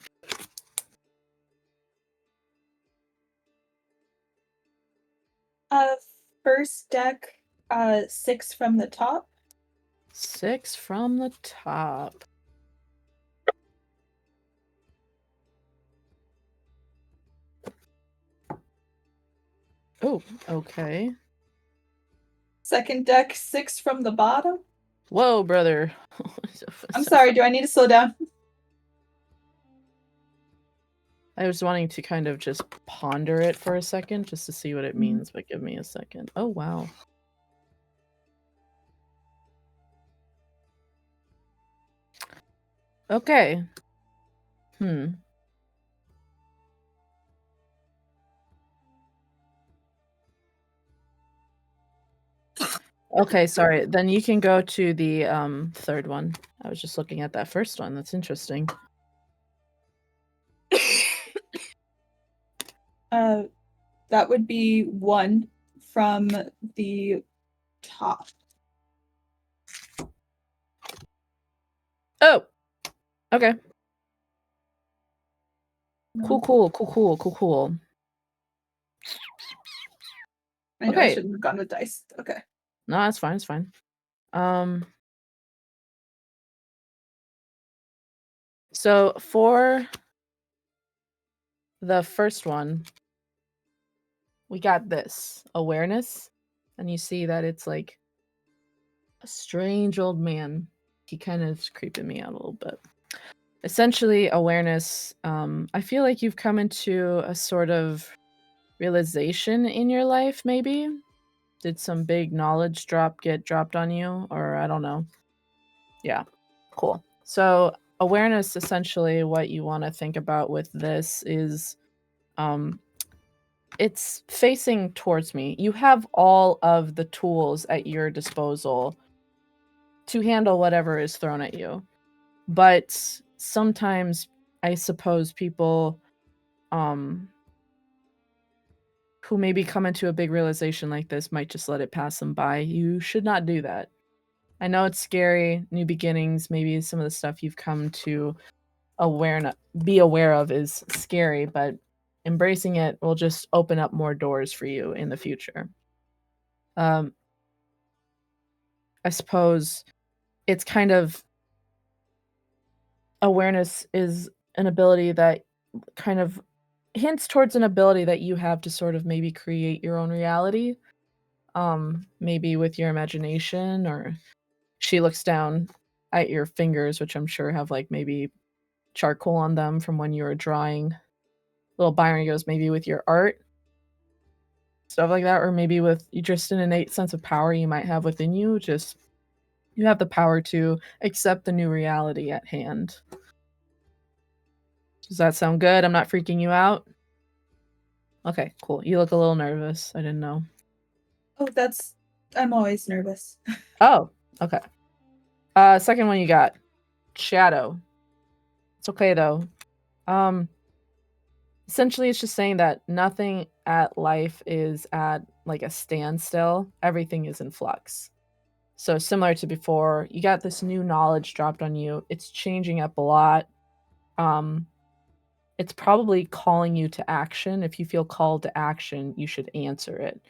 First deck, 6 from the top. 6 from the top. Oh, okay. Second deck, 6 from the bottom. Whoa, brother. I'm sorry, do I need to slow down? I was wanting to kind of just ponder it for a second just to see what it Mhm. means, but give me a second. Oh, wow. Okay. Okay, sorry. Then you can go to the third one. I was just looking at that first one. That's interesting. That would be 1 from the top. Oh. Okay. No. Cool. I know I Okay. shouldn't have gone with dice. Okay. No, that's fine. It's fine. So for the first one, we got this awareness, and you see that it's like a strange old man. He kind of is creeping me out a little bit. Essentially, awareness. I feel like you've come into a sort of realization in your life, maybe. Did some big knowledge get dropped on you, or I don't know. Yeah, cool. So awareness, essentially, what you want to think about with this is, it's facing towards me. You have all of the tools at your disposal to handle whatever is thrown at you. But sometimes I suppose people who maybe come into a big realization like this might just let it pass them by. You should not do that. I know it's scary, new beginnings, maybe some of the stuff you've come to be aware of is scary, but embracing it will just open up more doors for you in the future. I suppose it's kind of awareness is an ability that kind of hints towards an ability that you have to sort of maybe create your own reality, maybe with your imagination. Or she looks down at your fingers, which I'm sure have like maybe charcoal on them from when you were drawing. Little Byron goes, maybe with your art, stuff like that, or maybe with just an innate sense of power you might have within you. Just you have the power to accept the new reality at hand. Does that sound good? I'm not freaking you out? Okay, cool. You look a little nervous. I didn't know. Oh, I'm always nervous. Oh, okay. Second one you got. Shadow. It's okay though. Essentially it's just saying that nothing at life is at like a standstill. Everything is in flux. So similar to before, you got this new knowledge dropped on you. It's changing up a lot. It's probably calling you to action. If you feel called to action, you should answer it.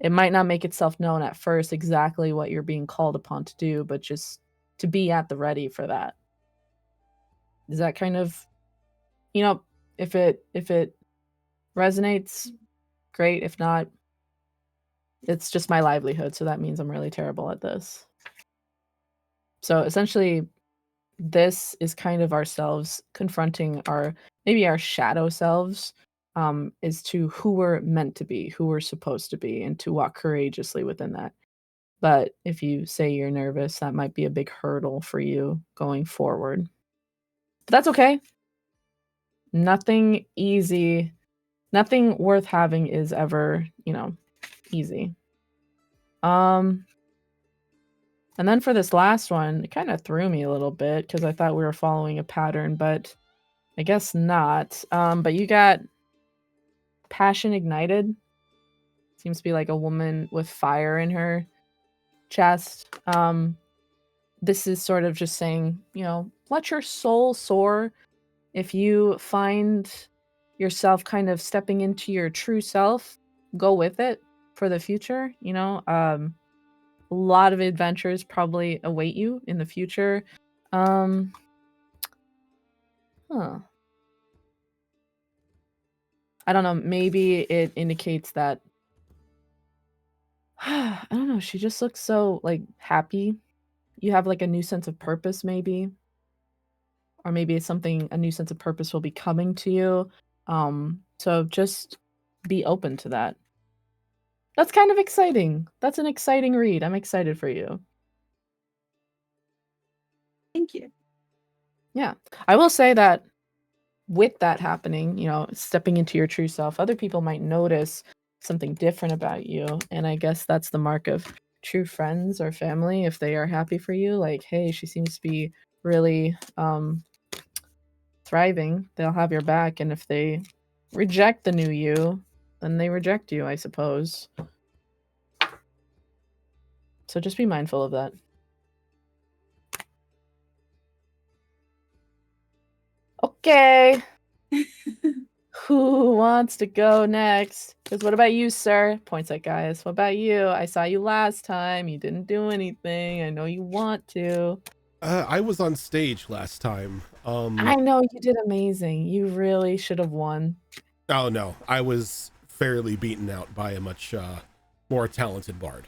It might not make itself known at first exactly what you're being called upon to do, but just to be at the ready for that. Is that kind of, if it resonates, great. If not, it's just my livelihood, so that means I'm really terrible at this. So essentially, this is kind of ourselves confronting maybe our shadow selves, is to who we're meant to be, who we're supposed to be, and to walk courageously within that. But if you say you're nervous, that might be a big hurdle for you going forward. But that's okay. Nothing easy, nothing worth having is ever, easy. And then for this last one, it kind of threw me a little bit because I thought we were following a pattern, but I guess not. But you got passion ignited. Seems to be like a woman with fire in her chest. This is sort of just saying, let your soul soar. If you find yourself kind of stepping into your true self, go with it for the future. A lot of adventures probably await you in the future. Huh. I don't know. Maybe it indicates that I don't know. She just looks so like happy. You have like a new sense of purpose, maybe, or maybe it's something a new sense of purpose will be coming to you. So just be open to that. That's kind of exciting. That's an exciting read. I'm excited for you. Thank you. Yeah. I will say that with that happening, you know, stepping into your true self, other people might notice something different about you. And I guess that's the mark of true friends or family. If they are happy for you, like, hey, she seems to be really thriving, they'll have your back. And if they reject the new you, then they reject you, I suppose. So just be mindful of that. Okay. Who wants to go next? Because what about you, sir? Points at Gaius. What about you? I saw you last time. You didn't do anything. I know you want to. I was on stage last time. I know you did amazing. You really should have won. Oh no, I was fairly beaten out by a much more talented bard.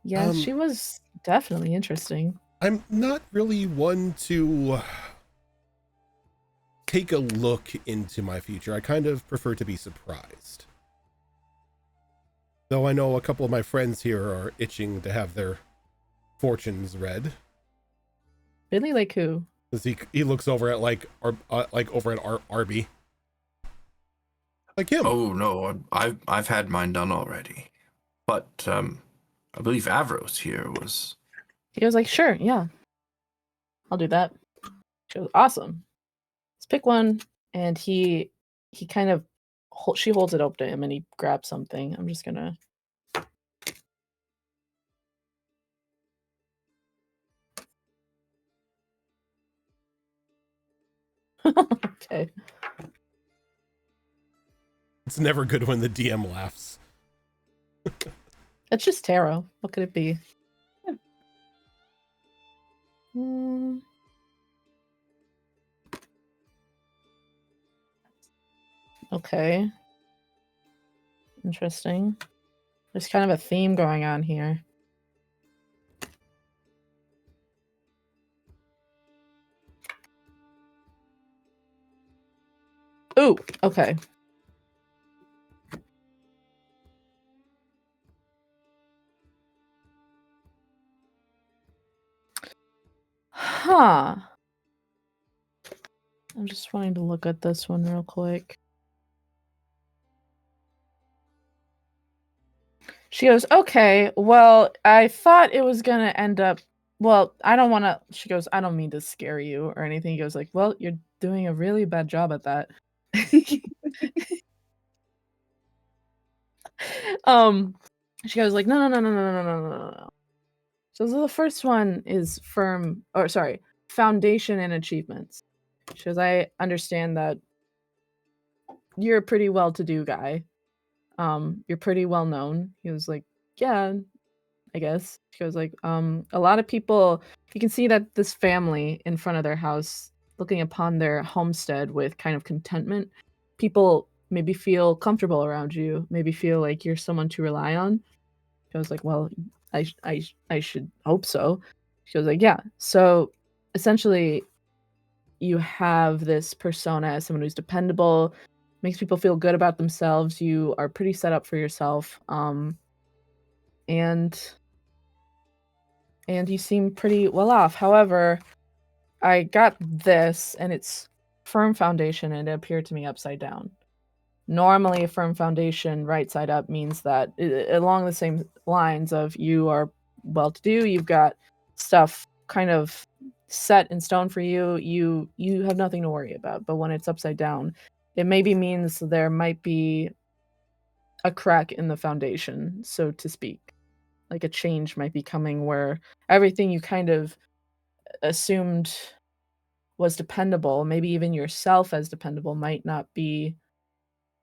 Yeah, she was definitely interesting. I'm not really one to take a look into my future. I kind of prefer to be surprised. Though I know a couple of my friends here are itching to have their fortunes read. Really? Like who? Because he looks over at like over at Arby. Like him. Oh no, I've had mine done already. But I believe Avros here was. He was like, sure, yeah. I'll do that. She was awesome. Let's pick one. And he kind of she holds it up to him and he grabs something. I'm just gonna okay. It's never good when the DM laughs. It's just tarot. What could it be? Hmm. Okay. Interesting. There's kind of a theme going on here. Ooh, okay. Huh. I'm just wanting to look at this one real quick. She goes, okay, well, I thought it was going to end up, well, I don't want to, she goes, I don't mean to scare you or anything. He goes like, well, you're doing a really bad job at that. She goes like, no. So the first one is foundation and achievements. She goes, I understand that you're a pretty well-to-do guy. You're pretty well known. He was like, yeah, I guess. She goes like, a lot of people, you can see that this family in front of their house looking upon their homestead with kind of contentment. People maybe feel comfortable around you, maybe feel like you're someone to rely on. She was like, well, I should hope so. She was like, yeah. So essentially, you have this persona as someone who's dependable, makes people feel good about themselves. You are pretty set up for yourself. And you seem pretty well off. However, I got this and it's firm foundation and it appeared to me upside down. Normally a firm foundation right side up means that along the same lines of you are well to do, you've got stuff kind of set in stone for you, you have nothing to worry about. But when it's upside down, it maybe means there might be a crack in the foundation, so to speak. Like a change might be coming where everything you kind of assumed was dependable, maybe even yourself as dependable, might not be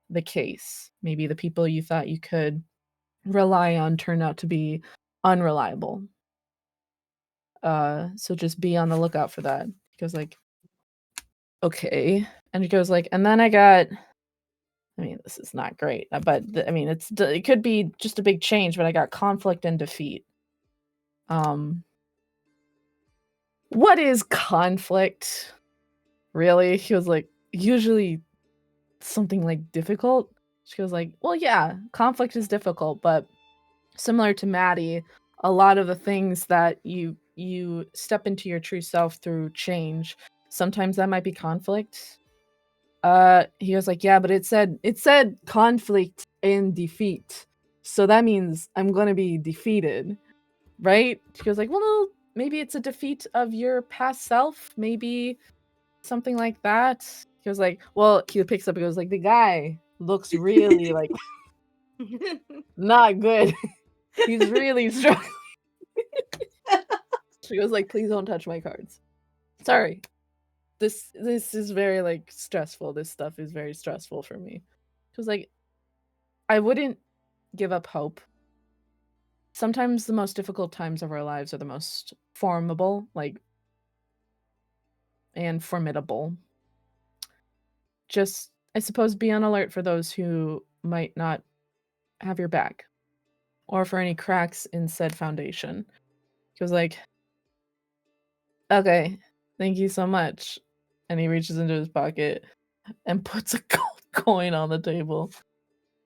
the case. Maybe the people you thought you could rely on turn out to be unreliable. So just be on the lookout for that. He goes like, okay. And he goes like, and then I got I mean, this is not great, but I mean, it could be just a big change. But I got conflict and defeat. What is conflict? Really? He was like, usually something like difficult. She was like, well, yeah, conflict is difficult, but similar to Maddie, a lot of the things that you step into your true self through change. Sometimes that might be conflict. He was like, yeah, but it said conflict and defeat. So that means I'm gonna be defeated, right? She was like, well, no, maybe it's a defeat of your past self, maybe something like that. He was like, well, he picks up and goes like, the guy looks really like not good. He's really struggling. She goes like, please don't touch my cards. Sorry. This is very like stressful. This stuff is very stressful for me. She was like, I wouldn't give up hope. Sometimes the most difficult times of our lives are the most formidable, and formidable. Just, I suppose, be on alert for those who might not have your back, or for any cracks in said foundation. He was like, okay, thank you so much. And he reaches into his pocket and puts a gold coin on the table.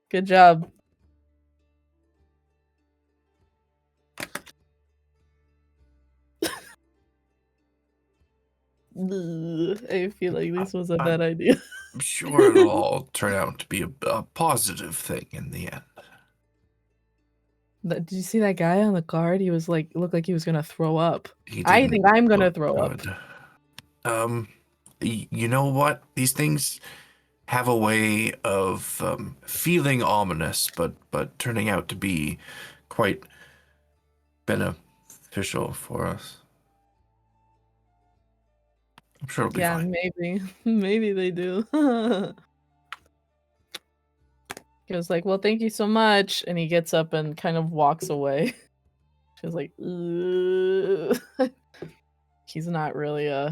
Good job. I feel like this was a bad idea. I'm sure it'll all turn out to be a positive thing in the end. Did you see that guy on the card? He was like, looked like he was gonna throw up. He I didn't think I'm gonna look throw up. good. You know what? These things have a way of feeling ominous, but turning out to be quite beneficial for us. I'm sure it'll be Yeah, fine. maybe. Maybe they do. He was like, well, thank you so much. And he gets up and kind of walks away. She was like, ugh. He's not really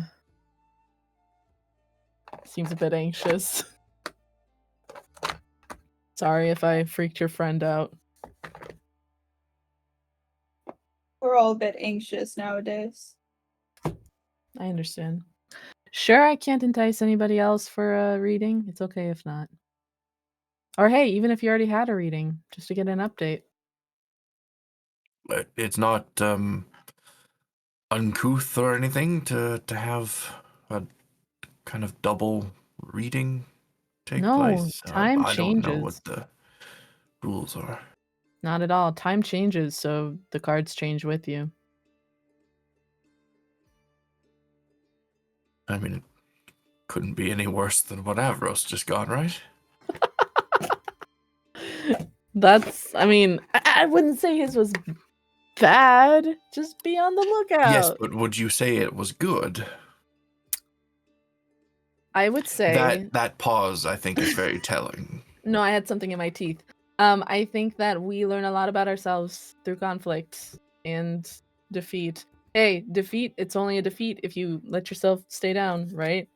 seems a bit anxious. Sorry if I freaked your friend out. We're all a bit anxious nowadays. I understand. Sure, I can't entice anybody else for a reading. It's okay if not. Or hey, even if you already had a reading, just to get an update. It's not uncouth or anything to have a kind of double reading take No, place. time I don't know changes. what the rules are. Not at all. Time changes, so the cards change with you. I mean, it couldn't be any worse than what Avros just got, right? I mean, I wouldn't say his was bad. Just be on the lookout. Yes, but would you say it was good? I would say that pause, I think, is very telling. No, I had something in my teeth. I think that we learn a lot about ourselves through conflict and defeat. Hey, defeat, it's only a defeat if you let yourself stay down, right?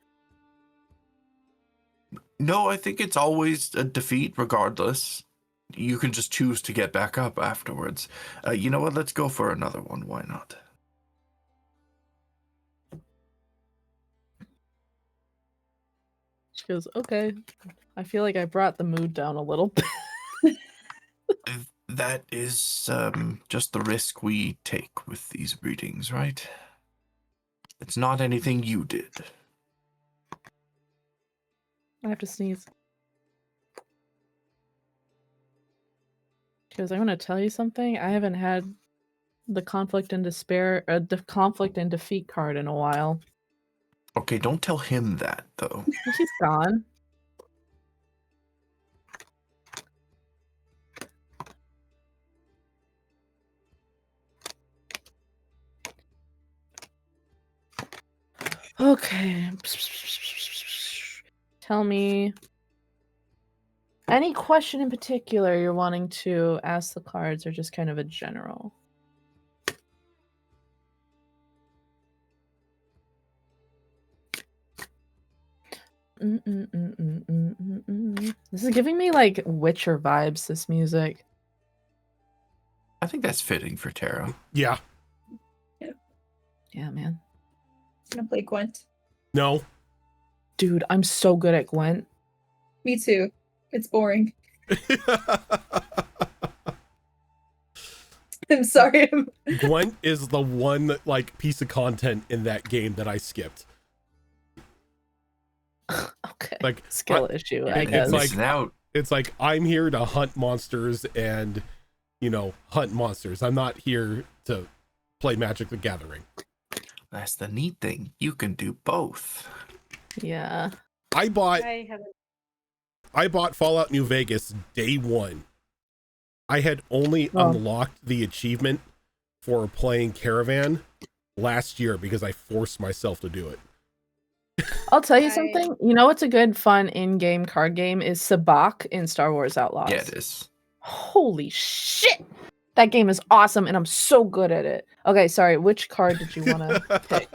No, I think it's always a defeat regardless. You can just choose to get back up afterwards. You know what? Let's go for another one. Why not? She goes, okay. I feel like I brought the mood down a little bit. That is just the risk we take with these readings, right? It's not anything you did. I have to sneeze. Because I want to tell you something. I haven't had the conflict and despair, the conflict and defeat card in a while. Okay, don't tell him that, though. He's gone. Okay. Tell me any question in particular you're wanting to ask the cards, or just kind of a general? This is giving me like Witcher vibes, this music. I think that's fitting for tarot. Yeah. Yeah, man. I'm gonna play Gwent. No. Dude, I'm so good at Gwent. Me too. It's boring. I'm sorry. Gwent is the one like piece of content in that game that I skipped. Okay. Like Skill issue, I it's guess. like- Missing out. It's like I'm here to hunt monsters and, you know, hunt monsters. I'm not here to play Magic the Gathering. That's the neat thing. You can do both. Yeah. I bought I haven't. Fallout New Vegas day one. I had only Oh. unlocked the achievement for playing Caravan last year because I forced myself to do it. I'll tell you I- something. You know what's a good fun in-game card game is Sabacc in Star Wars Outlaws. Yeah, it is. Holy shit! That game is awesome and I'm so good at it. Okay, sorry, which card did you want to pick?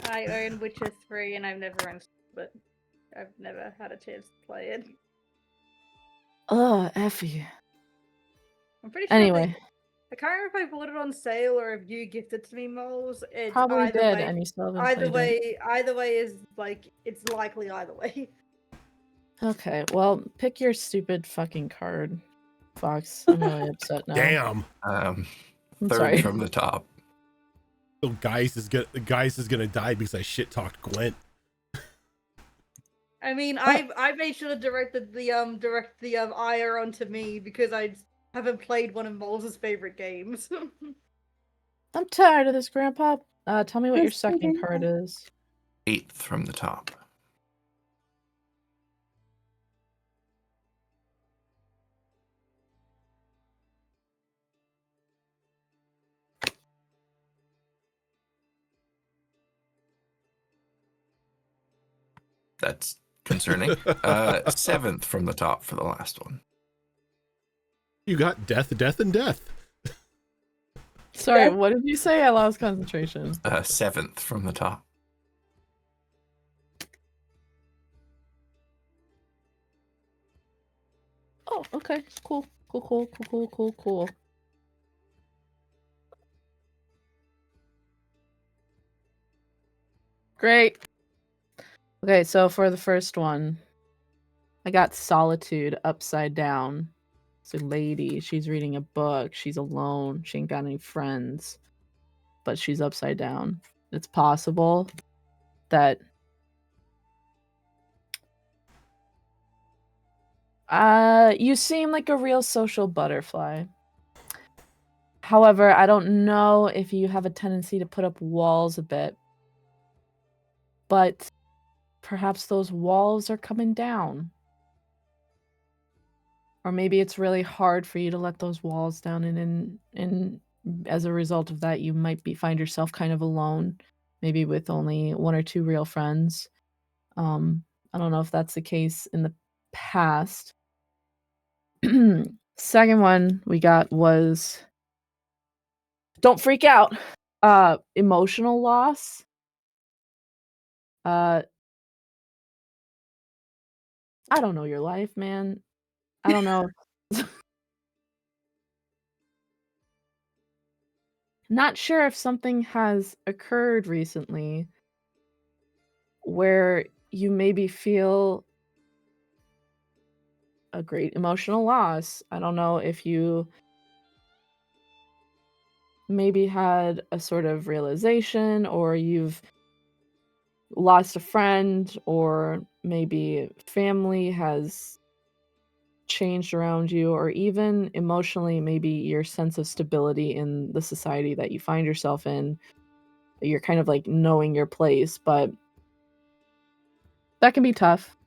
I own Witcher 3 and I've never installed it. I've never had a chance to play it. Oh, Effie. I'm pretty sure Anyway, I can't remember if I bought it on sale or if you gifted it to me, Moles. It's probably either did, way. and you still haven't Either played it. either way is like it's likely either way. Okay, well, pick your stupid fucking card, Fox. I'm really upset now. Damn. I'm Third sorry. from the top. So Guys is gonna die because I shit talked Gwent. I mean, Oh. I made sure to direct the ire onto me because I haven't played one of Moles' favorite games. I'm tired of this, Grandpa. Tell me what your Yes, I second do. card is. 8th from the top. That's concerning. 7th from the top for the last one. You got death, and death. Sorry, Okay. what did you say? I lost concentration. 7th from the top. Oh, okay. Cool. Cool. Great. Okay, so for the first one, I got solitude upside down. It's a lady. She's reading a book. She's alone. She ain't got any friends, but she's upside down. It's possible that you seem like a real social butterfly. However, I don't know if you have a tendency to put up walls a bit, but perhaps those walls are coming down. Or maybe it's really hard for you to let those walls down, and as a result of that, you might find yourself kind of alone, maybe with only one or two real friends. I don't know if that's the case in the past. Second one we got was don't freak out. Emotional loss. I don't know your life, man. I don't know. Not sure if something has occurred recently where you maybe feel a great emotional loss. I don't know if you maybe had a sort of realization, or you've lost a friend, or maybe family has changed around you, or even emotionally, maybe your sense of stability in the society that you find yourself in. You're kind of like knowing your place, but that can be tough.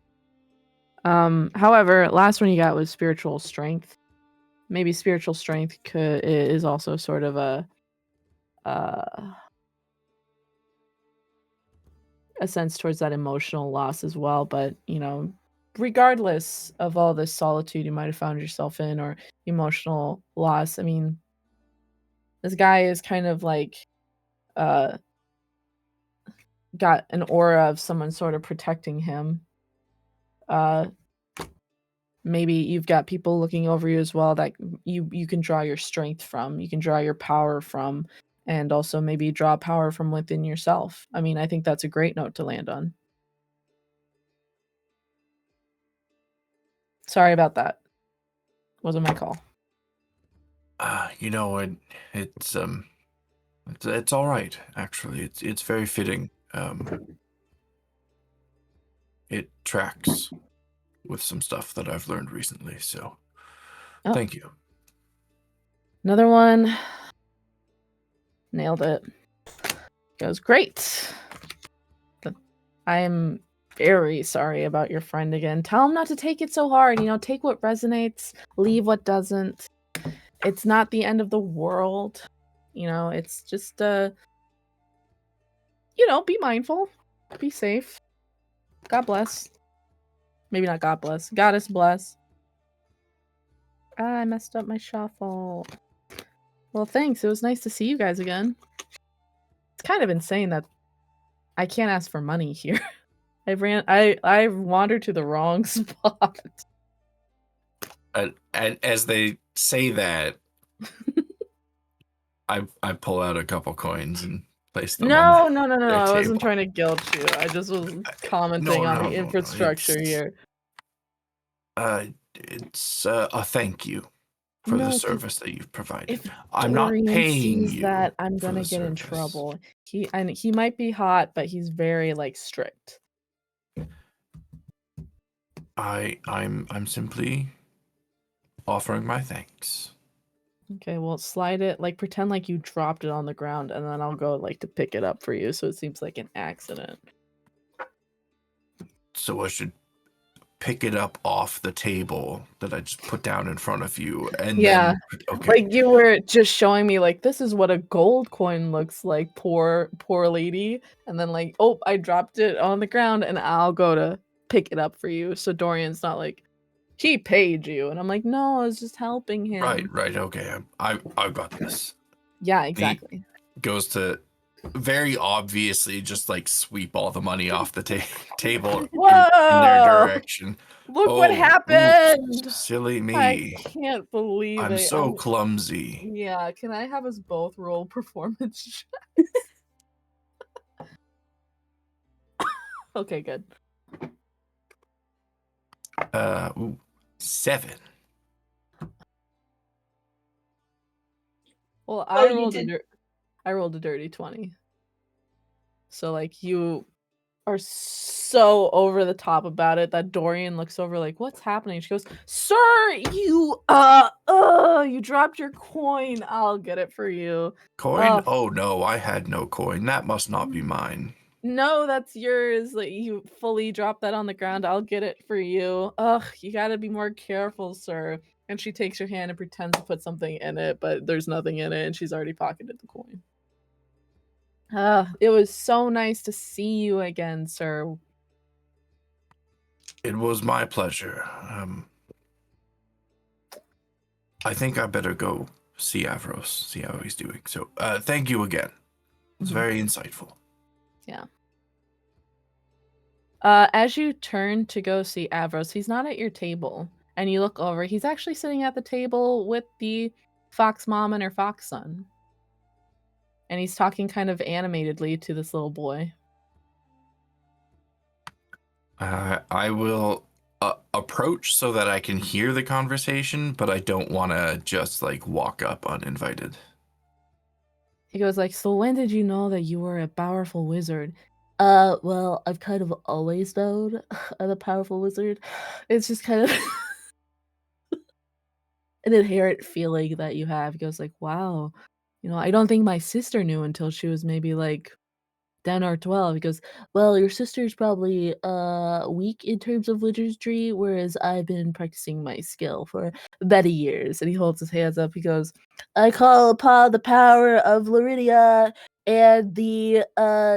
However, last one you got was spiritual strength. Maybe spiritual strength is also sort of a sense towards that emotional loss as well. But regardless of all this solitude you might have found yourself in, or emotional loss, I mean, this guy is kind of like got an aura of someone sort of protecting him. maybe you've got people looking over you as well that you can draw your strength from, you can draw your power from, and also maybe draw power from within yourself. I mean, I think that's a great note to land on. Sorry about that. Wasn't my call. You know, it's it's all right, actually. It's very fitting. It tracks with some stuff that I've learned recently, so Oh. thank you. Another one. Nailed it. Goes great. I'm very sorry about your friend again. Tell him not to take it so hard. You know, take what resonates, leave what doesn't. It's not the end of the world. You know, it's just you know, be mindful. Be safe. God bless. Maybe not God bless. Goddess bless. Ah, I messed up my shuffle. Well, thanks. It was nice to see you guys again. It's kind of insane that I can't ask for money here. I wandered to the wrong spot. And as they say that, I pull out a couple coins and place them No, on no. their I wasn't table. trying to guilt you. I just was commenting on the infrastructure here. It's a thank you for the 'cause service that you've provided. if I'm not Dorian paying sees you that, I'm for gonna the get in service. trouble. He might be hot, but he's very like strict. I'm simply offering my thanks. Okay, well, slide it, like pretend like you dropped it on the ground, and then I'll go like to pick it up for you, so it seems like an accident. So I should pick it up off the table that I just put down in front of you, and Yeah, then okay. like you were just showing me like this is what a gold coin looks like, poor lady, and then like, oh, I dropped it on the ground, and I'll go to pick it up for you. So Dorian's not like, he paid you, and I'm like, no, I was just helping him. Right, okay. I've got this. Yeah, exactly. He goes to very obviously just like sweep all the money off the table in their Whoa! direction. Look what Oops, happened! silly I me. can't believe I'm it. so clumsy. Yeah, can I have us both roll performance? Okay, good. 7. Well, Oh, you did. I rolled a dirty 20. So like you are so over the top about it that Dorian looks over like, what's happening? She goes, "Sir, you you dropped your coin. I'll get it for you." Coin? Oh no, I had no coin. That must not be mine. No, that's yours. Like you fully dropped that on the ground. I'll get it for you. Ugh, you gotta be more careful, sir. And she takes your hand and pretends to put something in it, but there's nothing in it, and she's already pocketed the coin. It was so nice to see you again, sir. It was my pleasure. I think I better go see Avros, see how he's doing. So, thank you again. It's very insightful. Yeah. As you turn to go see Avros, he's not at your table. And you look over, he's actually sitting at the table with the fox mom and her fox son. And he's talking kind of animatedly to this little boy. I will approach so that I can hear the conversation, but I don't want to just like walk up uninvited. He goes like, "So when did you know that you were a powerful wizard?" Well, I've kind of always known I'm a powerful wizard. It's just kind of an inherent feeling that you have. He goes like, "Wow, you know, I don't think my sister knew until she was maybe like 10 or 12." He goes, "Well, your sister's probably weak in terms of wizardry, whereas I've been practicing my skill for many years." And he holds his hands up. He goes, "I call upon the power of Loridia and the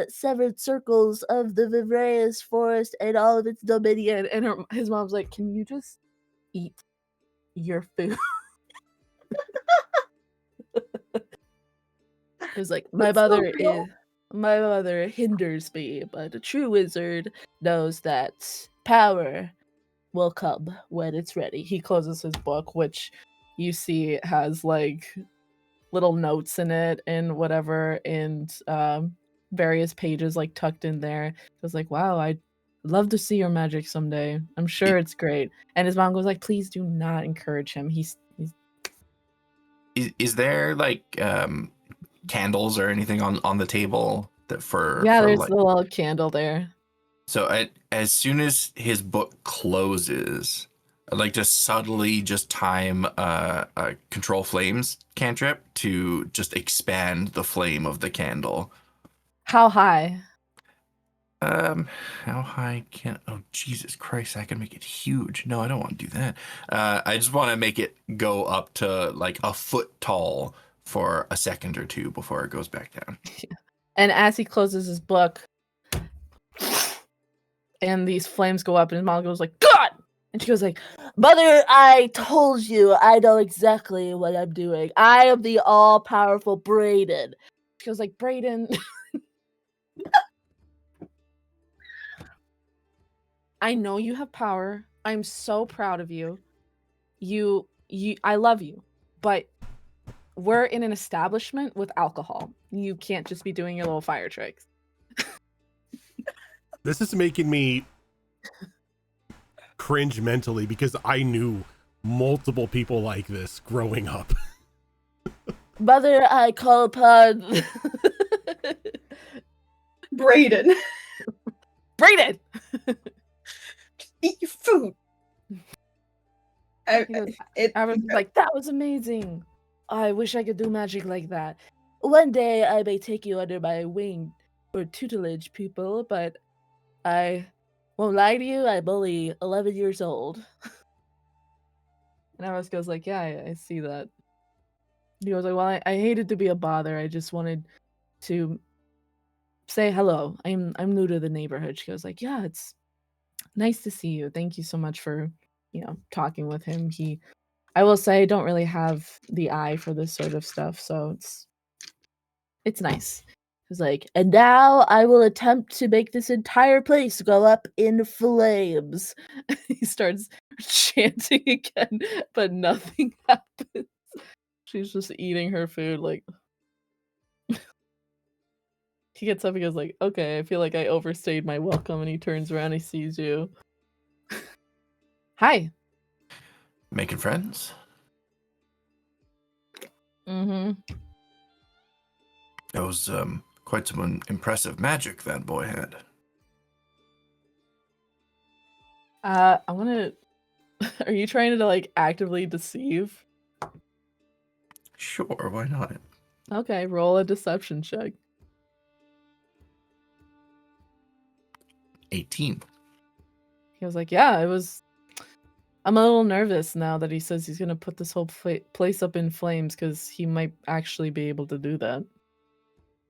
severed circles of the Vivraeus forest and all of its dominion." And his mom's like, "Can you just eat your food?" He was like, "My That's so mother real. my mother hinders me, but a true wizard knows that power will come when it's ready. He closes his book, which you see has like little notes in it and whatever, and various pages like tucked in there. It was like, wow, I'd love to see your magic someday. I'm sure it's great. And his mom goes like, please do not encourage him. He's Is there like candles or anything on the table that for there's like... a little candle there. So as soon as his book closes, I'd like to subtly just time a control flames cantrip to just expand the flame of the candle. How high? How high can... Oh, Jesus Christ, I can make it huge. No, I don't want to do that. I just want to make it go up to like a foot tall for a second or two before it goes back down. And as he closes his book, and these flames go up, and his mom goes like, God! And she goes like, Mother, I told you I know exactly what I'm doing. I am the all-powerful Brayden. She goes like, Brayden... I know you have power. I'm so proud of you. I love you. But we're in an establishment with alcohol. You can't just be doing your little fire tricks. This is making me cringe mentally because I knew multiple people like this growing up. Mother, I call upon Brayden. Brayden! Eat your food. He goes, I was like, that was amazing. I wish I could do magic like that. One day I may take you under my wing or tutelage, people, but I won't lie to you, I'm only 11 years old. And Iris goes like, yeah, I see that. He goes like, well, I hated to be a bother. I just wanted to say hello. I'm new to the neighborhood. She goes like, yeah, it's nice to see you. Thank you so much for, talking with him. I will say I don't really have the eye for this sort of stuff, so it's nice. He's like, and now I will attempt to make this entire place go up in flames. He starts chanting again, but nothing happens. She's just eating her food like... He gets up and goes like, okay, I feel like I overstayed my welcome, and he turns around, he sees you. Hi. Making friends? Mm-hmm. That was quite some impressive magic that boy had. I want to... Are you trying to, like, actively deceive? Sure, why not? Okay, roll a deception check. 18. He was like, yeah, I'm a little nervous now that he says he's going to put this whole place up in flames, because he might actually be able to do that.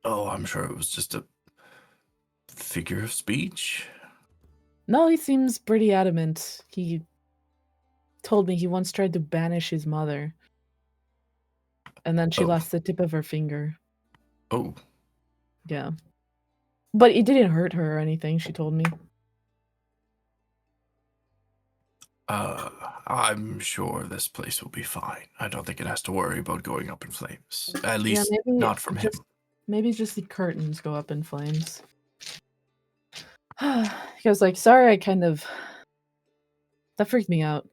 Oh, I'm sure it was just a figure of speech. No, he seems pretty adamant. He told me he once tried to banish his mother. And then she lost the tip of her finger. Oh. Yeah. But it didn't hurt her or anything, she told me. I'm sure this place will be fine. I don't think it has to worry about going up in flames. At least not from him. Maybe just the curtains go up in flames. He was like, sorry, that freaked me out.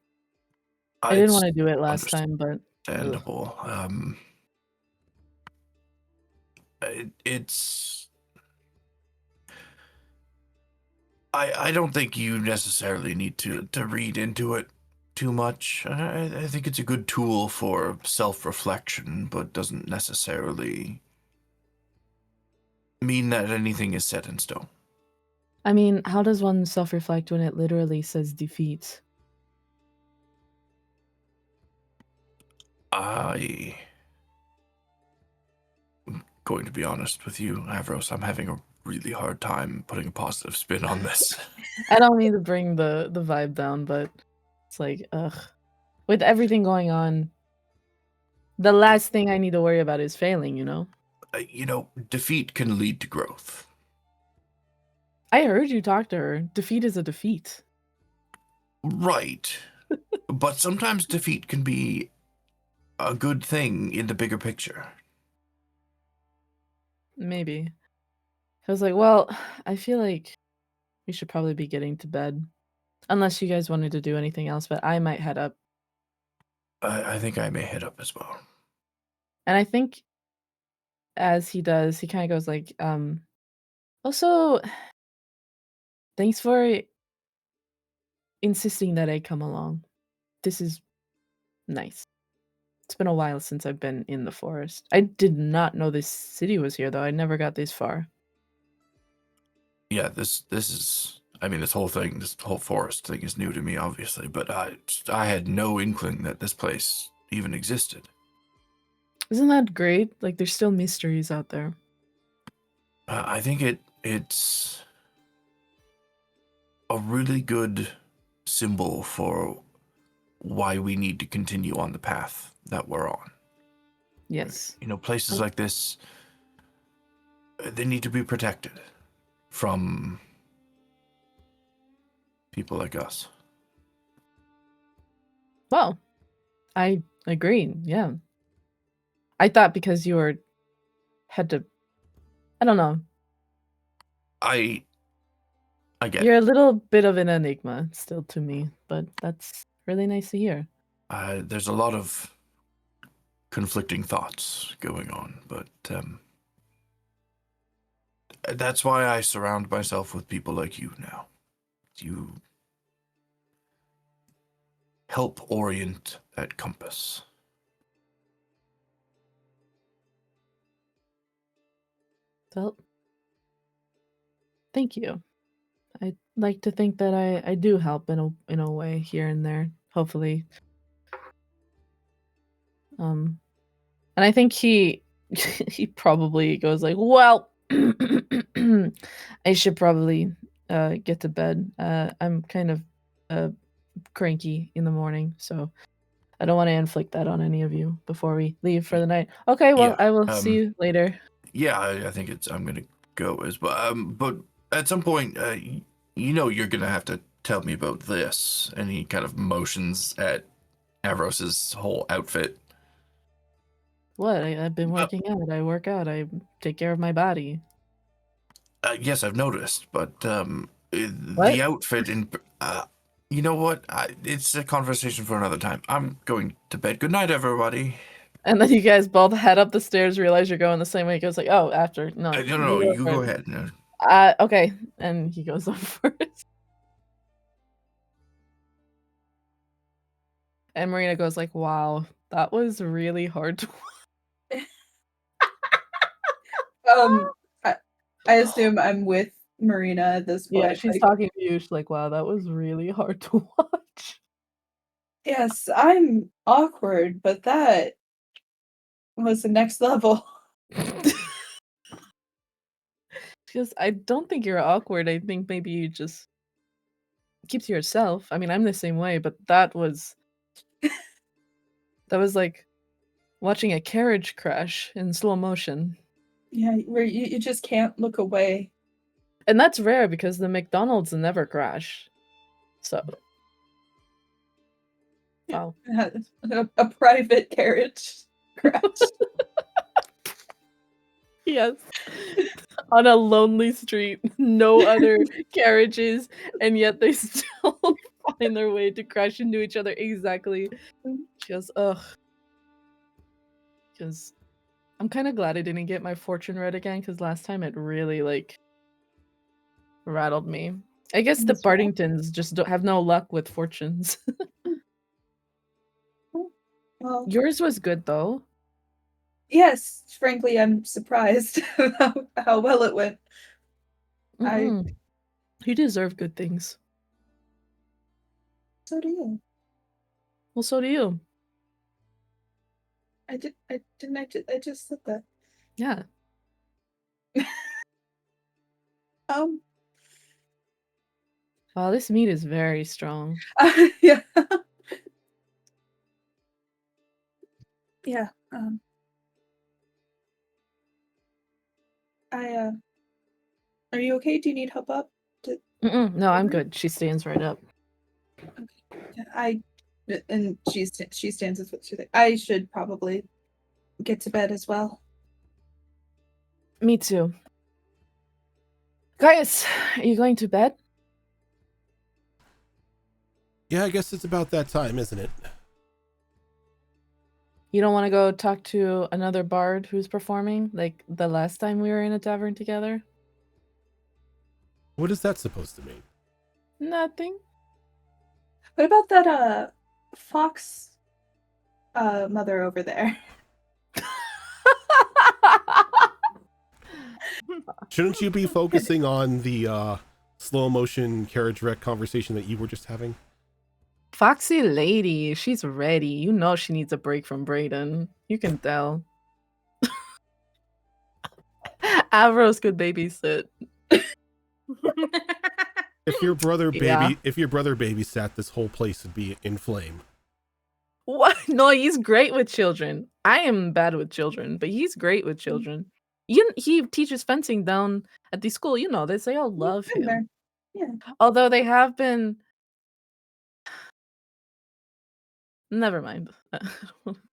I didn't want to do it last time, but... Understandable. It's... I don't think you necessarily need to read into it too much. I think it's a good tool for self-reflection, but doesn't necessarily mean that anything is set in stone. I mean, how does one self-reflect when it literally says defeat? I'm going to be honest with you, Avros. I'm having a really hard time putting a positive spin on this. I don't mean to bring the vibe down, but it's like, ugh. With everything going on, the last thing I need to worry about is failing, Defeat can lead to growth. I heard you talk to her. Defeat is a defeat. Right. But sometimes defeat can be a good thing in the bigger picture. Maybe. I was like, well, I feel like we should probably be getting to bed. Unless you guys wanted to do anything else, but I might head up. I think I may head up as well. And I think as he does, he kind of goes like, also, thanks for insisting that I come along. This is nice. It's been a while since I've been in the forest. I did not know this city was here, though. I never got this far. Yeah, this is. I mean, this whole forest thing is new to me, obviously. But I had no inkling that this place even existed. Isn't that great? Like, there's still mysteries out there. I think it's a really good symbol for why we need to continue on the path that we're on. Yes. You know, places like this, they need to be protected from people like us. Well, I agree. Yeah. I thought because you had to, I don't know. I get You're it. a little bit of an enigma still to me, but that's really nice to hear. There's a lot of conflicting thoughts going on, but that's why I surround myself with people like you now. You help orient that compass. Well, thank you. I'd like to think that I do help in a way here and there, hopefully. And I think he he probably goes like, well, I should probably get to bed. I'm kind of cranky in the morning, so I don't want to inflict that on any of you before we leave for the night. Okay, well, Yeah, I will see you later. Yeah, I think I'm gonna go as well. But at some point, you know, you're gonna have to tell me about this. And he kind of motions at Avros's whole outfit. What? I've been working out. I work out. I take care of my body. Yes, I've noticed, but the What? outfit in. You know what? It's a conversation for another time. I'm going to bed. Good night, everybody. And then you guys both head up the stairs, realize you're going the same way. He goes like, "Oh, after no, No, you you go go first." ahead. No. Okay. And he goes up first. And Marina goes like, "Wow, that was really hard to." I, I assume I'm with Marina at this point. Yeah, she's Like, talking to you. She's like, "Wow, that was really hard to watch." yes, I'm awkward, but that was the next level. She goes, "I don't think you're awkward. I think maybe you just keep to yourself. I mean, I'm the same way, but that was like watching a carriage crash in slow motion." Yeah, where you just can't look away. And that's rare because the McDonald's never crash. So, wow. A private carriage crash. Yes. On a lonely street, no other carriages, and yet they still find their way to crash into each other exactly. She goes, ugh. Because I'm kind of glad I didn't get my fortune read again, because last time it really, like, rattled me. I guess the That's right. Bardingtons just don't have no luck with fortunes. Well, Yours was good, though. yes, frankly, I'm surprised about how well it went. You deserve good things. So do you. Well, so do you. I just said that. Yeah. Wow, this meat is very strong. Yeah. Yeah. Are you okay? Do you need help up? No, I'm good. She stands right up. And she stands as what she thinks. I should probably get to bed as well. Me too. Guys, are you going to bed? Yeah, I guess it's about that time, isn't it? You don't want to go talk to another bard who's performing, like the last time we were in a tavern together? What is that supposed to mean? Nothing. What about that fox mother over there? Shouldn't you be focusing on the slow motion carriage wreck conversation that you were just having? Foxy lady, she's ready. You know she needs a break from Brayden. You can tell. Avros could babysit. If your brother Yeah. babysat, this whole place would be in flame. What? No, he's great with children. I am bad with children, but he's great with children. He teaches fencing down at the school. You know this. They all love Been there. him. Yeah. Although they have been. Never mind.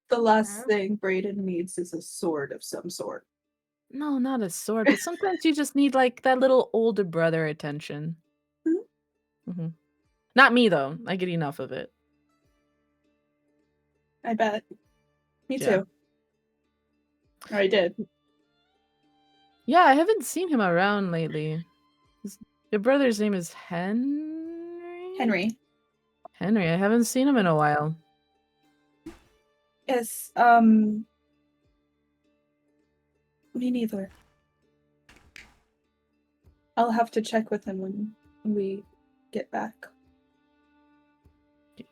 The last thing Brayden needs is a sword of some sort. No, not a sword, but sometimes you just need like that little older brother attention. Mm-hmm. Not me though. I get enough of it. I bet. Me Yeah. too. I did. Yeah, I haven't seen him around lately. Your brother's name is Henry? Henry. Henry, I haven't seen him in a while. Yes, me neither. I'll have to check with him when we get back.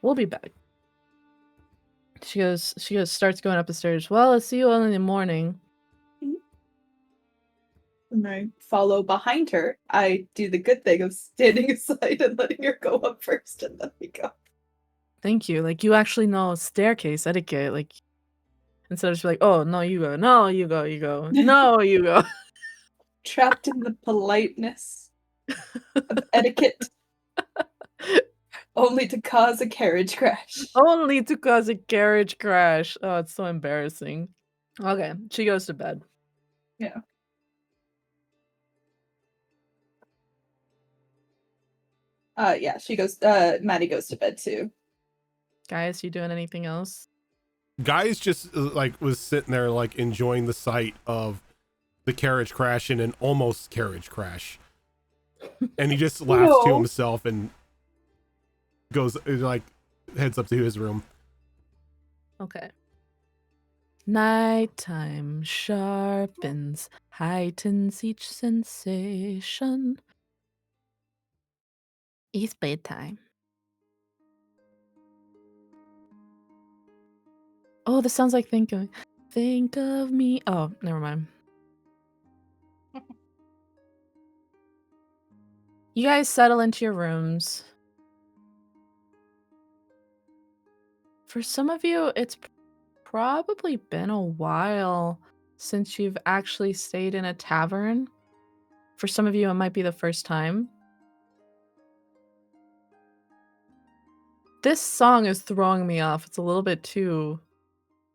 We'll be back. She starts going up the stairs. Well, I'll see you all in the morning. And I follow behind her. I do the good thing of standing aside and letting her go up first, and then we go. Thank you. Like, you actually know staircase etiquette. Like, instead of just like, oh, no, you go. No, you go, you go. No, you go. Trapped in the politeness of etiquette, only to cause a carriage crash. Only to cause a carriage crash. Oh, it's so embarrassing. Okay, she goes to bed. Yeah. Yeah, she goes, Maddie goes to bed too. Guys, you doing anything else? Guy's just like was sitting there like enjoying the sight of the carriage crash and an almost carriage crash. And he just laughs to himself and goes like heads up to his room. Okay. Nighttime sharpens, heightens each sensation. It's bedtime. Oh, this sounds like think of me. Oh, never mind. You guys settle into your rooms. For some of you, it's probably been a while since you've actually stayed in a tavern. For some of you, it might be the first time. This song is throwing me off. It's a little bit too...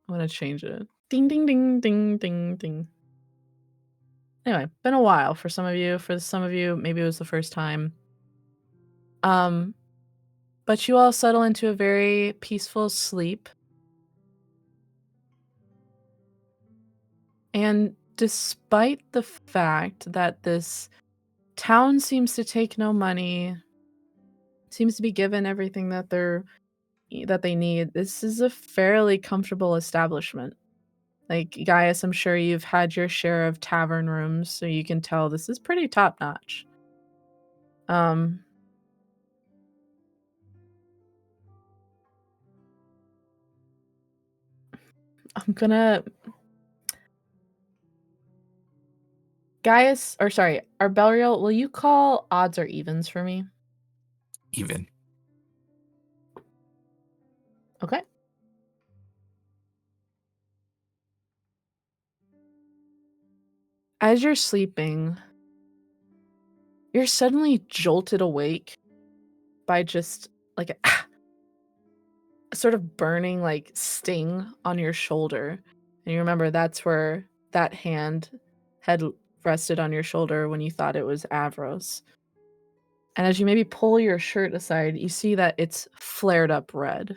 I'm going to change it. Ding, ding, ding, ding, ding, ding. Anyway, been a while for some of you. For some of you, maybe it was the first time. But you all settle into a very peaceful sleep. And despite the fact that this town seems to take no money, seems to be given everything that they need, this is a fairly comfortable establishment. Like, Gaius, I'm sure you've had your share of tavern rooms, so you can tell this is pretty top notch. I'm gonna... Gaius, or sorry, Arbeliel, will you call odds or evens for me? Even. Okay. As you're sleeping, you're suddenly jolted awake by just like a sort of burning like sting on your shoulder. And you remember that's where that hand had rested on your shoulder when you thought it was Avros. And as you maybe pull your shirt aside, you see that it's flared up red.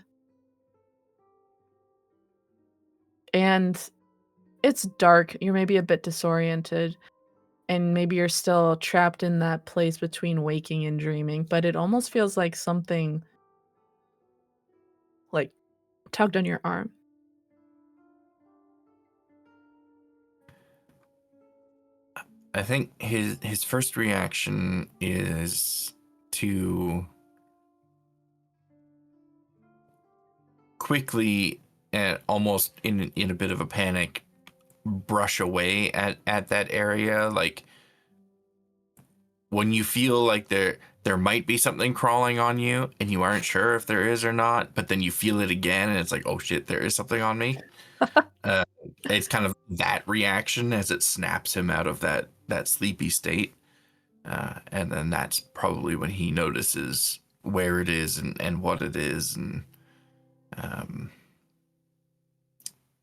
And it's dark. You're maybe a bit disoriented. And maybe you're still trapped in that place between waking and dreaming. But it almost feels like something like tugged on your arm. I think his first reaction is to quickly and almost in a bit of a panic brush away at that area. Like when you feel like there might be something crawling on you and you aren't sure if there is or not, but then you feel it again and it's like, oh shit, there is something on me. It's kind of that reaction as it snaps him out of that sleepy state. And then that's probably when he notices where it is and what it is. And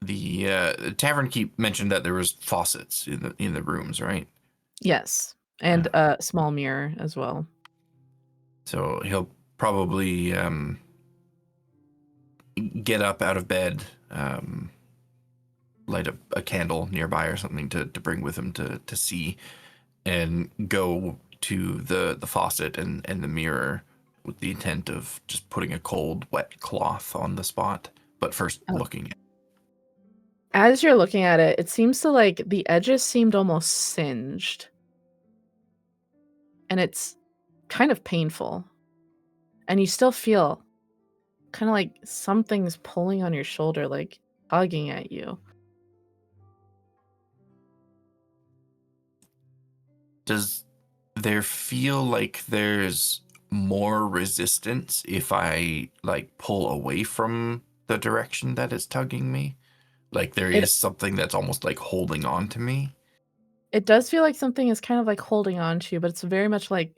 the tavern keep mentioned that there was faucets in the rooms, right? Yes. And a small mirror as well. So he'll probably get up out of bed, light a candle nearby or something to bring with him to see, and go to the faucet and the mirror with the intent of just putting a cold, wet cloth on the spot, but first looking at it. As you're looking at it, it seems to like the edges seemed almost singed. And it's kind of painful. And you still feel kind of like something's pulling on your shoulder, like tugging at you. Does there feel like there's more resistance if I like pull away from the direction that it's tugging me? Like there is something that's almost like holding on to me? It does feel like something is kind of like holding on to you, but it's very much like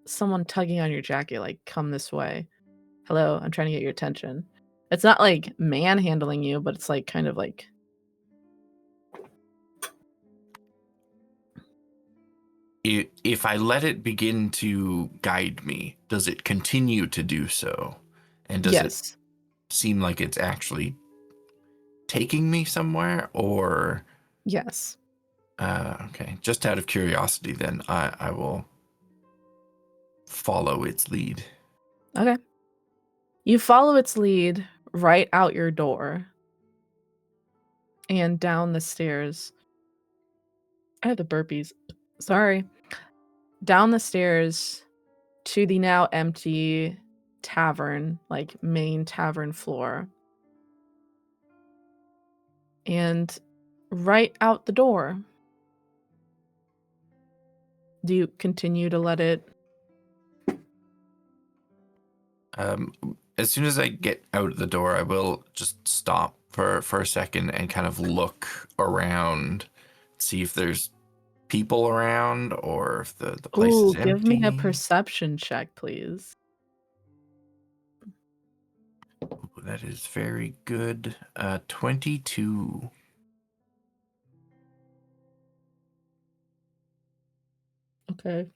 someone tugging on your jacket, like, come this way. Hello, I'm trying to get your attention. It's not like manhandling you, but it's like kind of like. If I let it begin to guide me, does it continue to do so? And does it seem like it's actually taking me somewhere, or? Yes. Okay. Just out of curiosity, then I will follow its lead. Okay. You follow its lead right out your door and down the stairs. I have the burpees. Sorry. Down the stairs to the now empty tavern, like main tavern floor. And right out the door. Do you continue to let it? As soon as I get out the door, I will just stop for a second and kind of look around, see if there's people around or if the place is empty. Give me a perception check, please. Ooh, that is very good. 22. Okay.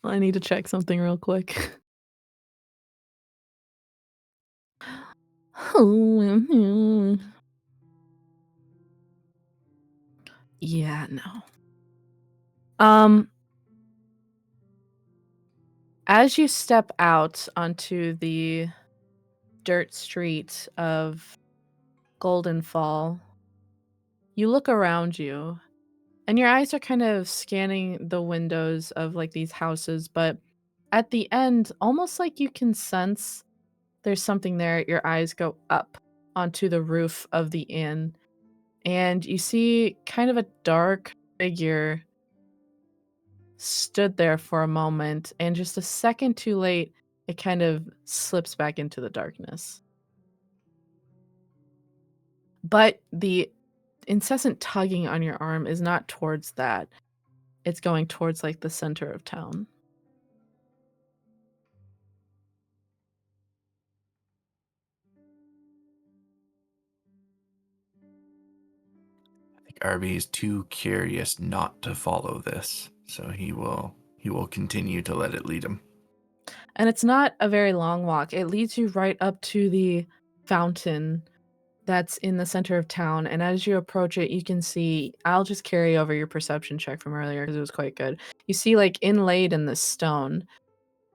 I need to check something real quick. Yeah, no. As you step out onto the dirt street of Golden Fall, you look around you and your eyes are kind of scanning the windows of like these houses, but at the end, almost like you can sense there's something there. Your eyes go up onto the roof of the inn and you see kind of a dark figure stood there for a moment, and just a second too late, it kind of slips back into the darkness. But the incessant tugging on your arm is not towards that. It's going towards like the center of town. Arby is too curious not to follow this, so he will continue to let it lead him. And it's not a very long walk. It leads you right up to the fountain that's in the center of town. And as you approach it, you can see, I'll just carry over your perception check from earlier because it was quite good. You see, like, inlaid in the stone,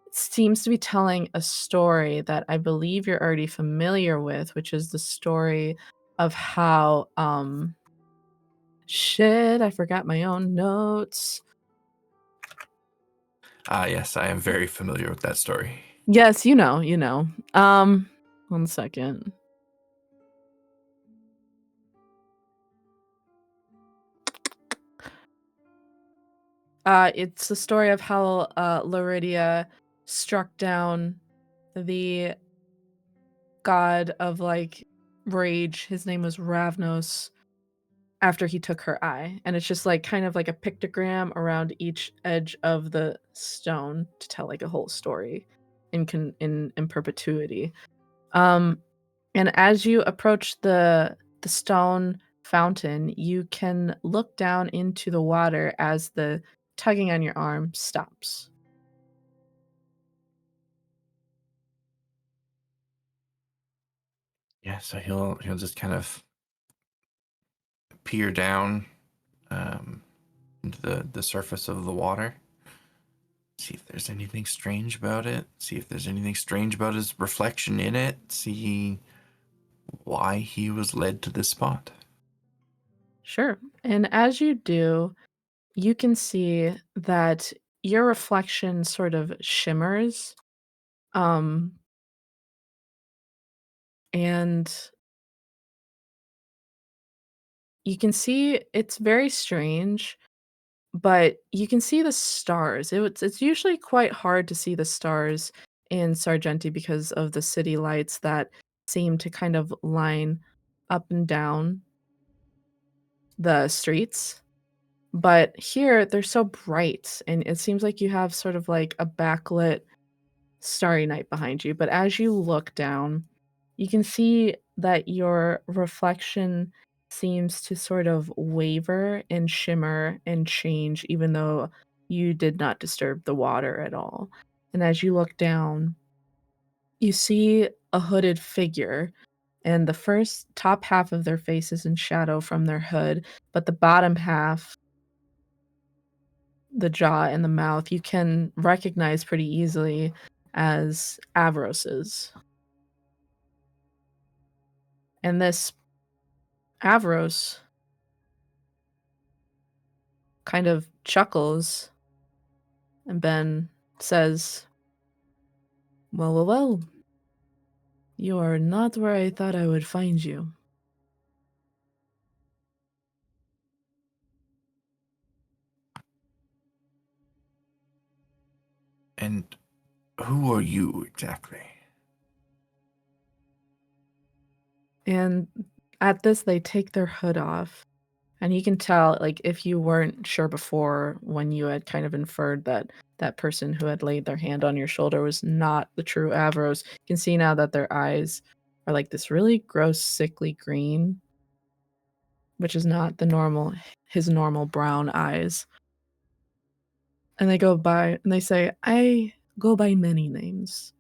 it seems to be telling a story that I believe you're already familiar with, which is the story of how, shit, I forgot my own notes. Yes, I am very familiar with that story. Yes, you know. 1 second. It's the story of how Laridia struck down the god of, like, rage. His name was Ravnos, after he took her eye. And it's just like kind of like a pictogram around each edge of the stone to tell like a whole story in perpetuity. And as you approach the stone fountain, you can look down into the water as the tugging on your arm stops. Yeah, so he'll just kind of peer down into the surface of the water. See if there's anything strange about it. See if there's anything strange about his reflection in it. See why he was led to this spot. Sure. And as you do, you can see that your reflection sort of shimmers. And you can see it's very strange, but you can see the stars. It's usually quite hard to see the stars in Sargenty because of the city lights that seem to kind of line up and down the streets. But here they're so bright, and it seems like you have sort of like a backlit starry night behind you. But as you look down, you can see that your reflection seems to sort of waver and shimmer and change, even though you did not disturb the water at all. And as you look down, you see a hooded figure, and the first top half of their face is in shadow from their hood, but the bottom half, the jaw and the mouth, you can recognize pretty easily as Avros's. And this Avros kind of chuckles, and Ben says, well, you are not where I thought I would find you. And who are you exactly? And at this, they take their hood off. And you can tell, like, if you weren't sure before, when you had kind of inferred that that person who had laid their hand on your shoulder was not the true Avros, you can see now that their eyes are like this really gross, sickly green, which is not his normal brown eyes. And they go by and they say, I go by many names.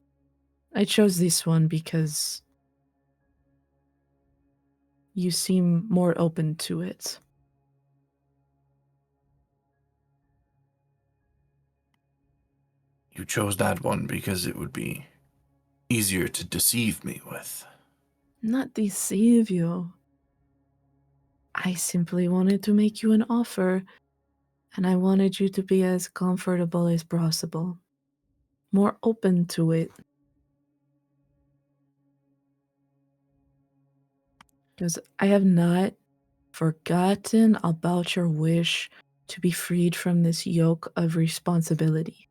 I chose this one because you seem more open to it. You chose that one because it would be easier to deceive me with. Not deceive you. I simply wanted to make you an offer, and I wanted you to be as comfortable as possible. More open to it. Because I have not forgotten about your wish to be freed from this yoke of responsibility.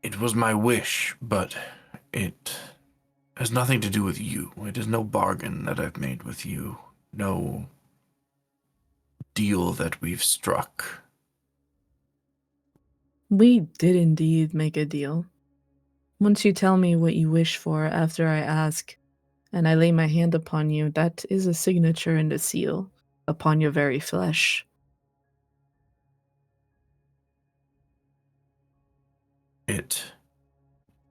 It was my wish, but it has nothing to do with you. It is no bargain that I've made with you. No deal that we've struck. We did indeed make a deal. Once you tell me what you wish for after I ask, and I lay my hand upon you, that is a signature and a seal upon your very flesh. It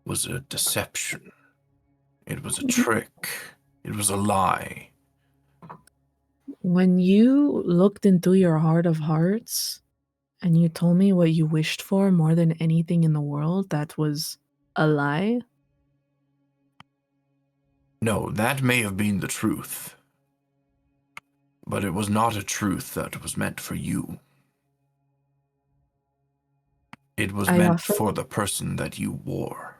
was a deception. It was a trick. It was a lie. When you looked into your heart of hearts and you told me what you wished for more than anything in the world, that was a lie? No, that may have been the truth. But it was not a truth that was meant for you. It was I meant offer- for the person that you wore.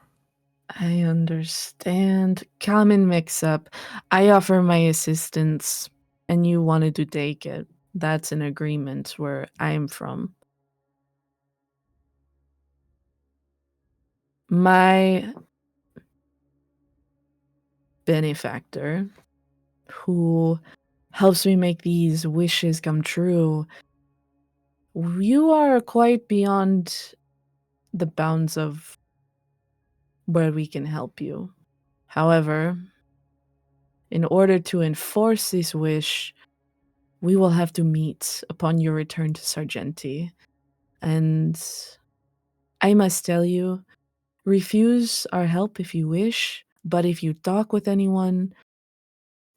I understand. Common mix-up. I offer my assistance, and you wanted to take it. That's an agreement where I'm from. My benefactor, who helps me make these wishes come true, you are quite beyond the bounds of where we can help you. However, in order to enforce this wish, we will have to meet upon your return to Sargenty. And I must tell you, refuse our help if you wish, but if you talk with anyone,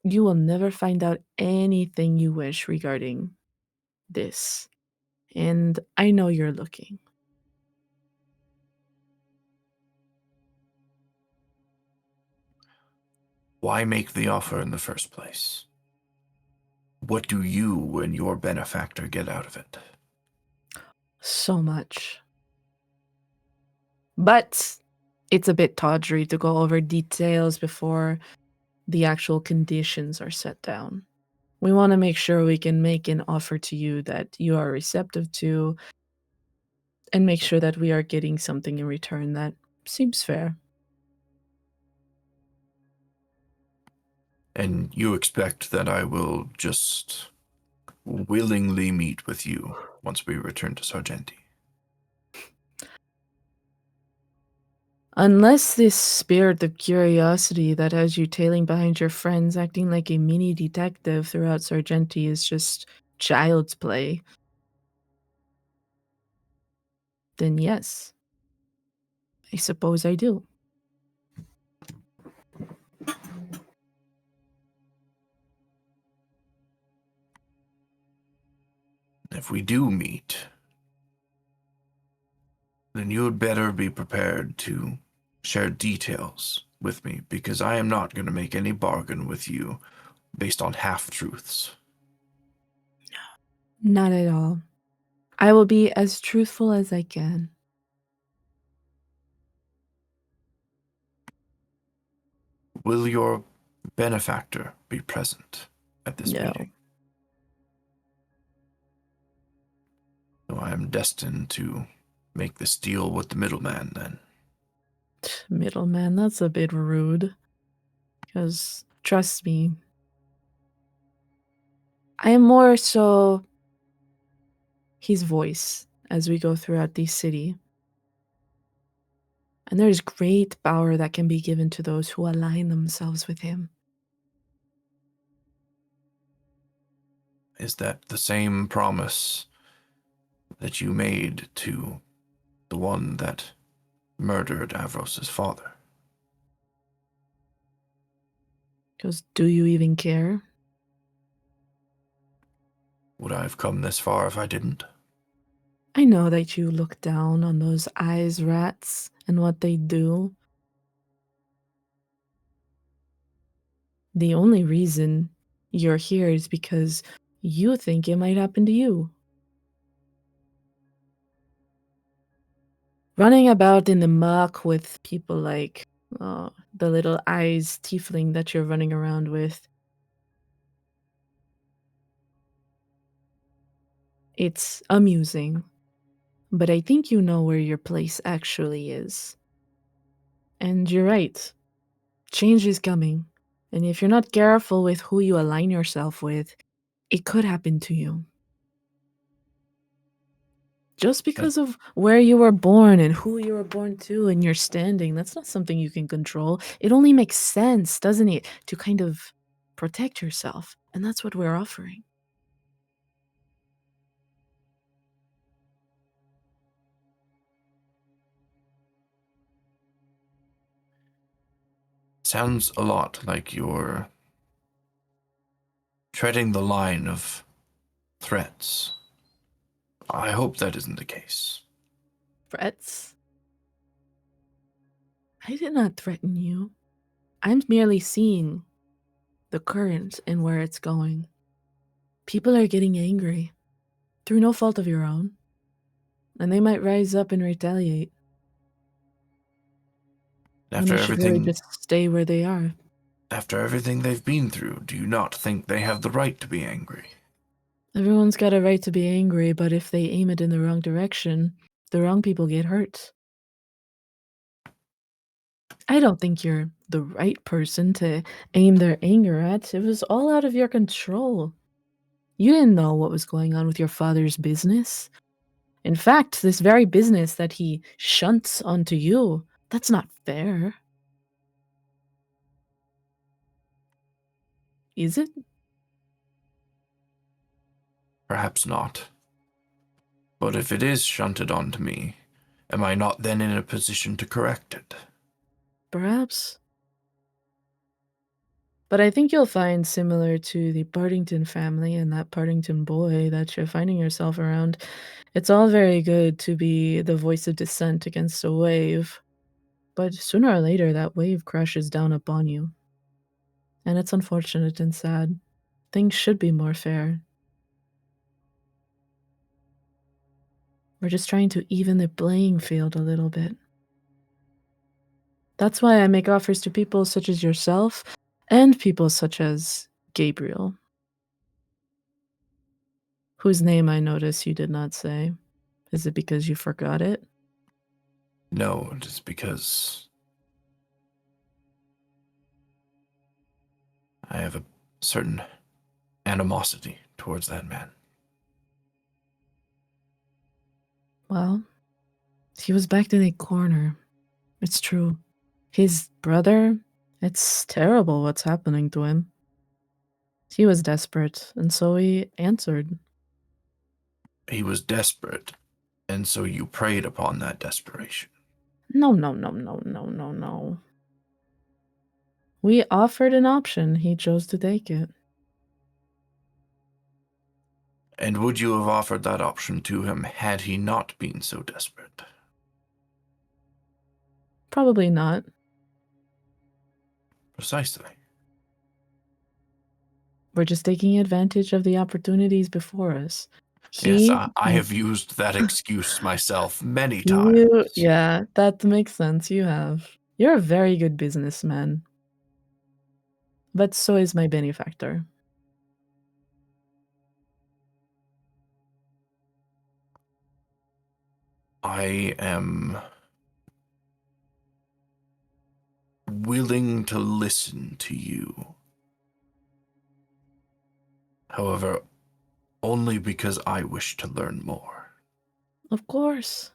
you will never find out anything you wish regarding this. And I know you're looking. Why make the offer in the first place? What do you and your benefactor get out of it? So much. But it's a bit tawdry to go over details before the actual conditions are set down. We want to make sure we can make an offer to you that you are receptive to and make sure that we are getting something in return that seems fair. And you expect that I will just willingly meet with you once we return to Sargenty? Unless this spirit of curiosity that has you tailing behind your friends, acting like a mini detective throughout Sargenty is just child's play, then yes, I suppose I do. If we do meet, then you had better be prepared to share details with me, because I am not going to make any bargain with you based on half-truths. Not at all. I will be as truthful as I can. Will your benefactor be present at this No. meeting? So I am destined to make this deal with the middleman then. Middleman, that's a bit rude. Because, trust me, I am more so his voice as we go throughout the city. And there is great power that can be given to those who align themselves with him. Is that the same promise that you made to the one that murdered Avros's father? Because, do you even care? Would I have come this far if I didn't? I know that you look down on those eyes rats and what they do. The only reason you're here is because you think it might happen to you. Running about in the muck with people like the little eyes tiefling that you're running around with. It's amusing, but I think you know where your place actually is. And you're right. Change is coming. And if you're not careful with who you align yourself with, it could happen to you. Just because of where you were born and who you were born to and your standing, that's not something you can control. It only makes sense, doesn't it, to kind of protect yourself. And that's what we're offering. Sounds a lot like you're treading the line of threats. I hope that isn't the case. Threats? I did not threaten you. I'm merely seeing the current and where it's going. People are getting angry through no fault of your own, and they might rise up and retaliate. And After they should really everything, just stay where they are. after everything they've been through, do you not think they have the right to be angry? Everyone's got a right to be angry, but if they aim it in the wrong direction, the wrong people get hurt. I don't think you're the right person to aim their anger at. It was all out of your control. You didn't know what was going on with your father's business. In fact, this very business that he shunts onto you, that's not fair. Is it? Perhaps not. But if it is shunted onto me, am I not then in a position to correct it? Perhaps. But I think you'll find, similar to the Partington family and that Partington boy that you're finding yourself around, it's all very good to be the voice of dissent against a wave, but sooner or later that wave crashes down upon you. And it's unfortunate and sad. Things should be more fair. We're just trying to even the playing field a little bit. That's why I make offers to people such as yourself and people such as Gabriel, whose name I notice you did not say. Is it because you forgot it? No, it is because I have a certain animosity towards that man. Well, he was backed in a corner. It's true. His brother, it's terrible what's happening to him. He was desperate, and so he answered. He was desperate, and so you preyed upon that desperation. No, no, no, no, no, no, no. We offered an option. He chose to take it. And would you have offered that option to him had he not been so desperate? Probably not. Precisely. We're just taking advantage of the opportunities before us. Yes, I have used that excuse myself many times. Yeah, that makes sense. You have. You're a very good businessman. But so is my benefactor. I am willing to listen to you. However, only because I wish to learn more. Of course.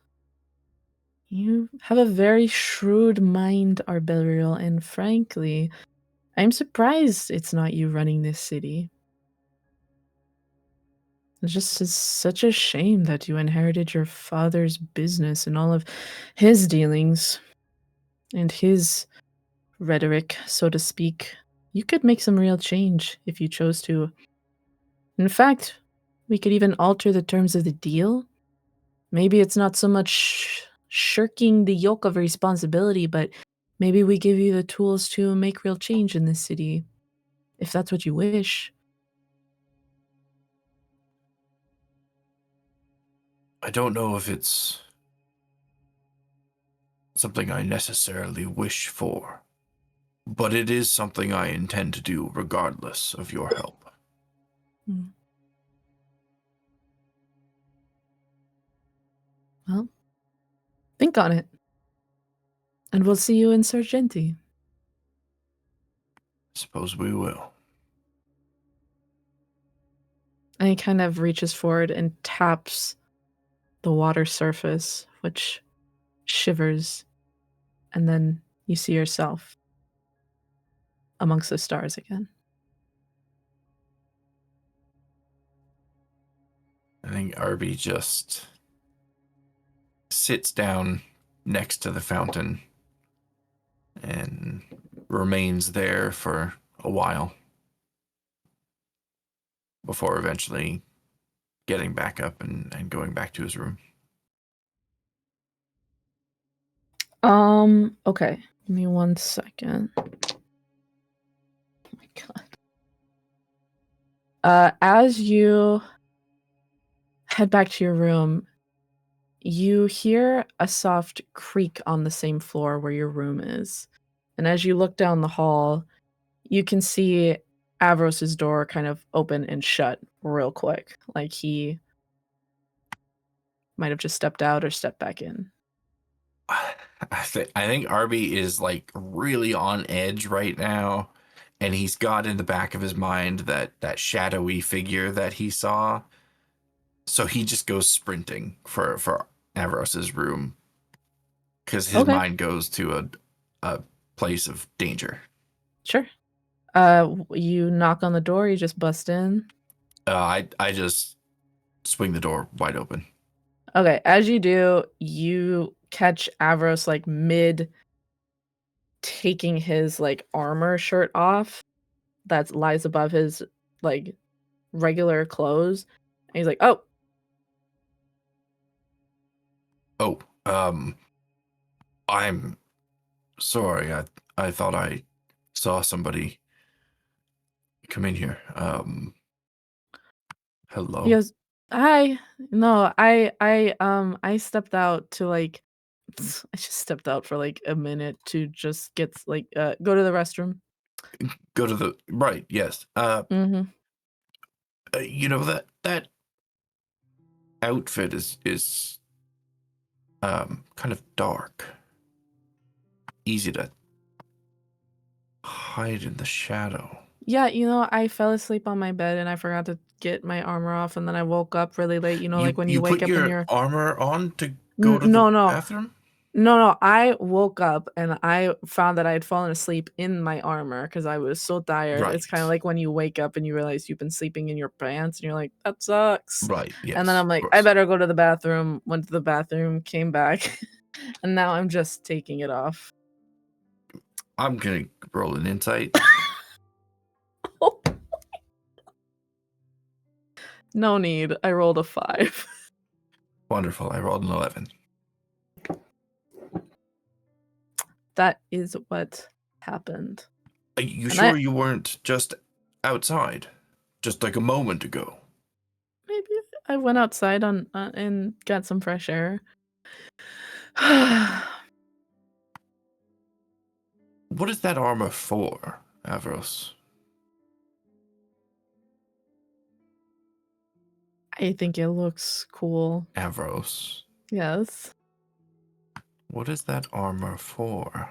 You have a very shrewd mind, Arberial, and frankly, I'm surprised it's not you running this city. It's just such a shame that you inherited your father's business and all of his dealings and his rhetoric, so to speak. You could make some real change if you chose to. In fact, we could even alter the terms of the deal. Maybe it's not so much shirking the yoke of responsibility, but maybe we give you the tools to make real change in this city, if that's what you wish. I don't know if it's something I necessarily wish for, but it is something I intend to do regardless of your help. Well, think on it. And we'll see you in Sargenty. Suppose we will. And he kind of reaches forward and taps the water surface, which shivers, and then you see yourself amongst the stars again. I think Arby just sits down next to the fountain and remains there for a while before eventually getting back up and going back to his room. Okay. Give me 1 second. Oh my god. As you head back to your room, you hear a soft creak on the same floor where your room is. And as you look down the hall, you can see Avros's door kind of open and shut real quick. Like he might have just stepped out or stepped back in. I think Arby is like really on edge right now, and he's got in the back of his mind that shadowy figure that he saw. So he just goes sprinting for Avros's room because his Okay. mind goes to a place of danger. Sure. You knock on the door, you just bust in. I just swing the door wide open. Okay, as you do, you catch Avros like mid taking his like armor shirt off that lies above his like regular clothes. And he's like, "Oh, Oh, I'm sorry. I thought I saw somebody come in here. Hello. he goes, hi. No, I stepped out to like I just stepped out for like a minute to just get like go to the restroom." Go to the right. Yes. Mm-hmm. You know that outfit is kind of dark. Easy to hide in the shadow. Yeah, I fell asleep on my bed and I forgot to get my armor off, and then I woke up really late. Like when you wake put up your and you're armor on to go to no, the no, bathroom? no. I woke up and I found that I had fallen asleep in my armor because I was so tired. It's kind of Right. like when you wake up and you realize you've been sleeping in your pants and you're like, that sucks. Right. Yes. And then I'm of like, I course. better go to the bathroom. Went to the bathroom, came back, and now I'm just taking it off. I'm gonna roll an insight. No need. I rolled a 5. Wonderful. I rolled an 11. That is what happened. Are you And sure you weren't just outside, just like a moment ago? Maybe I went outside on and got some fresh air. What is that armor for, Avros? I think it looks cool. Avros. Yes. What is that armor for?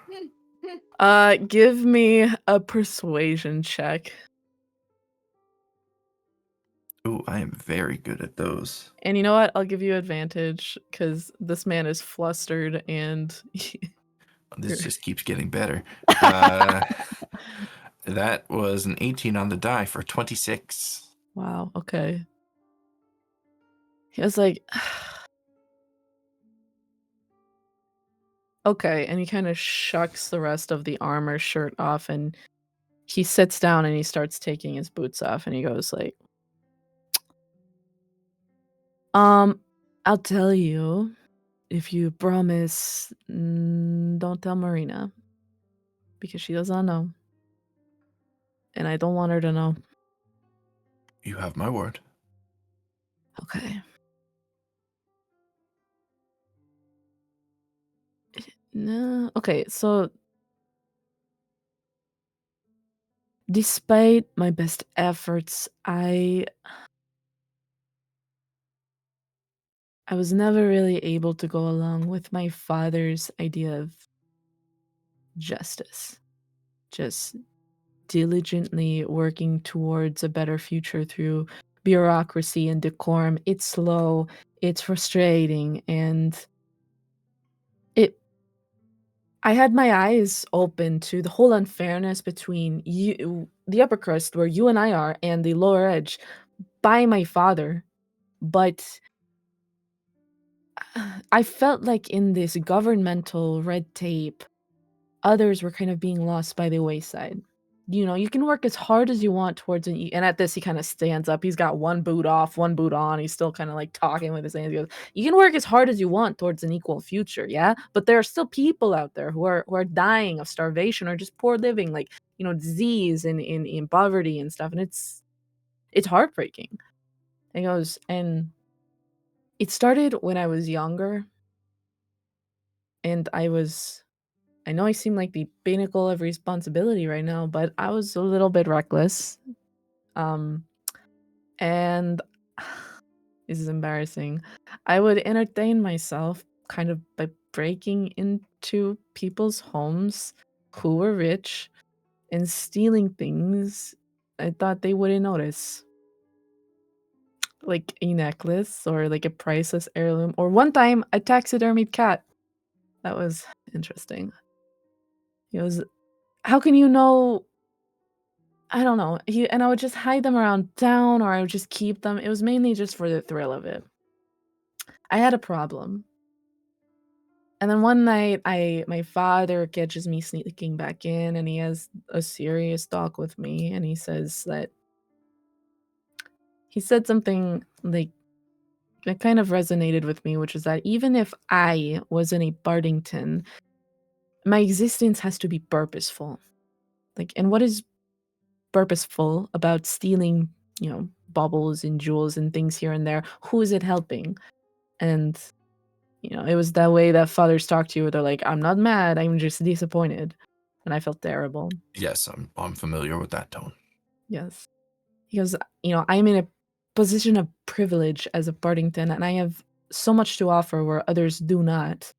Give me a persuasion check. Ooh, I am very good at those. And you know what? I'll give you advantage because this man is flustered and This just keeps getting better. That was an 18 on the die for 26. wow, okay. He was like, okay, and he kind of shucks the rest of the armor shirt off and he sits down and he starts taking his boots off and he goes like, I'll tell you if you promise don't tell Marina because she does not know. And I don't want her to know. You have my word. Okay. No. Okay, so despite my best efforts, I was never really able to go along with my father's idea of justice. Just diligently working towards a better future through bureaucracy and decorum. It's slow, it's frustrating, and I had my eyes open to the whole unfairness between you, the upper crust, where you and I are, and the lower edge by my father. But I felt like in this governmental red tape, others were kind of being lost by the wayside. You can work as hard as you want towards and at this he kind of stands up. He's got one boot off, one boot on. He's still kind of like talking with his hands. He goes, you can work as hard as you want towards an equal future, yeah? But there are still people out there who are dying of starvation or just poor living, like, disease and in poverty and stuff. And it's heartbreaking. And he goes, and it started when I was younger, and I know I seem like the pinnacle of responsibility right now, but I was a little bit reckless. And this is embarrassing. I would entertain myself kind of by breaking into people's homes who were rich and stealing things I thought they wouldn't notice. Like a necklace or like a priceless heirloom. Or one time, a taxidermied cat. That was interesting. He was, how can you know? I don't know. And I would just hide them around town or I would just keep them. It was mainly just for the thrill of it. I had a problem. And then one night my father catches me sneaking back in and he has a serious talk with me and he says that he said something like that kind of resonated with me, which is that even if I was in a Bardington, my existence has to be purposeful. Like, and what is purposeful about stealing, baubles and jewels and things here and there? Who is it helping? And it was that way that fathers talk to you where they're like, I'm not mad, I'm just disappointed. And I felt terrible. Yes, I'm familiar with that tone. Yes. Because, I'm in a position of privilege as a Bardington, and I have so much to offer where others do not.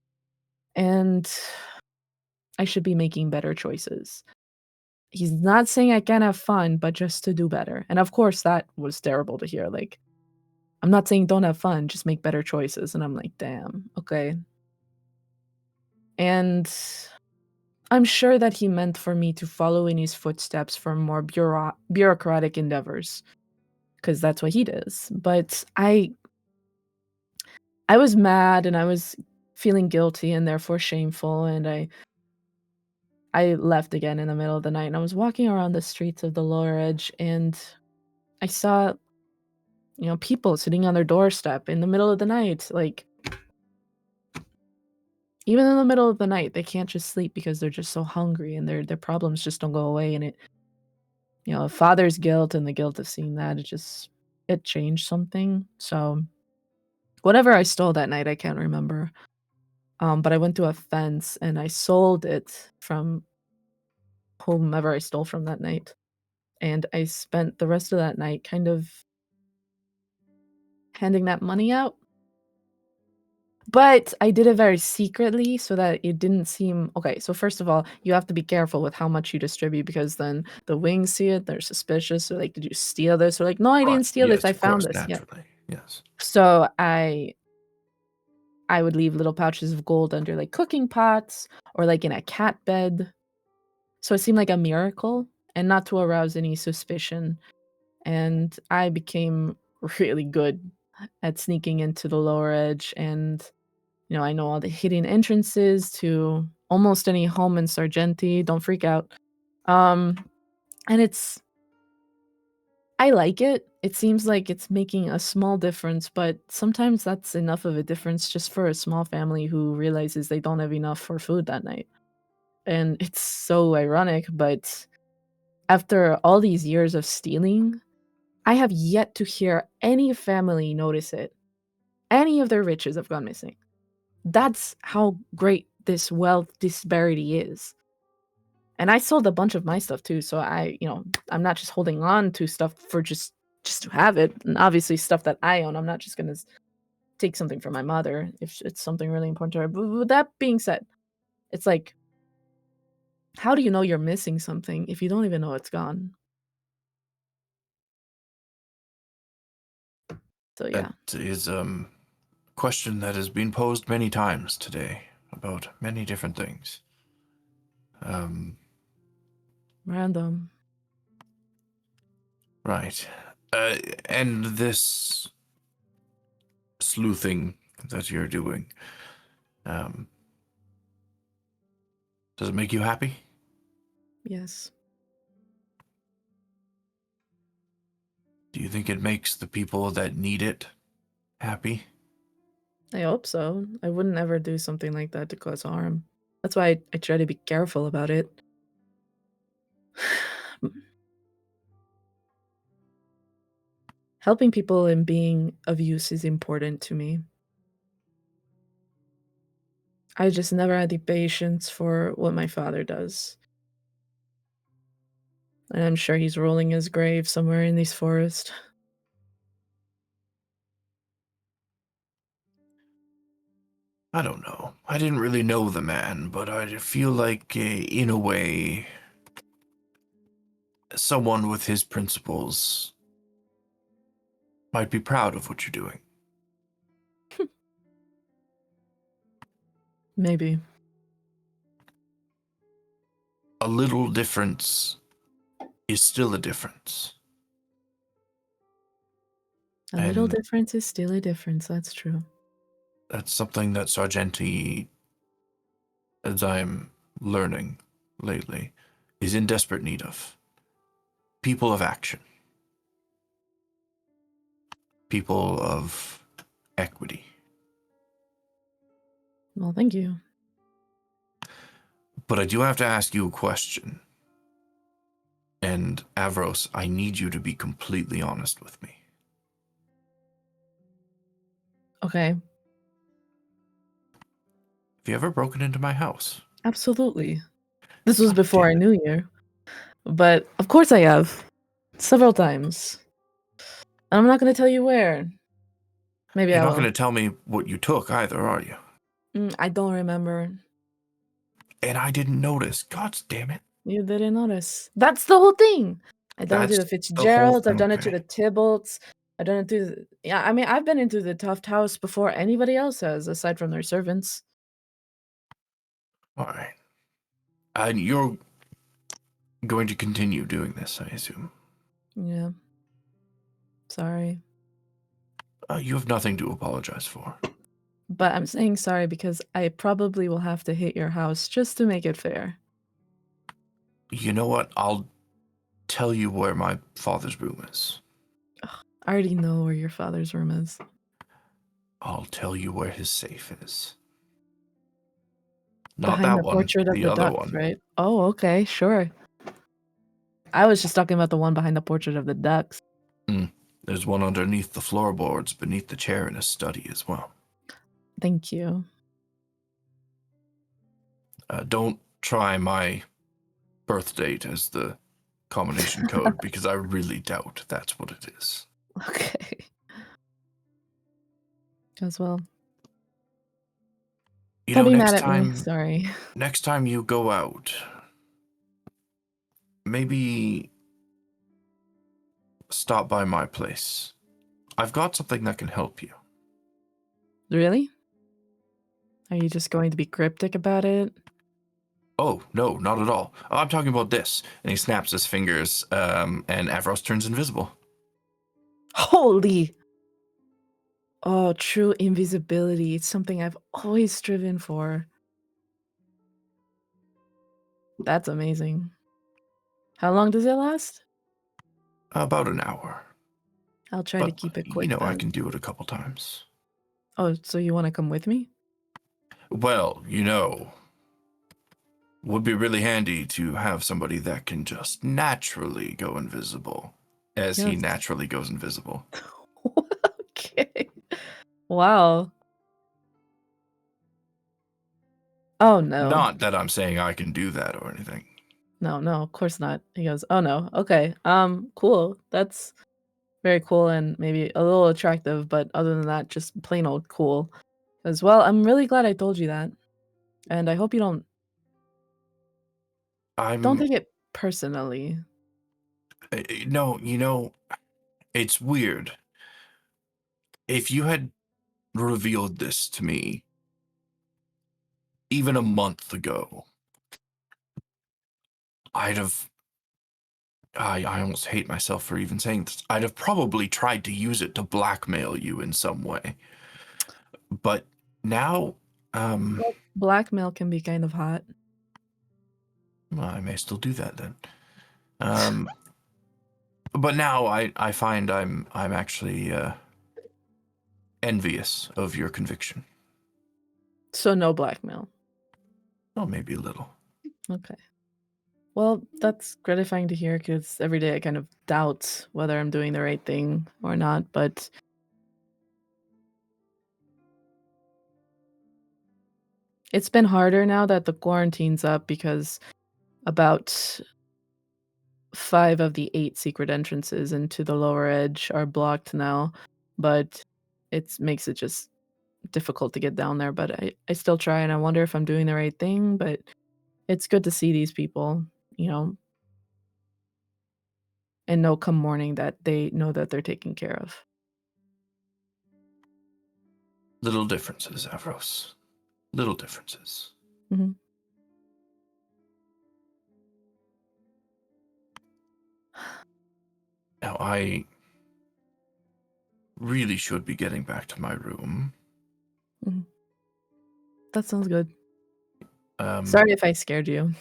And I should be making better choices. He's not saying I can't have fun, but just to do better. And of course, that was terrible to hear. Like, I'm not saying don't have fun, just make better choices. And I'm like, damn, okay. And I'm sure that he meant for me to follow in his footsteps for more bureaucratic endeavors, because that's what he does. But I was mad and I was feeling guilty and therefore shameful, and I left again in the middle of the night, and I was walking around the streets of the lower edge, and I saw, people sitting on their doorstep in the middle of the night, like, even in the middle of the night, they can't just sleep because they're just so hungry and their problems just don't go away. And it, father's guilt and the guilt of seeing that, it changed something. So whatever I stole that night, I can't remember. But I went to a fence and I sold it from whomever I stole from that night. And I spent the rest of that night kind of handing that money out. But I did it very secretly so that it didn't seem okay. So first of all, you have to be careful with how much you distribute because then the wings see it, they're suspicious. They're like, did you steal this? Or like, no, I didn't steal this. I found this. Naturally. Yeah. Yes. So I would leave little pouches of gold under like cooking pots or like in a cat bed. So it seemed like a miracle and not to arouse any suspicion. And I became really good at sneaking into the lower edge, and I know all the hidden entrances to almost any home in Sargenty. Don't freak out. And I like it. It seems like it's making a small difference, but sometimes that's enough of a difference just for a small family who realizes they don't have enough for food that night. And it's so ironic, but after all these years of stealing, I have yet to hear any family notice it. Any of their riches have gone missing. That's how great this wealth disparity is. And I sold a bunch of my stuff too, so I'm not just holding on to stuff for just to have it. And obviously stuff that I own, I'm not just going to take something from my mother if it's something really important to her. But with that being said, it's like, how do you know you're missing something if you don't even know it's gone? So yeah. That is question that has been posed many times today about many different things. Random. Right. And this sleuthing that you're doing, does it make you happy? Yes. Do you think it makes the people that need it happy? I hope so. I wouldn't ever do something like that to cause harm. That's why I try to be careful about it. Helping people and being of use is important to me. I just never had the patience for what my father does. And I'm sure he's rolling his grave somewhere in this forest. I don't know. I didn't really know the man, but I feel like, in a way, someone with his principles might be proud of what you're doing. Maybe. A little difference is still a difference. A little And difference is still a difference, that's true. that's something that Sargenty, as I'm learning lately, is in desperate need of. People of action. People of equity. Well, thank you. But I do have to ask you a question. And Avros, I need you to be completely honest with me. Okay. Have you ever broken into my house? Absolutely. This was God before I damn it. knew you. But of course I have. Several times. And I'm not going to tell you where. Maybe You're I not will. going to tell me what you took either, are you? I don't remember. And I didn't notice. God damn it. You didn't notice. That's the whole thing. I've done it to That's the the whole Fitzgeralds. I've thing. done it to Okay. the Tybalts. I've done it to yeah, I mean, I've been into the Tuft house before anybody else has, aside from their servants. All right. And you're going to continue doing this, I assume. Yeah. Sorry. You have nothing to apologize for. But I'm saying sorry because I probably will have to hit your house just to make it fair. You know what? I'll tell you where my father's room is. I already know where your father's room is. I'll tell you where his safe is. Not Behind that the one, portrait of the the other ducks, one. right? Oh, okay, sure. I was just talking about the one behind the portrait of the ducks. There's one underneath the floorboards, beneath the chair in his study as well. Thank you. Don't try my birth date as the combination code because I really doubt that's what it is. Okay. As well. You Don't know, be mad at me. Sorry. next time you go out, maybe stop by my place. I've got something that can help you. Really? Are you just going to be cryptic about it? Oh, no, not at all. I'm talking about this. And he snaps his fingers, and Avros turns invisible. Holy! Oh, true invisibility. It's something I've always striven for. That's amazing. How long does it last? About an hour. I'll try to But, keep it quick I then. can do it a couple times. Oh, so you want to come with me? Well, would be really handy to have somebody that can just naturally go invisible, as he Yes. naturally goes invisible. Okay. Wow. Oh, no. Not that I'm saying I can do that or anything. No, of course not. He goes, oh, no. Okay. Cool. That's very cool and maybe a little attractive, but other than that, just plain old cool. As well, I'm really glad I told you that. And I hope you don't take it personally. No, it's weird. if you had revealed this to me even a month ago, I'd have. I almost hate myself for even saying this. I'd have probably tried to use it to blackmail you in some way. But now, Well, blackmail can be kind of hot. well, I may still do that then. But now I find I'm actually envious of your conviction. So no blackmail. Oh, maybe a little. Okay. Well, that's gratifying to hear because every day I kind of doubt whether I'm doing the right thing or not, but it's been harder now that the quarantine's up because about 5 of the 8 secret entrances into the lower edge are blocked now, but it makes it just difficult to get down there. But I still try, and I wonder if I'm doing the right thing, but it's good to see these people, you know, and know come morning that they know that they're taken care of. Little differences, Avros. Little differences. Mm-hmm. Now, I really should be getting back to my room. Mm-hmm. That sounds good. Um, Sorry if I scared you.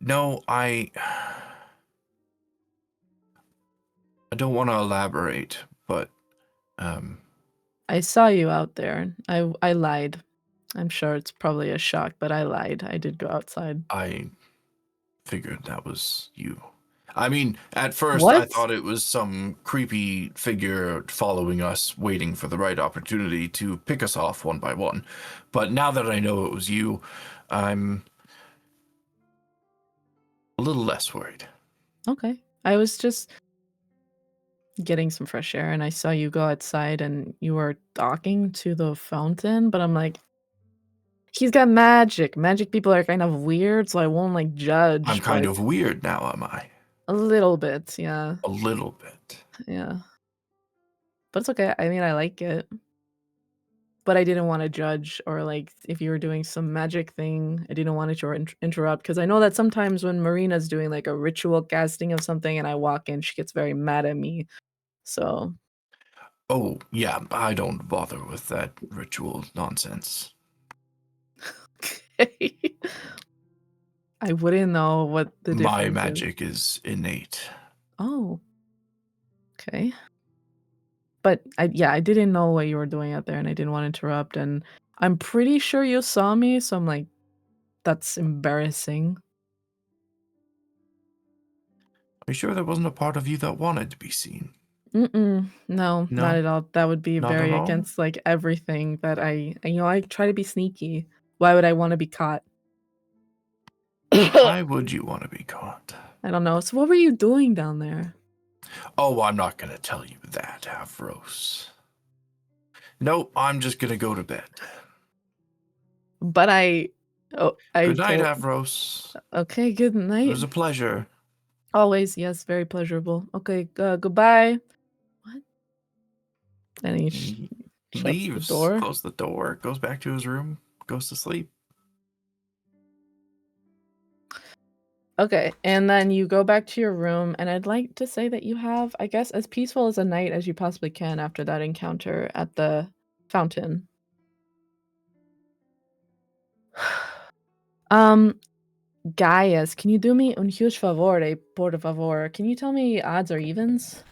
No, I don't want to elaborate, but I saw you out there. I lied. I'm sure it's probably a shock, but I lied. I did go outside. I figured that was you. I mean, at first I What? thought it was some creepy figure following us, waiting for the right opportunity to pick us off one by one. But now that I know it was you, I'm a little less worried. Okay. I was just getting some fresh air and I saw you go outside and you were talking to the fountain, but I'm like, he's got magic. Magic people are kind of weird, so I won't like I'm judge, kind but of weird now, am I? a little bit, yeah. A little bit. Yeah. But it's okay. I mean, I like it. But I didn't want to judge or like if you were doing some magic thing, I didn't want to interrupt because I know that sometimes when Marina's doing like a ritual casting of something and I walk in, she gets very mad at me. So, Oh, yeah, I don't bother with that ritual nonsense. okay. I wouldn't know what the My difference is. magic is innate. Oh, okay. But I didn't know what you were doing out there and I didn't want to interrupt. And I'm pretty sure you saw me. So I'm like, that's embarrassing. Are you sure there wasn't a part of you that wanted to be seen? No, not No? at all. That would be Not at very all? against like everything that I try to be sneaky. Why would I want to be caught? Why would you want to be caught? I don't know. So what were you doing down there? Oh, I'm not going to tell you that, Avros. No, I'm just going to go to bed. But I Good night, told Avros. okay, good It night. was a pleasure. Always, yes, very pleasurable. Okay, goodbye. What? And he He shuts the leaves, door. closes the door, goes back to his room, goes to sleep. Okay, and then you go back to your room, and I'd like to say that you have, I guess, as peaceful as a night as you possibly can after that encounter at the fountain. Um, Gaius, can you do me un huge favore, por favor? Can you tell me odds or evens?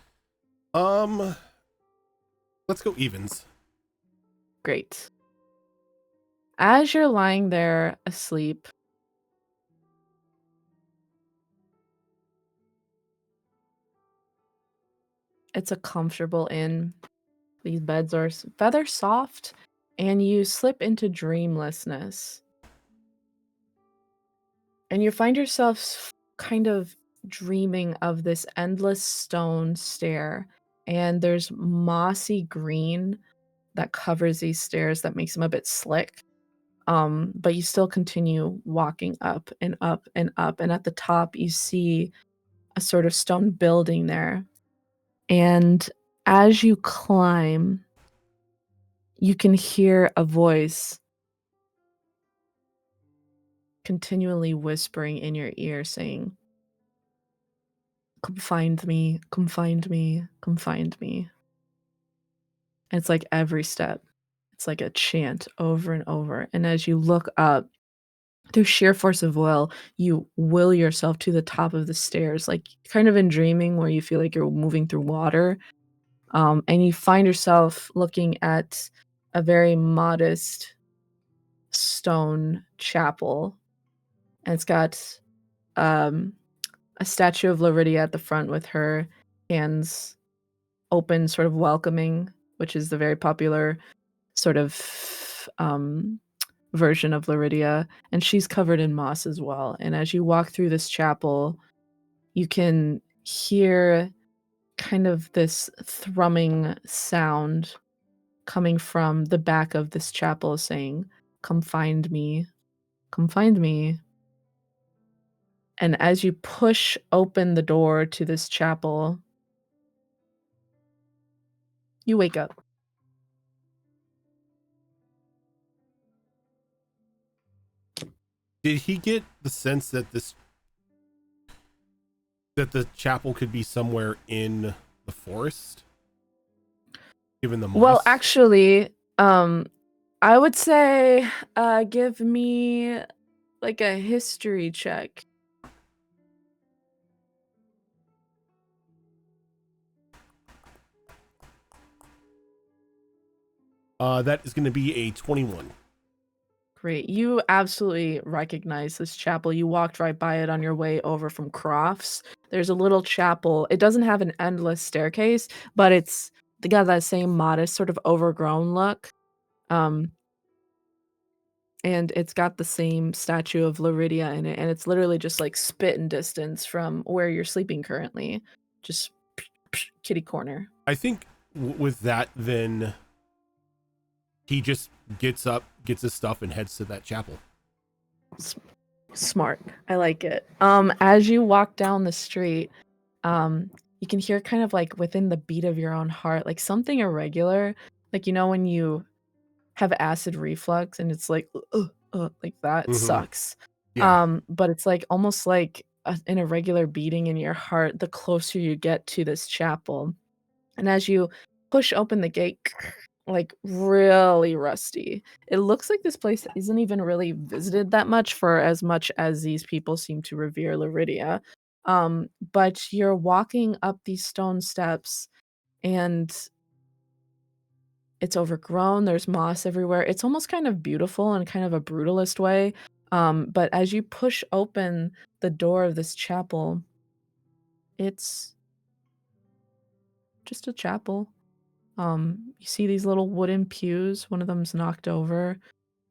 Let's go evens. Great. As you're lying there asleep, it's a comfortable inn. These beds are feather soft, and you slip into dreamlessness. And you find yourself kind of dreaming of this endless stone stair, and there's mossy green that covers these stairs that makes them a bit slick. But you still continue walking up and up and up, and at the top you see a sort of stone building there. And as you climb, you can hear a voice continually whispering in your ear saying, "Come find me, come find me, come find me." And it's like every step. It's like a chant over and over. And as you look up, through sheer force of will, you will yourself to the top of the stairs, like kind of in dreaming where you feel like you're moving through water. And you find yourself looking at a very modest stone chapel. And it's got a statue of Laridia at the front with her hands open, sort of welcoming, which is the very popular sort of version of Laridia. And she's covered in moss as well. And as you walk through this chapel, you can hear kind of this thrumming sound coming from the back of this chapel saying, "Come find me, come find me." And as you push open the door to this chapel, you wake up. Did he get the sense that the chapel could be somewhere in the forest? Given the moss? Well, actually, I would say give me like a history check. That is going to be a 21. Great. You absolutely recognize this chapel. You walked right by it on your way over from Crofts. There's a little chapel. It doesn't have an endless staircase, but they got that same modest sort of overgrown look. And it's got the same statue of Laridia in it, and it's literally just like spit in distance from where you're sleeping currently. Just kitty corner. I think with that, then he just gets up, gets his stuff, and heads to that chapel. Smart. I like it. As you walk down the street, you can hear kind of like within the beat of your own heart, like something irregular. Like, you know, when you have acid reflux and it's like, like that, it sucks. Yeah. But it's like almost like an irregular beating in your heart the closer you get to this chapel. And as you push open the gate, like really rusty. It looks like this place isn't even really visited that much for as much as these people seem to revere Laridia. But you're walking up these stone steps and it's overgrown. There's moss everywhere. It's almost kind of beautiful in kind of a brutalist way. But as you push open the door of this chapel, it's just a chapel. You see these little wooden pews. One of them's knocked over.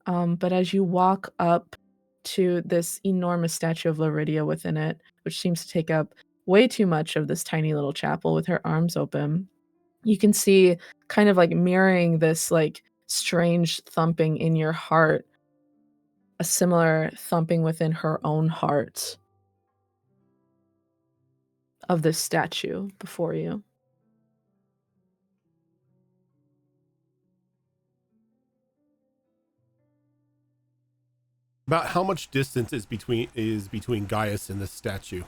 But as you walk up to this enormous statue of Laridia within it, which seems to take up way too much of this tiny little chapel with her arms open, you can see kind of like mirroring this like strange thumping in your heart, a similar thumping within her own heart of this statue before you. About how much distance is between Gaius and this statue?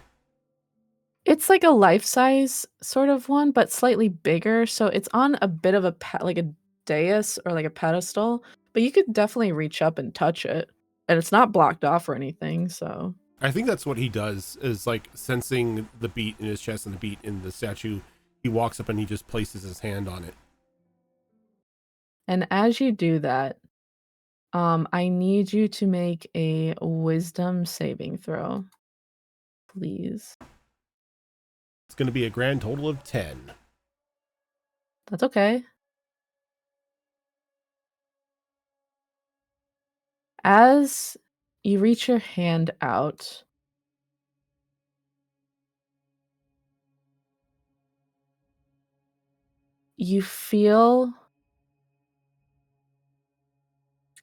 It's like a life-size sort of one, but slightly bigger. So it's on a bit of like a dais or like a pedestal, but you could definitely reach up and touch it. And it's not blocked off or anything, so. I think that's what he does, is like sensing the beat in his chest and the beat in the statue. He walks up and he just places his hand on it. And as you do that, I need you to make a wisdom saving throw, please. It's going to be a grand total of 10. That's okay. As you reach your hand out, you feel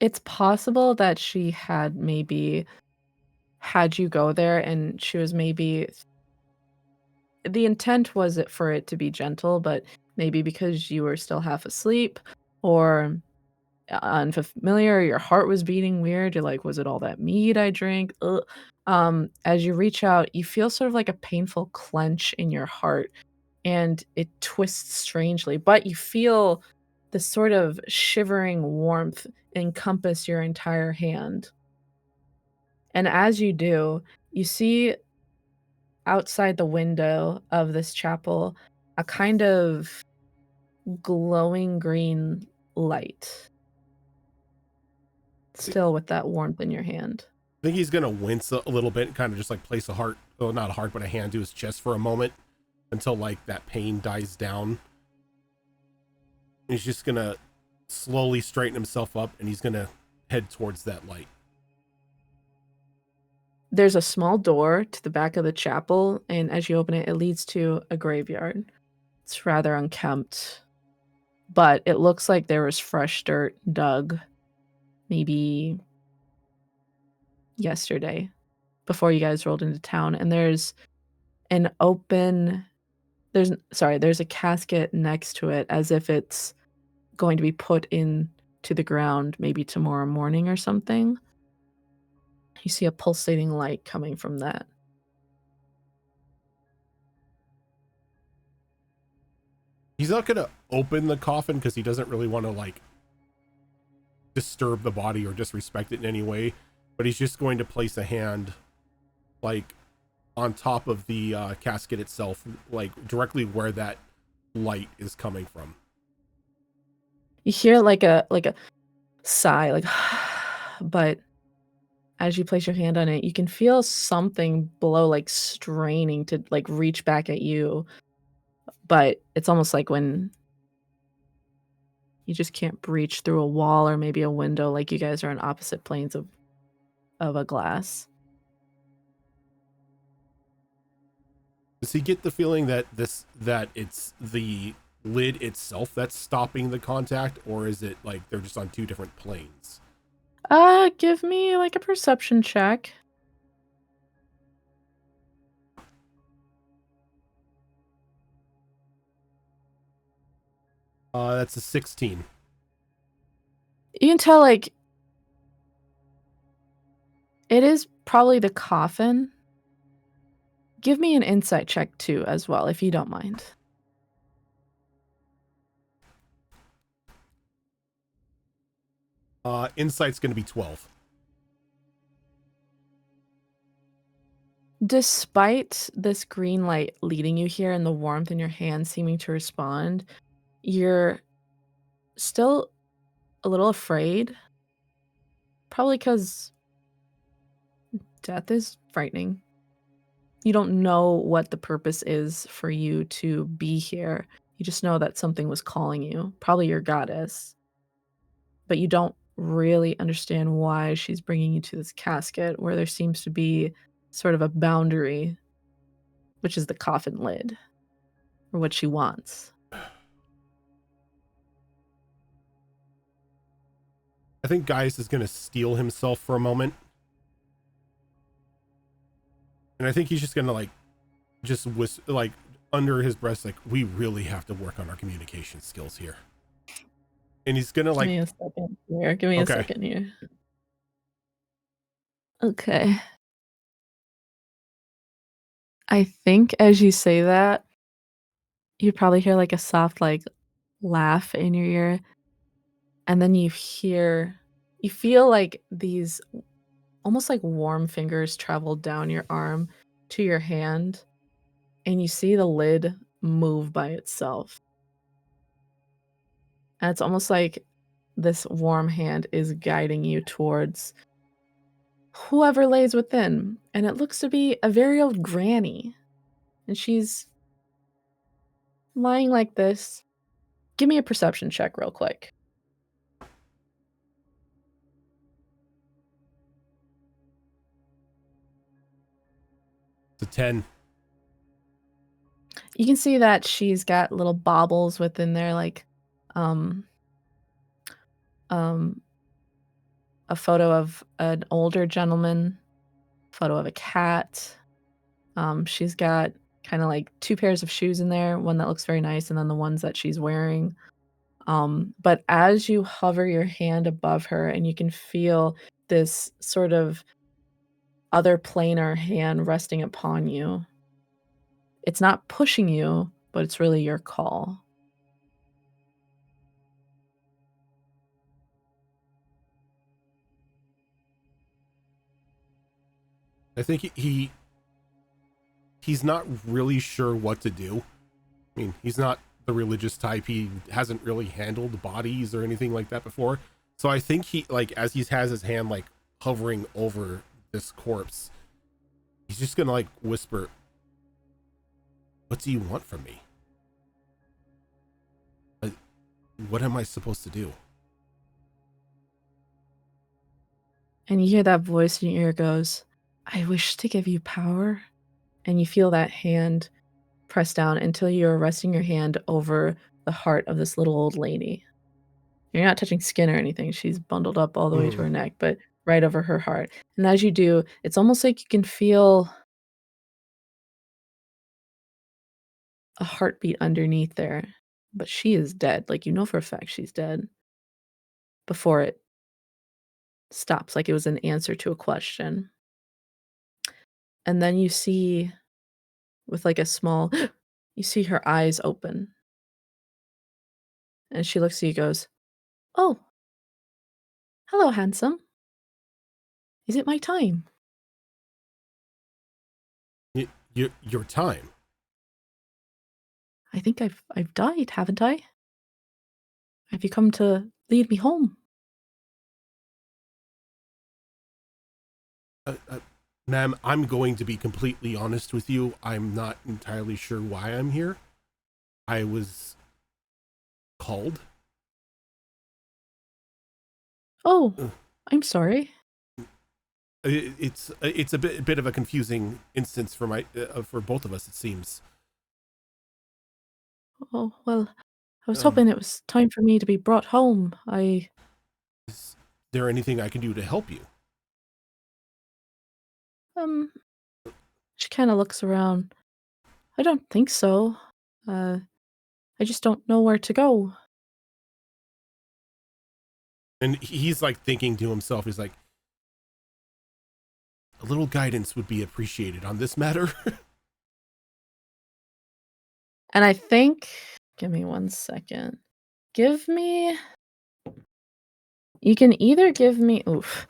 it's possible that she had maybe had you go there and she was maybe the intent was for it to be gentle, but maybe because you were still half asleep or unfamiliar, your heart was beating weird, you're like, was it all that mead I drank? Ugh. As you reach out, you feel sort of like a painful clench in your heart, and it twists strangely, but you feel this sort of shivering warmth encompass your entire hand. And as you do, you see outside the window of this chapel a kind of glowing green light, still with that warmth in your hand. I think he's gonna wince a little bit and kind of just like place a heart, well, not a heart, but a hand to his chest for a moment until like that pain dies down. He's just gonna slowly straighten himself up and he's gonna head towards that light. There's a small door to the back of the chapel, and as you open it, it leads to a graveyard. It's rather unkempt, but it looks like there was fresh dirt dug maybe yesterday before you guys rolled into town. And there's a casket next to it, as if it's going to be put in to the ground maybe tomorrow morning or something. You see a pulsating light coming from that. He's not gonna open the coffin because he doesn't really want to like disturb the body or disrespect it in any way, but he's just going to place a hand like on top of the casket itself, like directly where that light is coming from. You hear like a sigh, like but as you place your hand on it, you can feel something below, like straining to like reach back at you. But it's almost like when you just can't breach through a wall or maybe a window, like you guys are on opposite planes of a glass. Does he get the feeling that it's the lid itself that's stopping the contact, or is it like they're just on two different planes? Give me like a perception check. That's a 16. You can tell like it is probably the coffin. Give me an insight check too as well, if you don't mind. Insight's going to be 12. Despite this green light leading you here and the warmth in your hand seeming to respond, you're still a little afraid. Probably because death is frightening. You don't know what the purpose is for you to be here. You just know that something was calling you, probably your goddess. But you don't really understand why she's bringing you to this casket where there seems to be sort of a boundary, which is the coffin lid, or what she wants. I think Gaius is going to steel himself for a moment. And I think he's just going to like, like under his breath, like, we really have to work on our communication skills here. And he's going to like... Give me a second here. Give me a second here. Okay. I think as you say that, you probably hear like a soft like laugh in your ear. And then you feel like these almost like warm fingers travel down your arm to your hand, and you see the lid move by itself. And it's almost like this warm hand is guiding you towards whoever lays within. And it looks to be a very old granny. And she's lying like this. Give me a perception check real quick. It's a 10. You can see that she's got little baubles within there, like a photo of an older gentleman, photo of a cat. She's got kind of like two pairs of shoes in there, one that looks very nice, and then the ones that she's wearing. But as you hover your hand above her and you can feel this sort of other planar hand resting upon you, it's not pushing you, but it's really your call. I think he's not really sure what to do. I mean, he's not the religious type. He hasn't really handled bodies or anything like that before. So I think he, like, as he has his hand like hovering over this corpse, he's just gonna like whisper, "What do you want from me? What am I supposed to do?" And you hear that voice in your ear goes, "I wish to give you power." And you feel that hand press down until you're resting your hand over the heart of this little old lady. You're not touching skin or anything. She's bundled up all the way to her neck, but right over her heart. And as you do, it's almost like you can feel a heartbeat underneath there. But she is dead. Like, you know for a fact she's dead before it stops, like it was an answer to a question. And then you see, with like a small, you see her eyes open. And she looks at you and goes, "Oh, hello, handsome. Is it my time?" Your time. "I think I've died, haven't I? Have you come to lead me home?" Ma'am, I'm going to be completely honest with you. I'm not entirely sure why I'm here. I was called. "Oh, I'm sorry." It's a bit of a confusing instance for both of us, it seems. "Oh, well, I was Um, hoping it was time for me to be brought home. is there anything I can do to help you? Um, she kind of looks around. "I don't think so. Uh, I just don't know where to go." And he's like thinking to himself, he's like, a little guidance would be appreciated on this matter. And I think, give me 1 second. Give me You can either give me oof.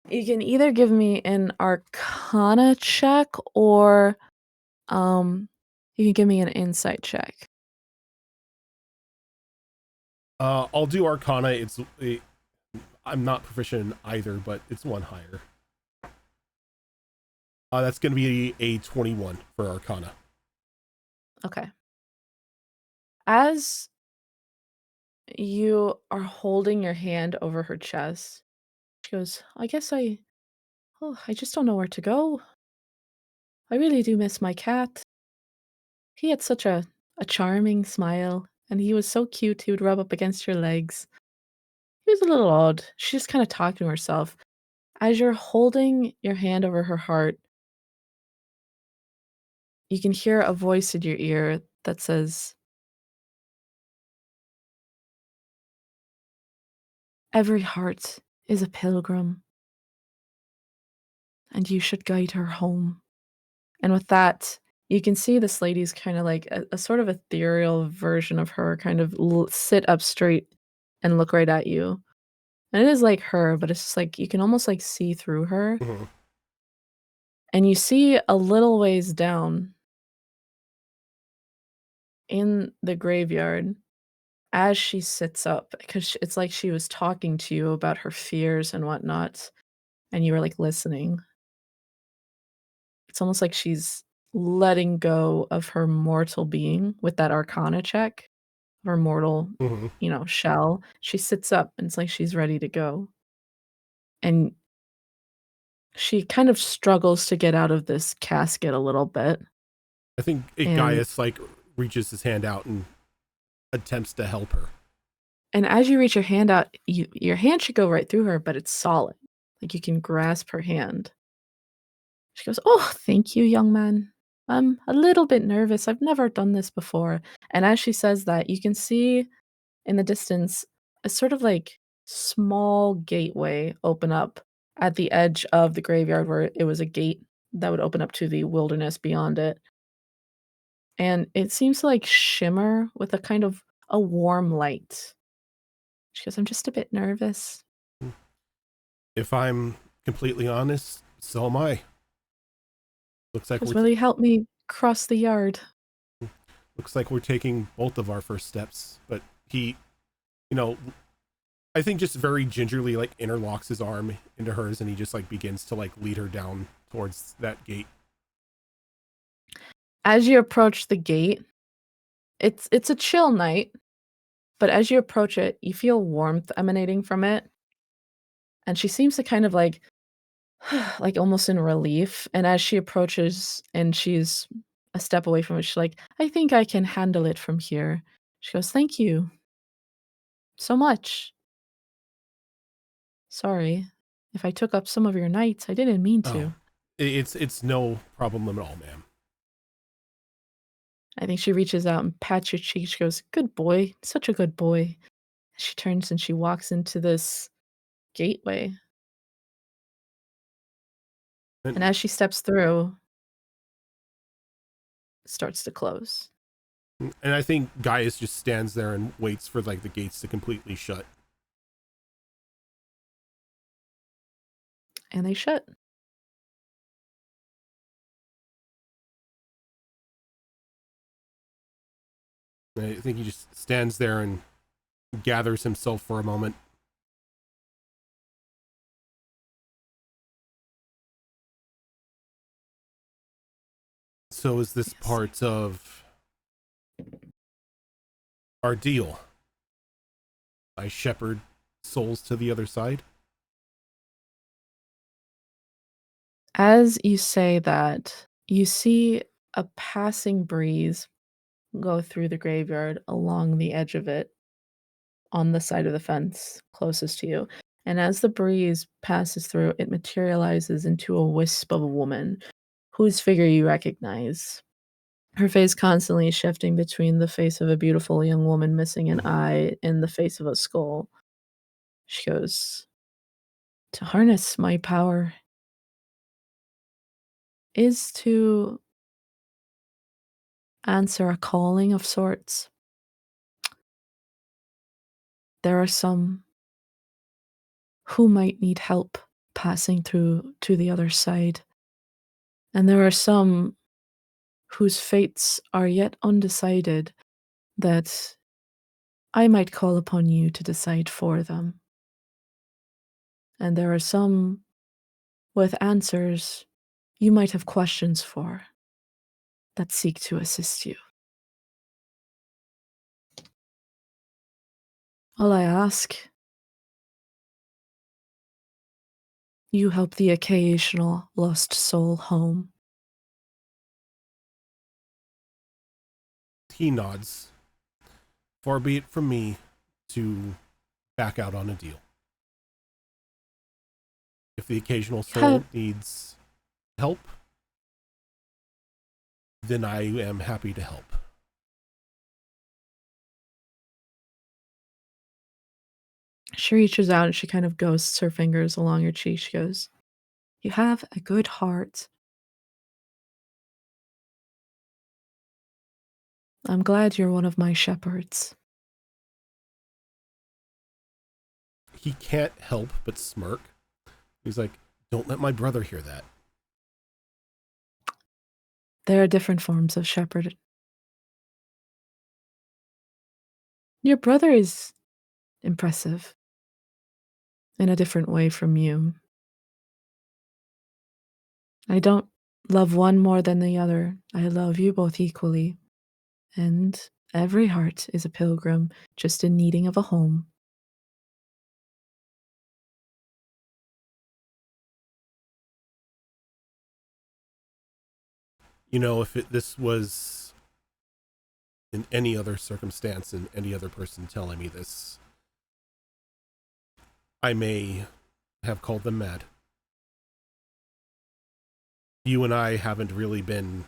You can either give me an arcana check or, you can give me an insight check. I'll do Arcana. I'm not proficient in either, but it's one higher. That's going to be a 21 for Arcana. Okay. As you are holding your hand over her chest, she goes, I just don't know where to go. I really do miss my cat. He had such a charming smile, and he was so cute, he would rub up against your legs. He was a little odd. She's just kinda talking to herself. As you're holding your hand over her heart, you can hear a voice in your ear that says, "Every heart is a pilgrim, and you should guide her home." And with that, you can see this lady's kinda like a sort of ethereal version of her kind of sit up straight and look right at you. And it is like her, but it's just like you can almost like see through her. Mm-hmm. And you see a little ways down in the graveyard as she sits up, because it's like she was talking to you about her fears and whatnot, and you were like listening. It's almost like she's letting go of her mortal being with that arcana check, her mortal, Mm-hmm. shell. She sits up and it's like she's ready to go. And she kind of struggles to get out of this casket a little bit. I think And Gaius like reaches his hand out and attempts to help her. and as you reach your hand out, your hand should go right through her, but it's solid. Like you can grasp her hand. She goes, "Oh, thank you, young man. I'm a little bit nervous. I've never done this before." And as she says that, you can see in the distance, a sort of like small gateway open up at the edge of the graveyard where it was a gate that would open up to the wilderness beyond it. And it seems to like shimmer with a kind of a warm light. She goes, I'm just a bit nervous. If I'm completely honest, so am I. Looks like Because will you help me cross the yard? looks like we're taking both of our first steps. But he, you know, I think just very gingerly like interlocks his arm into hers, and he just like begins to like lead her down towards that gate. As you approach the gate, it's a chill night, but as you approach it, you feel warmth emanating from it. And she seems to kind of like almost in relief. And as she approaches and she's a step away from it, she's like, I think I can handle it from here. She goes, thank you so much. Sorry if I took up some of your nights. I didn't mean to. Oh, it's no problem at all, ma'am. I think she reaches out and pats your cheek. She goes, good boy, such a good boy. She turns and she walks into this gateway. And as she steps through, it starts to close. And I think Gaius just stands there and waits for like the gates to completely shut. And they shut. I think he just stands there and gathers himself for a moment. So is this Yes. part of our deal? I shepherd souls to the other side? As you say that, you see a passing breeze go through the graveyard along the edge of it on the side of the fence closest to you. And as the breeze passes through, it materializes into a wisp of a woman whose figure you recognize. Her face constantly shifting between the face of a beautiful young woman missing an eye and the face of a skull. She goes, to harness my power is to answer a calling of sorts. There are some who might need help passing through to the other side, and there are some whose fates are yet undecided that I might call upon you to decide for them. And there are some with answers you might have questions for that seek to assist you. All I ask, you help the occasional lost soul home. He nods. Far be it from me to back out on a deal. If the occasional soul needs help, then I am happy to help. She reaches out and she kind of ghosts her fingers along your cheek. She goes, you have a good heart. I'm glad you're one of my shepherds. He can't help but smirk. He's like, don't let my brother hear that. There are different forms of shepherd. Your brother is impressive in a different way from you. I don't love one more than the other. I love you both equally. And every heart is a pilgrim just in needing of a home. You know, if this was in any other circumstance and any other person telling me this, I may have called them mad. You and I haven't really been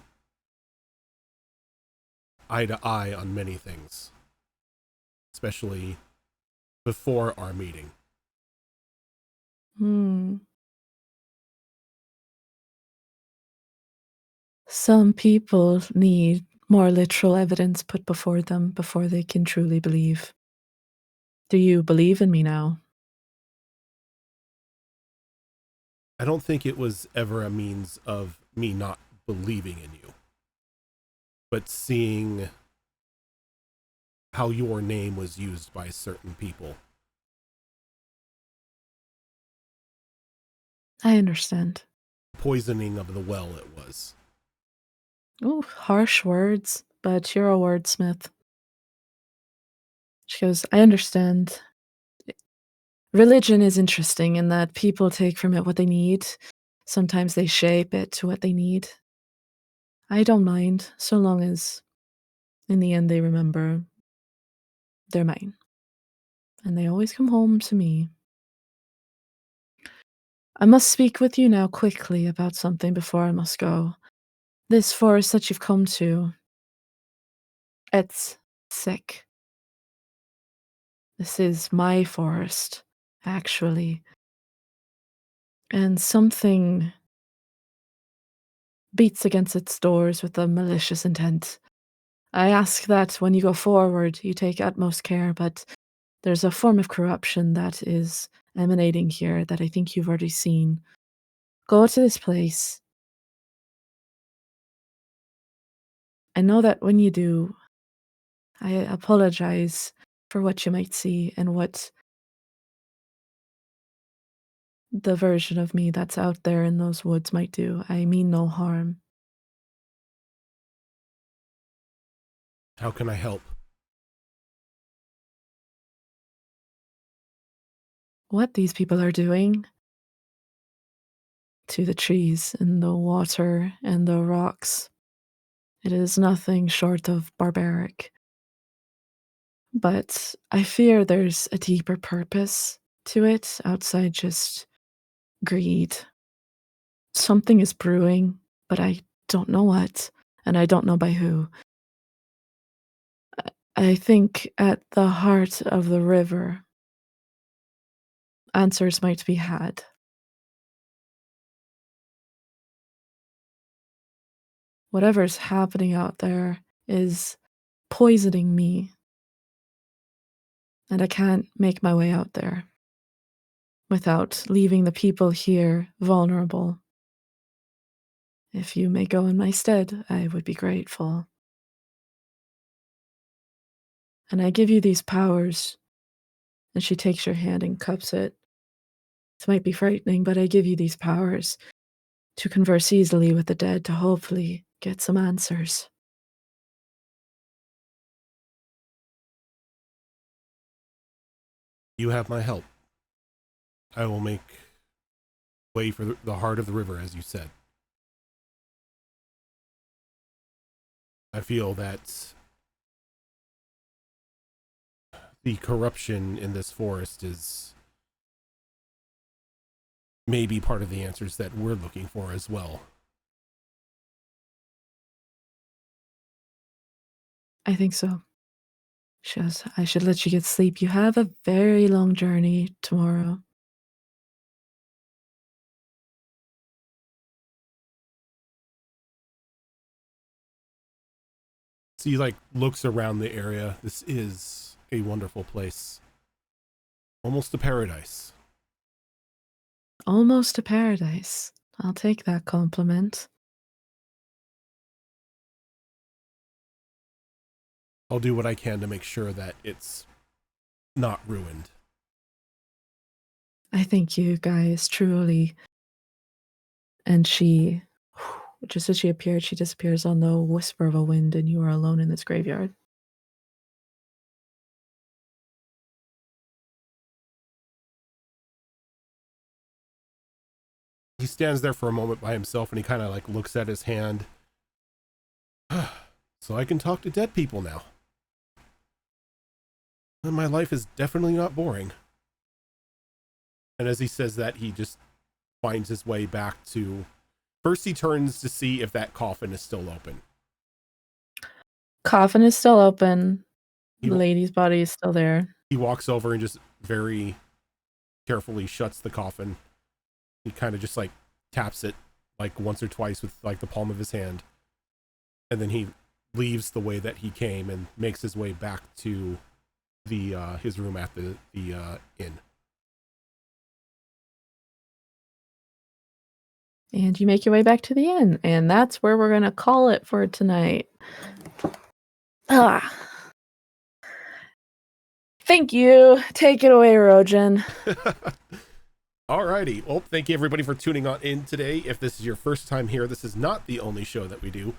eye to eye on many things. especially before our meeting. Some people need more literal evidence put before them before they can truly believe. Do you believe in me now? I don't think it was ever a means of me not believing in you, but seeing how your name was used by certain people. I understand. Poisoning of the well it was. Ooh, harsh words, but you're a wordsmith. She goes, I understand. Religion is interesting in that people take from it what they need. Sometimes they shape it to what they need. I don't mind, so long as in the end they remember they're mine. And they always come home to me. I must speak with you now quickly about something before I must go. This forest that you've come to, it's sick. This is my forest, actually. And something beats against its doors with a malicious intent. I ask that when you go forward, you take utmost care, but there's a form of corruption that is emanating here that I think you've already seen. Go to this place. I know that when you do, I apologize for what you might see and what the version of me that's out there in those woods might do. I mean no harm. How can I help? What these people are doing to the trees and the water and the rocks, it is nothing short of barbaric. But I fear there's a deeper purpose to it outside just greed. Something is brewing, but I don't know what, and I don't know by who. I think at the heart of the river, answers might be had. Whatever's happening out there is poisoning me, and I can't make my way out there without leaving the people here vulnerable. If you may go in my stead, I would be grateful. And I give you these powers. And she takes your hand and cups it. This might be frightening, but I give you these powers to converse easily with the dead to hopefully get some answers. You have my help. I will make way for the heart of the river, as you said. I feel that the corruption in this forest is maybe part of the answers that we're looking for as well. I think so. She goes, I should let you get sleep. You have a very long journey tomorrow. So he looks around the area. This is a wonderful place. Almost a paradise. Almost a paradise. I'll take that compliment. I'll do what I can to make sure that it's not ruined. I thank you guys, truly. And she, just as she appeared, she disappears on the whisper of a wind, and you are alone in this graveyard. He stands there for a moment by himself and he kind of looks at his hand. So I can talk to dead people now. And my life is definitely not boring. And as he says that, he just finds his way back to... First he turns to see if that coffin is still open. Coffin is still open. He, The lady's body is still there. he walks over and just very carefully shuts the coffin. He kind of just like taps it like once or twice with like the palm of his hand. And then he leaves the way that he came and makes his way back to the his room at the inn. And you make your way back to the inn, and that's where we're going to call it for tonight. Ah. Thank you. Take it away, Rojan. Alrighty. Well, thank you everybody for tuning on in today. If this is your first time here, this is not the only show that we do.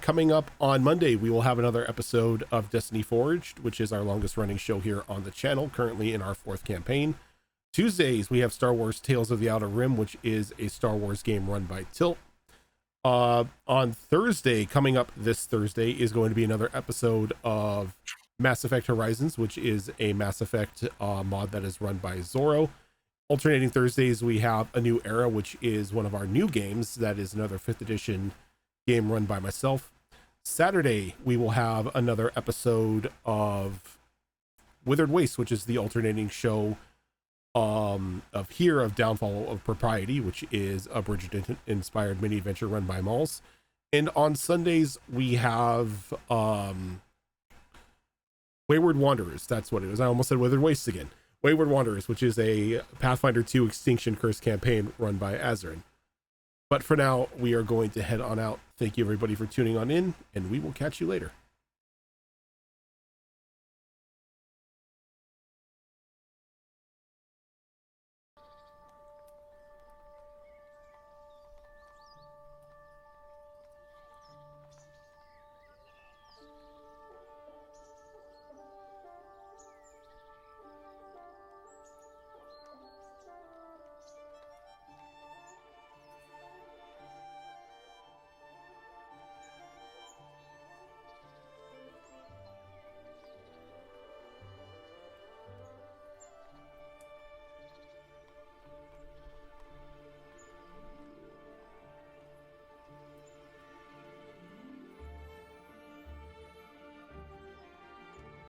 Coming up on Monday, we will have another episode of Destiny Forged, which is our longest running show here on the channel, currently in our 4th campaign. Tuesdays, we have Star Wars Tales of the Outer Rim, which is a Star Wars game run by Tilt. On Thursday, coming up this Thursday, is going to be another episode of Mass Effect Horizons, which is a Mass Effect mod that is run by Zorro. Alternating Thursdays, we have A New Era, which is one of our new games. That is another 5th edition game run by myself. Saturday, we will have another episode of Withered Waste, which is the alternating show of Downfall of Propriety, which is a Bridgerton-inspired mini-adventure run by Malls. And on Sundays, we have Wayward Wanderers. That's what it is. I almost said Withered Waste again. Wayward Wanderers, which is a Pathfinder 2 Extinction Curse campaign run by Azerin. But for now, we are going to head on out. Thank you, everybody, for tuning on in, and we will catch you later.